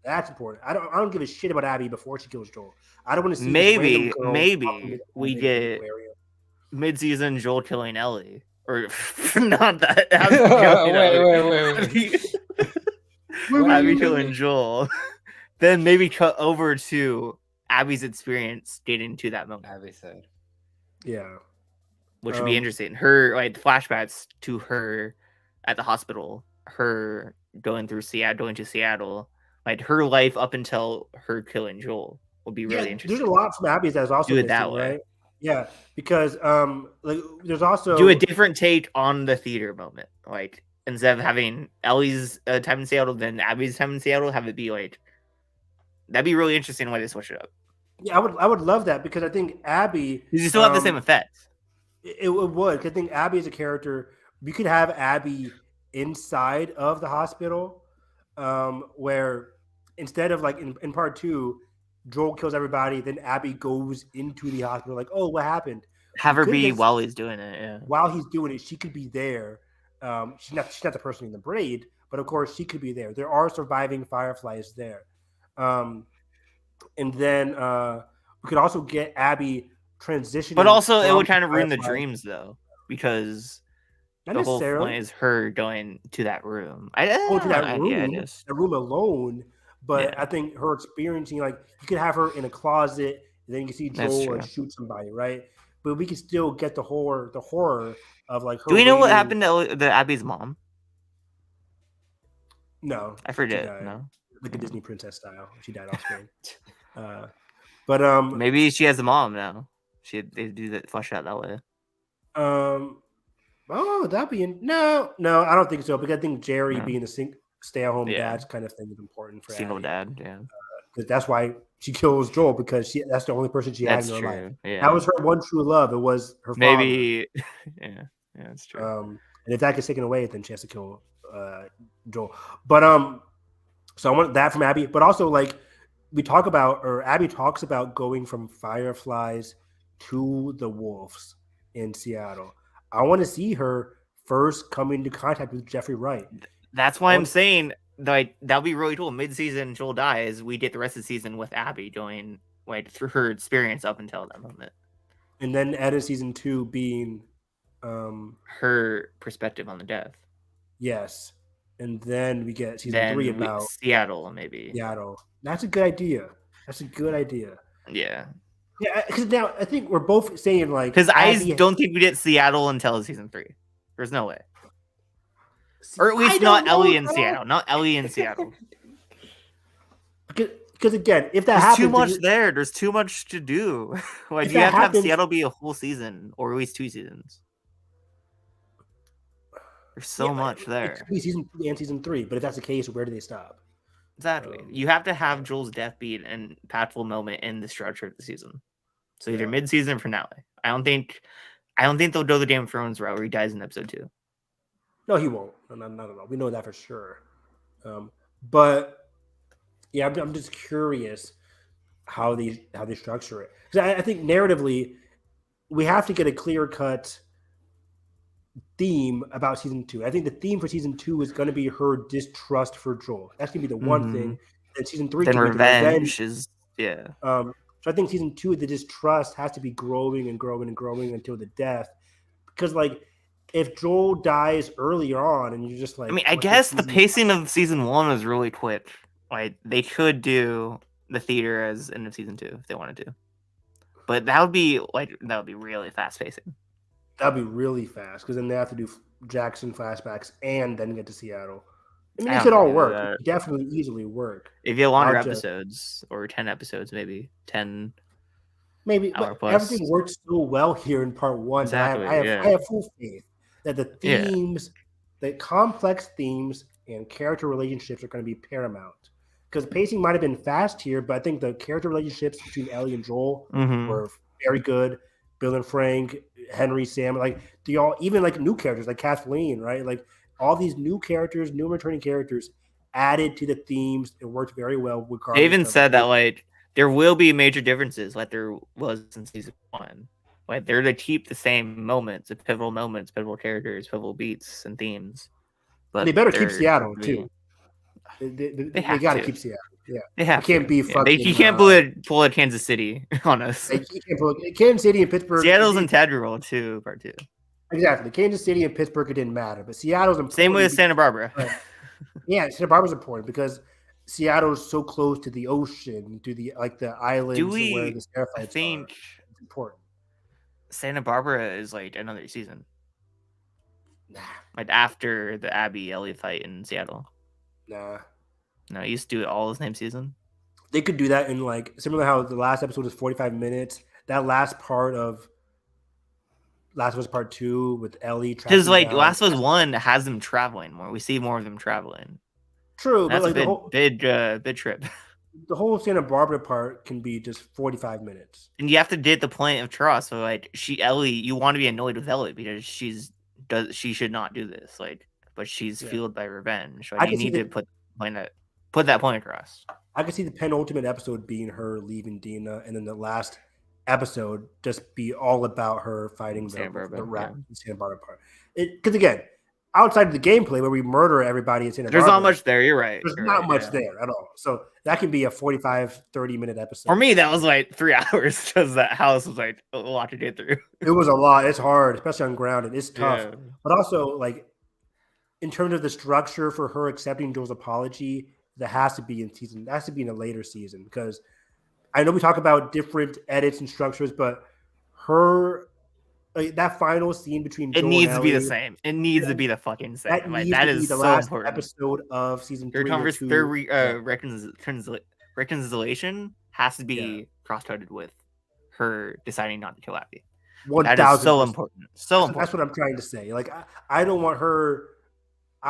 That's important. I don't give a shit about Abby before she kills Joel. I don't want to see this random girl Maybe we get mid-season Joel killing Ellie, or not that. Abby killing Joel. Then maybe cut over to Abby's experience getting to that moment. Abby said, yeah, which would be interesting. Her flashbacks to her at the hospital, her going to Seattle, her life up until her killing Joel would be really interesting. There's a lot from Abby's that's also missing, that way, right? Yeah, because there's also do a different take on the theater moment, instead of having Ellie's time in Seattle, then Abby's time in Seattle, have it be that'd be really interesting the way they switch it up. Yeah, I would love that, because I think Abby, you still have the same effects. It would. I think Abby is a character. We could have Abby inside of the hospital, where instead of in part 2, Joel kills everybody, then Abby goes into the hospital, oh, what happened? Have her be while he's doing it. Yeah. While he's doing it, she could be there. She's not the person in the braid, but of course she could be there. There are surviving Fireflies there, and then we could also get Abby transitioning. But also, it would kind of ruin the dreams, though, because the whole point is her going to that room. The room alone. But I think her experiencing, you could have her in a closet, and then you can see Joel shoot somebody, right? But we can still get the horror of her. Do we know what happened to Abby's mom? No, I forget. No, like a Disney princess style. She died off screen. But maybe she has a mom now. They do that, flesh out that way. Oh, that'd be no. I don't think so, because I think Jerry being a stay-at-home dad kind of thing is important for single Abby. Dad. Yeah, because that's why she kills Joel, because that's the only person she had in her life. Yeah. That was her one true love. It was her father. Yeah, that's true. And if that gets taken away, then she has to kill Joel. But so I want that from Abby, but also Abby talks about going from Fireflies to the Wolves in Seattle. I want to see her first come into contact with Jeffrey Wright. That's why I'm saying that'll be really cool. Mid-season, Joel dies. We get the rest of the season with Abby going through her experience up until that moment, and then add season 2 being her perspective on the death. Yes, and then we get season 3 about Seattle, maybe. Seattle. That's a good idea. Yeah. Yeah, because now I think we're both saying because I don't think we get Seattle until season 3. There's no way. Or at least not Ellie in Seattle. Not Ellie in Seattle. Because again, if that happens, too much there. There's too much to do. You have to have Seattle be a whole season, or at least 2 seasons. There's so much there. It could be season 2 and season 3, but if that's the case, where do they stop? Exactly. You have to have Joel's death be an impactful moment in the structure of the season. So either mid-season or finale. I don't think they'll go the Game of Thrones route where he dies in episode 2. No, he won't. No. We know that for sure. But yeah, I'm just curious how they structure it, because I think narratively we have to get a clear-cut theme about season 2. I think the theme for season 2 is going to be her distrust for Joel. That's going to be the one thing. And season 3 then revenge is so I think season 2, the distrust has to be growing and growing and growing until the death, because if Joel dies earlier on and you're just I guess the pacing of season 1 was really quick. They could do the theater as end of season 2 if they wanted to, but that would be really fast pacing. That'd be really fast, because then they have to do Jackson flashbacks and then get to Seattle. It could all work. It could definitely easily work. If you have longer episodes, or 10 episodes, maybe 10. Maybe everything works so well here in part 1. Exactly, I have full faith that the themes, the complex themes and character relationships are going to be paramount. Because pacing might have been fast here, but I think the character relationships between Ellie and Joel were very good. Bill and Frank, Henry, Sam, even new characters like Kathleen, right? All these new characters, new returning characters added to the themes. It worked very well. They even Regardless of said that like there will be major differences, like there was in season 1. Like they're to keep the same moments, the pivotal moments, pivotal characters, pivotal beats and themes. But they better keep they're Seattle gonna be- too. They They have got to to. keep Seattle. Yeah, They have it can't to. be Yeah, fucking. you can't pull a Kansas City on us. Like, you can't pull Kansas City and Pittsburgh. Seattle's integral to part 2. Exactly. Kansas City and Pittsburgh, it didn't matter, but Seattle's important. Same with Santa Barbara. Yeah, Santa Barbara's important because Seattle's so close to the ocean, to the islands where the air I fights think are. It's important. Santa Barbara is like another season. Nah. Like after the Abby Elliott fight in Seattle. Nah. No, he used to do it all the same season. They could do that in similar to how the last episode was 45 minutes. That last part of Last of Us Part 2 with Ellie because like down. Last of Us 1 has them traveling more. We see more of them traveling. True, That's but a big trip. The whole Santa Barbara part can be just 45 minutes. And you have to get the point of trust. So like Ellie, you want to be annoyed with Ellie because she should not do this. Like, but she's fueled by revenge. Like, you need to put that point across. I could see the penultimate episode being her leaving Dina, and then the last episode just be all about her fighting the Santa Barbara part. Because again, outside of the gameplay where we murder everybody in Santa Barbara, there's not much there. You're right. There's not much there at all. So that can be a 45, 30-minute episode. For me, that was like 3 hours because that house was like a lot to get through. It was a lot. It's hard, especially on grounded. It's tough. Yeah. But also, in terms of the structure for her accepting Joel's apology, that has to be in a later season, because I know we talk about different edits and structures, but that final scene between Joel needs and to be the same. It needs to be the fucking same. That is the so last important. episode of season 3 reconciliation has to be cross-coded with her deciding not to kill Abby. 1,000%. That is so important. Important. That's what I'm trying to say. I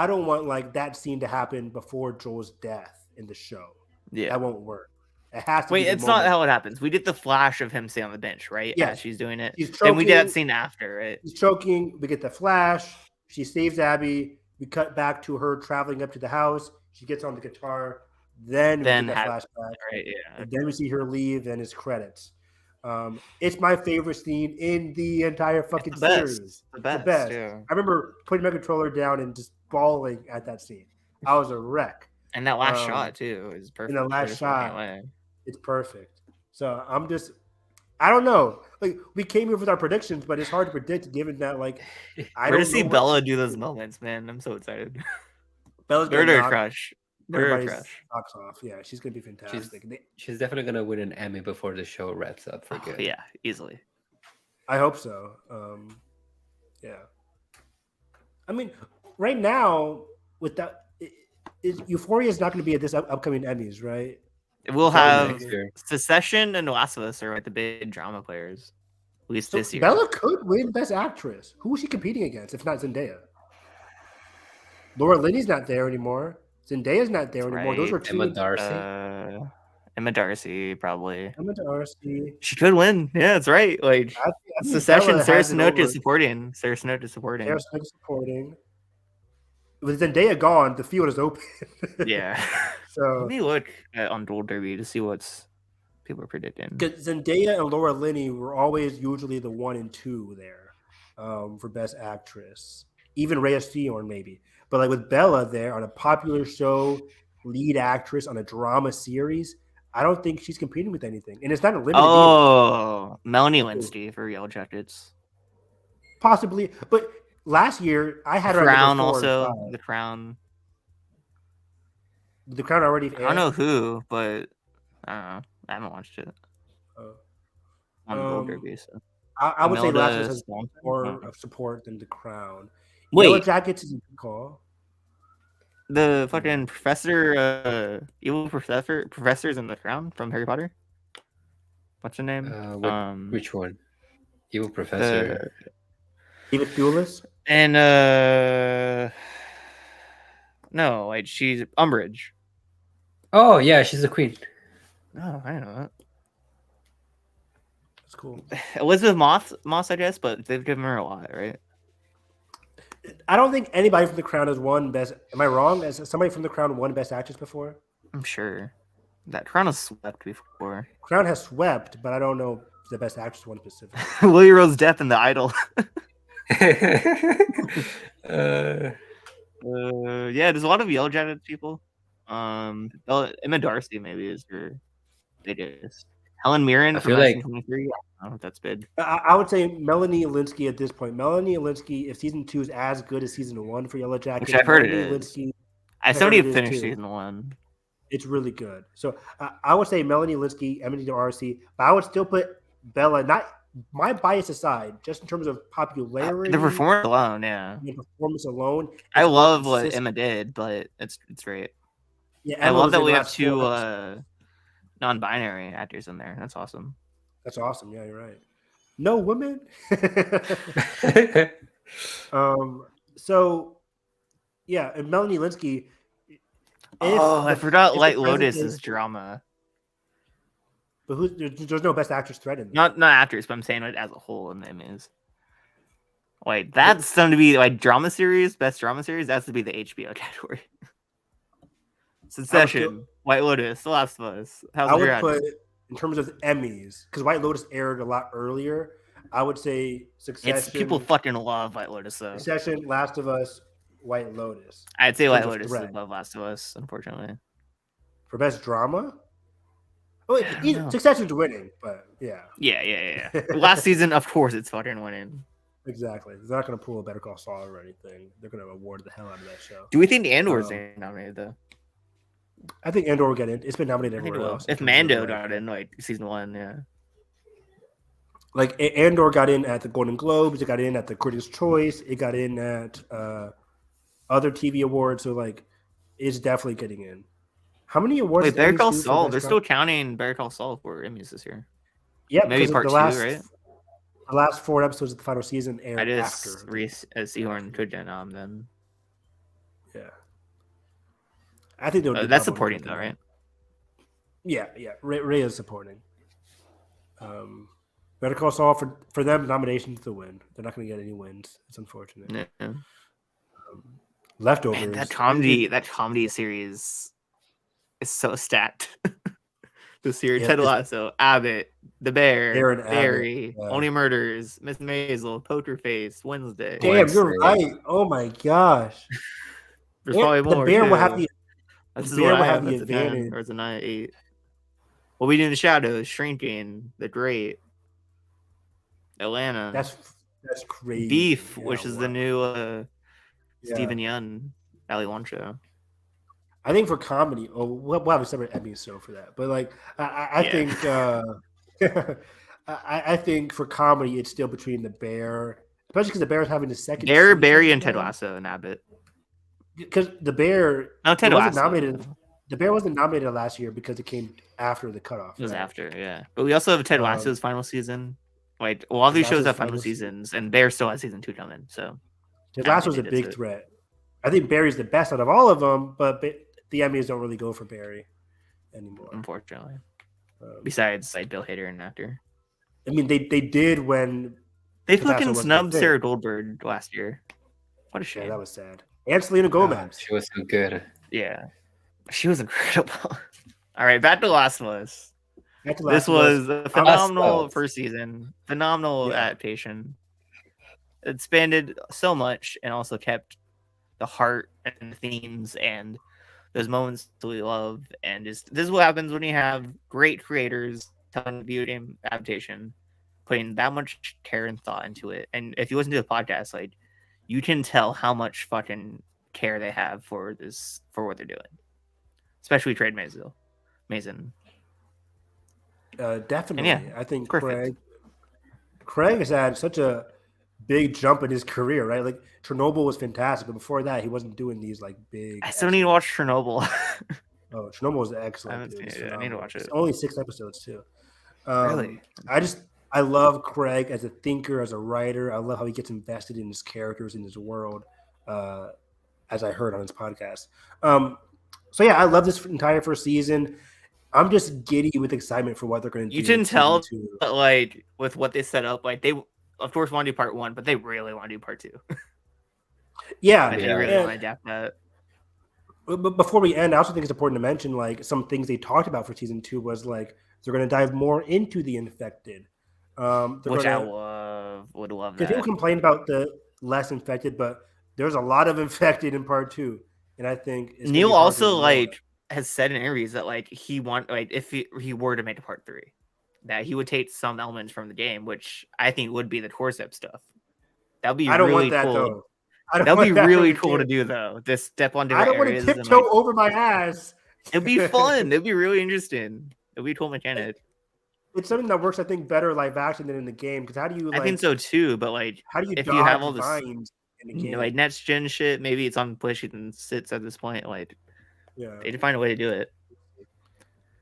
don't want that scene to happen before Joel's death in the show. Yeah, that won't work. It has to. Wait, it's not how it happens. We did the flash of him sitting on the bench, right? Yeah, as she's doing it. He's choking, then we did that scene after, right? He's choking. We get the flash. She saves Abby. We cut back to her traveling up to the house. She gets on the guitar. Then we get the flashback. Right, yeah. And then we see her leave. Then it's credits. It's my favorite scene in the entire fucking series. The best. Yeah. I remember putting my controller down and just bawling at that scene. I was a wreck. And that last shot too is perfect. And the last shot, it's perfect. So I don't know. We came here with our predictions, but it's hard to predict given that we're to see Bella do those moments, man. I'm so excited. Bella's gonna crush. Socks off. Yeah, she's gonna be fantastic. She's definitely gonna win an Emmy before the show wraps up for good. Yeah, easily. I hope so. Yeah. I mean, right now with that, Euphoria is not going to be at this upcoming Emmys, right? We'll have Succession and Last of Us are the big drama players, at least this year. Bella could win Best Actress. Who is she competing against if not Zendaya? Laura Linney's not there anymore. Zendaya's not there anymore. Those are two. Emma Darcy, probably. Emma Darcy. She could win. Yeah, that's right. Succession. Sarah Snook is supporting. With Zendaya gone, the field is open. Yeah. So let me look on Dual Derby to see what's people are predicting. Because Zendaya and Laura Linney were always usually the 1 and 2 there for Best Actress. Even Rhea Seehorn maybe. But with Bella there on a popular show, lead actress on a drama series, I don't think she's competing with anything. And it's not a limited. Oh, Melanie Linsky for Yellow Jackets. Possibly. But last year, I had her Crown also. The Crown. The Crown already aired? I don't know who, but I don't know. I haven't watched it. On Gold Derby, so. I would say Last of Us has more of support than The Crown. Wait. Yellow Jackets is a good call. The fucking evil professors in The Crown from Harry Potter? What's her name? Which one? Evil Professor. David Thewlis? And no, she's Umbridge. Oh yeah, she's the queen. Oh, I know that. That's cool. Elizabeth Moss, I guess, but they've given her a lot, right? I don't think anybody from The Crown has won best. Am I wrong? Has somebody from The Crown won Best Actress before? I'm sure that Crown has swept before. Crown has swept, but I don't know if the Best Actress one specifically. Willie Rose Depp and The Idol. Yeah, there's a lot of Yellow Jacket people. Emma Darcy maybe is her biggest. Helen Mirren I from feel like 1923. I don't know if that's big. I would say Melanie Linsky at this point. Melanie Linsky, if season 2 is as good as season 1 for Yellow Jackets, Which I've heard it Melanie is. Linsky, I still heard need it to is finish too. season 1. It's really good. So I would say Melanie Linsky, Emily Darcy, but I would still put Bella. Not my bias aside, just in terms of popularity, The performance alone, yeah. and performance alone. I it's more love what consistent. Emma did, but it's great. Yeah, I Emma love was that in we the have last 2 4 episodes. non-binary actors in there. That's awesome. That's awesome. Yeah, you're right. No women. So yeah, and Melanie Linsky. I forgot if Light the Lotus presentation- is drama. But there's no Best Actress thread in there. Not actors, but I'm saying it as a whole in the Emmys. Like that's something to be like drama series, best drama series. That's to be the HBO category. Succession, White Lotus, The Last of Us. House I of would Dragon. put in terms of Emmys because White Lotus aired a lot earlier. I would say Succession. People fucking love White Lotus though. Succession, Last of Us, White Lotus. I'd say in White terms of Lotus is thread. above Last of Us, unfortunately. For best drama. Oh, I don't know. Succession's winning, but yeah, Yeah. Last season, of course, it's fucking winning. exactly. They're not going to pull a Better Call Saul or anything. They're going to award the hell out of that show. Do we think Andor's nominated though? I think Andor will get in. It's been nominated I think it everywhere will. else. If Mando got in like season 1, yeah. Like Andor got in at the Golden Globes, it got in at the Critics' Choice, it got in at other TV awards. So like, it's definitely getting in. How many awards? Wait, Better Emmys Call do for Saul. Best They're Drama? still counting Better Call Saul for Emmys this year. Yeah, Maybe because part the 2, last, right? The last 4 episodes of the final season aired I just after. Seahorn could then. Yeah, I think they'll do That's Bravo supporting and though, right? Yeah. Ray is supporting. Better Call Saul for them nominations to win. They're not going to get any wins. It's unfortunate. Yeah. Leftovers. Man, that comedy series is so stacked. This year, Yeah, Ted Lasso, Abbott, The Bear, Aaron Abbott, Barry, yeah. Only Murders, Miss Maisel, Poker Face, Wednesday. Damn, you're right. Oh my gosh. There's probably more. The Bear will too. have the This is Bear what will I have have the as a 10 advantage. or as a 9, 8. What We Do in the Shadows, Shrinking, The Great, Atlanta, That's crazy. Beef, Yeah, which is wow. the new Yeah. Stephen Yeun, Ali Wong show. I think for comedy, we'll have a separate Emmy show for that. But like, I think, I think for comedy, it's still between The Bear, especially because The Bear is having the second. Bear, season Barry, and Ted now. Lasso and Abbott. Because The Bear, No, Ted it wasn't Lasso. nominated. The Bear wasn't nominated last year because it came after the cutoff. It was right? after, yeah. But we also have Ted Lasso's final season. Like, a lot of these shows Lasso's have final final seasons, and Bear still has season 2 coming. So Ted I don't Lasso's a think big it's threat. I think Barry's the best out of all of them, but the Emmys don't really go for Barry anymore. unfortunately. Besides, like, Bill Hader and actor. I mean, they did when They Ted Lasso fucking wasn't snubbed a thing. Sarah Goldberg last year. What a shame. Yeah, that was sad. And Selena Gomez. She was so good. Yeah. She was incredible. All right, back to Last of Us. Back to This Last of Us. was a phenomenal Us. first season. Phenomenal Yeah. adaptation. It expanded so much and also kept the heart and the themes and those moments that we love. And just this is what happens when you have great creators telling the video game adaptation, putting that much care and thought into it. And if you listen to the podcast, like, you can tell how much fucking care they have for this, for what they're doing. Especially Trade Mason. Definitely. yeah, I think perfect. Craig has had such a big jump in his career, right? Like Chernobyl was fantastic, but before that, he wasn't doing these like big. I still need to watch Chernobyl. Oh, Chernobyl was I excellent. haven't Dude. seen It's it. I need to phenomenal. watch it. It's only 6 episodes too. Really? I love Craig as a thinker, as a writer. I love how he gets invested in his characters, in his world, as I heard on his podcast. So yeah, I love this entire first season. I'm just giddy with excitement for what they're going to do. You can in tell, season 2. but like with what they set up, like they of course want to do part 1, but they really want to do part 2. Yeah, If Yeah. they really and want to adapt that. but before we end, I also think it's important to mention like some things they talked about for season 2 was like they're going to dive more into the infected. They're Which going I to would love because people that. complain about the less infected, but there's a lot of infected in part 2, and I think it's going to Neil be hard to also ignore. like has said in interviews that like he want like if he were to make a part 3, that he would take some elements from the game, which I think would be the Cordyceps stuff. That'd be I don't want really that cool. though. I don't That'd be want that for really the cool to game. do though. Just step on I different don't want to areas and like tiptoe over my ass. it'd be fun. It'd be really interesting. It'd be a cool mechanic. It's something that works, I think, better live action than in the game. Because how do you I think like? so too. But like How do you if you have dodge all this vines in the game? like next gen shit, maybe it's on PlayStation 6 at this point. Like Yeah. they'd find a way to do it.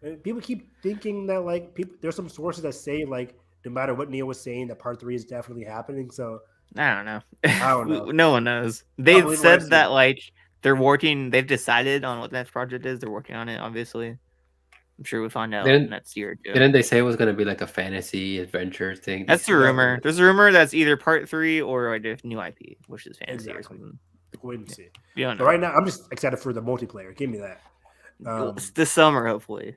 And people keep thinking that like people. There's some sources that say like no matter what Neil was saying that part 3 is definitely happening. So I don't know. I don't know. No one knows. I'll They've believe what I said see. that like they're working. They've decided on what the next project is. They're working on it. Obviously, I'm sure we'll find out Then next year or two. didn't they say it was gonna be like a fantasy adventure thing? That's the rumor. There's a rumor that's either part 3 or like a new IP, which is fantasy or Exactly. something. Wait and see. You don't So know. right now, I'm just excited for the multiplayer. Give me that. This summer, hopefully.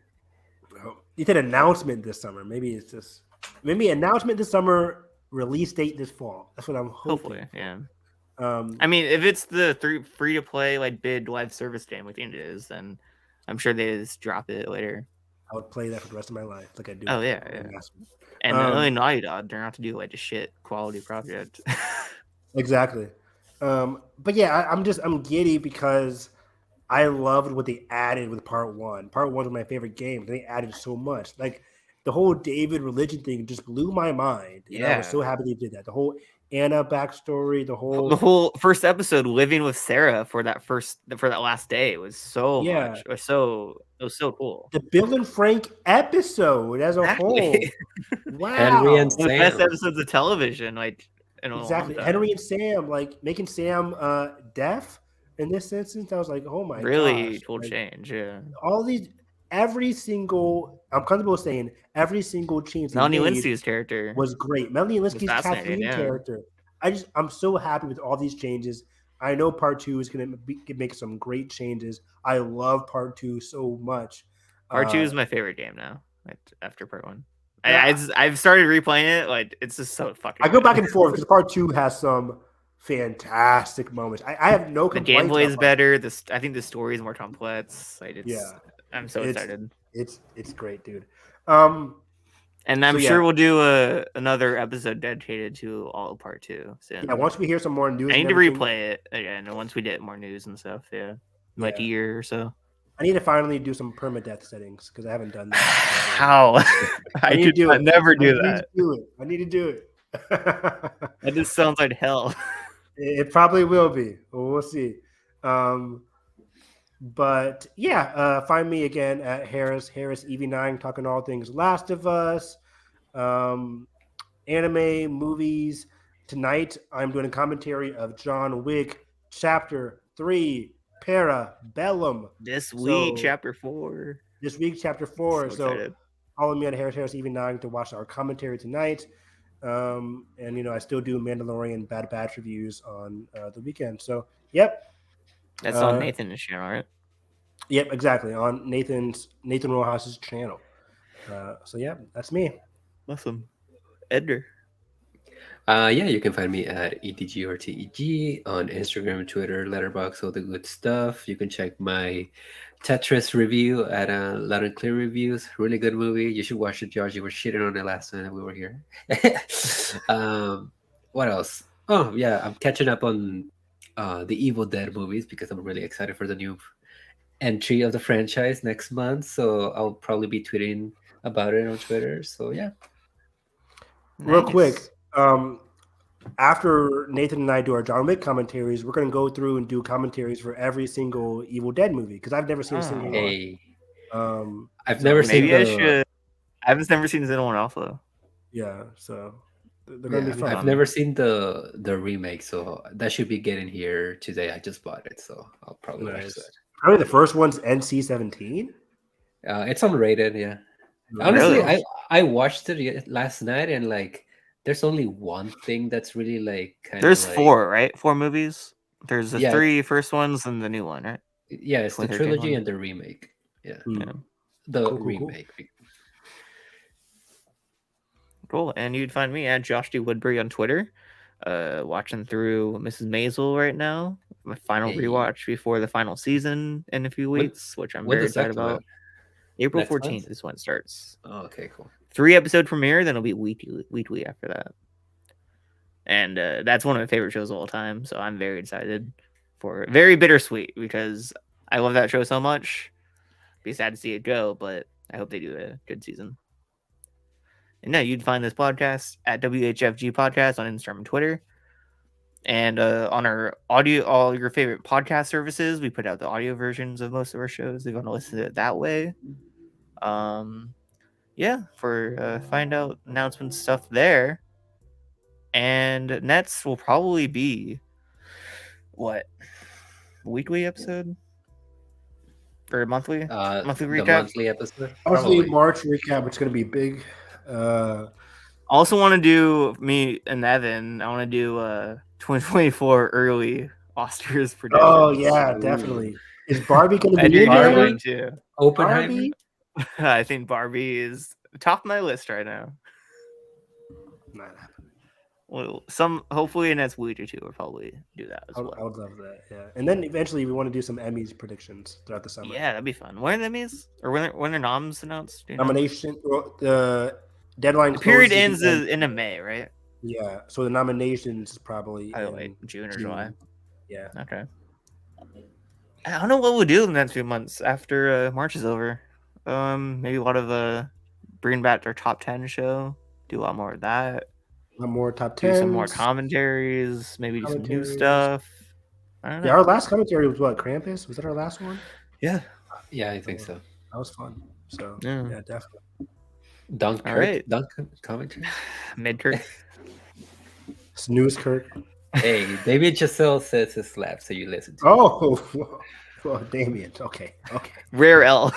You did an announcement this summer. Maybe it's just announcement this summer, release date this fall. That's what I'm hoping. Hopefully, yeah. Um, I mean, if it's the free to play like bid live service game, we think it is, then I'm sure they just drop it later. I would play that for the rest of my life, like I do. Oh yeah, yeah. And only Naughty Dog, they're not to do like a shit quality project. Exactly. But yeah, I'm giddy because I loved what they added with part 1. Part 1 was my favorite game. They added so much. Like the whole David religion thing just blew my mind. And I was so happy they did that. The whole Anna backstory, the whole first episode living with Sarah for that last day was so much. It was so cool. The Bill and Frank episode as a whole. Wow. Henry and One of the best Sam. episodes of television, like Exactly. Henry and Sam, like making Sam deaf in this instance. I was like, oh my really gosh. cool Like, change. Yeah. all these I'm comfortable saying every single change Melanie they made Linsky's character was great. Melanie Linsky's fascinating, Kathleen character. I'm so happy with all these changes. I know part 2 is going to make some great changes. I love part 2 so much. Part 2 is my favorite game now. Like, after part 1, Yeah. I've started replaying it. Like it's just so fucking. I go good. back and forth because part 2 has some fantastic moments. I have no The complaints. gameplay is better. I think the story is more complex. Like I'm so It's- excited. It's great, dude. And I'm sure we'll do another episode dedicated to all of part 2 soon. Yeah, once we hear some more news, I need to replay it again. And once we get more news and stuff, like a year or so. I need to finally do some permadeath settings because I haven't done that. How? I never do that. I need to do it. That just sounds like hell. It probably will be. We'll see. But yeah, find me again at Harris EV9, talking all things Last of Us, anime, movies. Tonight, I'm doing a commentary of John Wick Chapter 3, Parabellum. This week, Chapter 4. This week, Chapter 4. So follow me at Harris EV9 to watch our commentary tonight. And I still do Mandalorian Bad Batch reviews on the weekend. So yep, that's on Nathan's channel, right? Yep, exactly, on Nathan Rojas's channel. So yeah, that's me. Awesome. Edgar. Yeah, you can find me at ETG on Instagram, Twitter, Letterboxd, all the good stuff. You can check my Tetris review at Loud and Clear Reviews. Really good movie. You should watch it, George. You were shitting on it last time that we were here. What else? Oh, yeah, I'm catching up on the Evil Dead movies because I'm really excited for the new entry of the franchise next month. So I'll probably be tweeting about it on Twitter. So yeah. Real quick, after Nathan and I do our John Wick commentaries, we're going to go through and do commentaries for every single Evil Dead movie because I've never seen a single one. I've never seen. I should. I've never seen the one also. Yeah, so they're going to be fun. I've never seen the remake, so that should be getting here today. I just bought it, so I'll probably watch that. Probably the first one's NC-17. It's unrated, yeah. Honestly, I watched it last night, and like, there's only one thing that's really like kind There's of like, 4, right? 4 movies. There's the Yeah. 3 first ones and the new one, right? Yeah, it's the 2013 trilogy one. and the remake. Yeah, Yeah. the Cool. remake. Cool. And you'd find me at Josh D. Woodbury on Twitter, watching through Mrs. Maisel right now. My final Hey. rewatch before the final season in a few When- weeks, which I'm when very does that excited come out? about. April Next month? 14th is when it starts. Oh, okay, cool. 3-episode premiere, then it'll be weekly after that. And that's one of my favorite shows of all time, so I'm very excited for it. Very bittersweet because I love that show so much. Be sad to see it go, but I hope they do a good season. And yeah, you'd find this podcast at WHFG Podcast on Instagram and Twitter. And on our audio, all your favorite podcast services, we put out the audio versions of most of our shows. If you want to listen to it that way. Yeah, for find out announcement stuff there. And next will probably be what? Weekly episode? Or monthly? Monthly The recap? monthly episode. Obviously, Probably. March recap, it's going to be big. I also want to do me and Evan. I want to do 2024 early Oscars predictions. Oh yeah, definitely. Is Barbie going to And be you're in there? going to. Oppenheimer. Barbie? I think Barbie is top of my list right now. Not happening. Well, hopefully in next week or two, we'll probably do that as well. I would love that. Yeah, and then eventually we want to do some Emmys predictions throughout the summer. Yeah, that'd be fun. When are the Emmys? Or when are noms announced? Do you know? Nomination. Well, the deadline. The period closes ends in May, right? Yeah, so the nominations is probably Like June or July. Yeah. Okay. I don't know what we'll do in the next few months after March is over. Maybe a lot of bring back our top 10 show. Do a lot more of that. More top Do 10. some more commentaries. Maybe do some new Commentaries. stuff. I don't know. Yeah, our last commentary was what? Krampus? Was that our last one? Yeah. Yeah, I think so. That was fun. So Yeah. yeah definitely. Dunkirk. All right. Dunk commentary. Midkirk. Snooze Kirk. Hey, David Giselle says it slaps, so you listen to it. Oh, well, Damien. Okay. Rare L.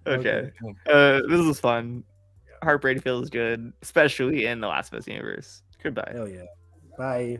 Okay. This was fun. Heartbreak feels good, especially in the Last of Us universe. Goodbye. Hell yeah. Bye.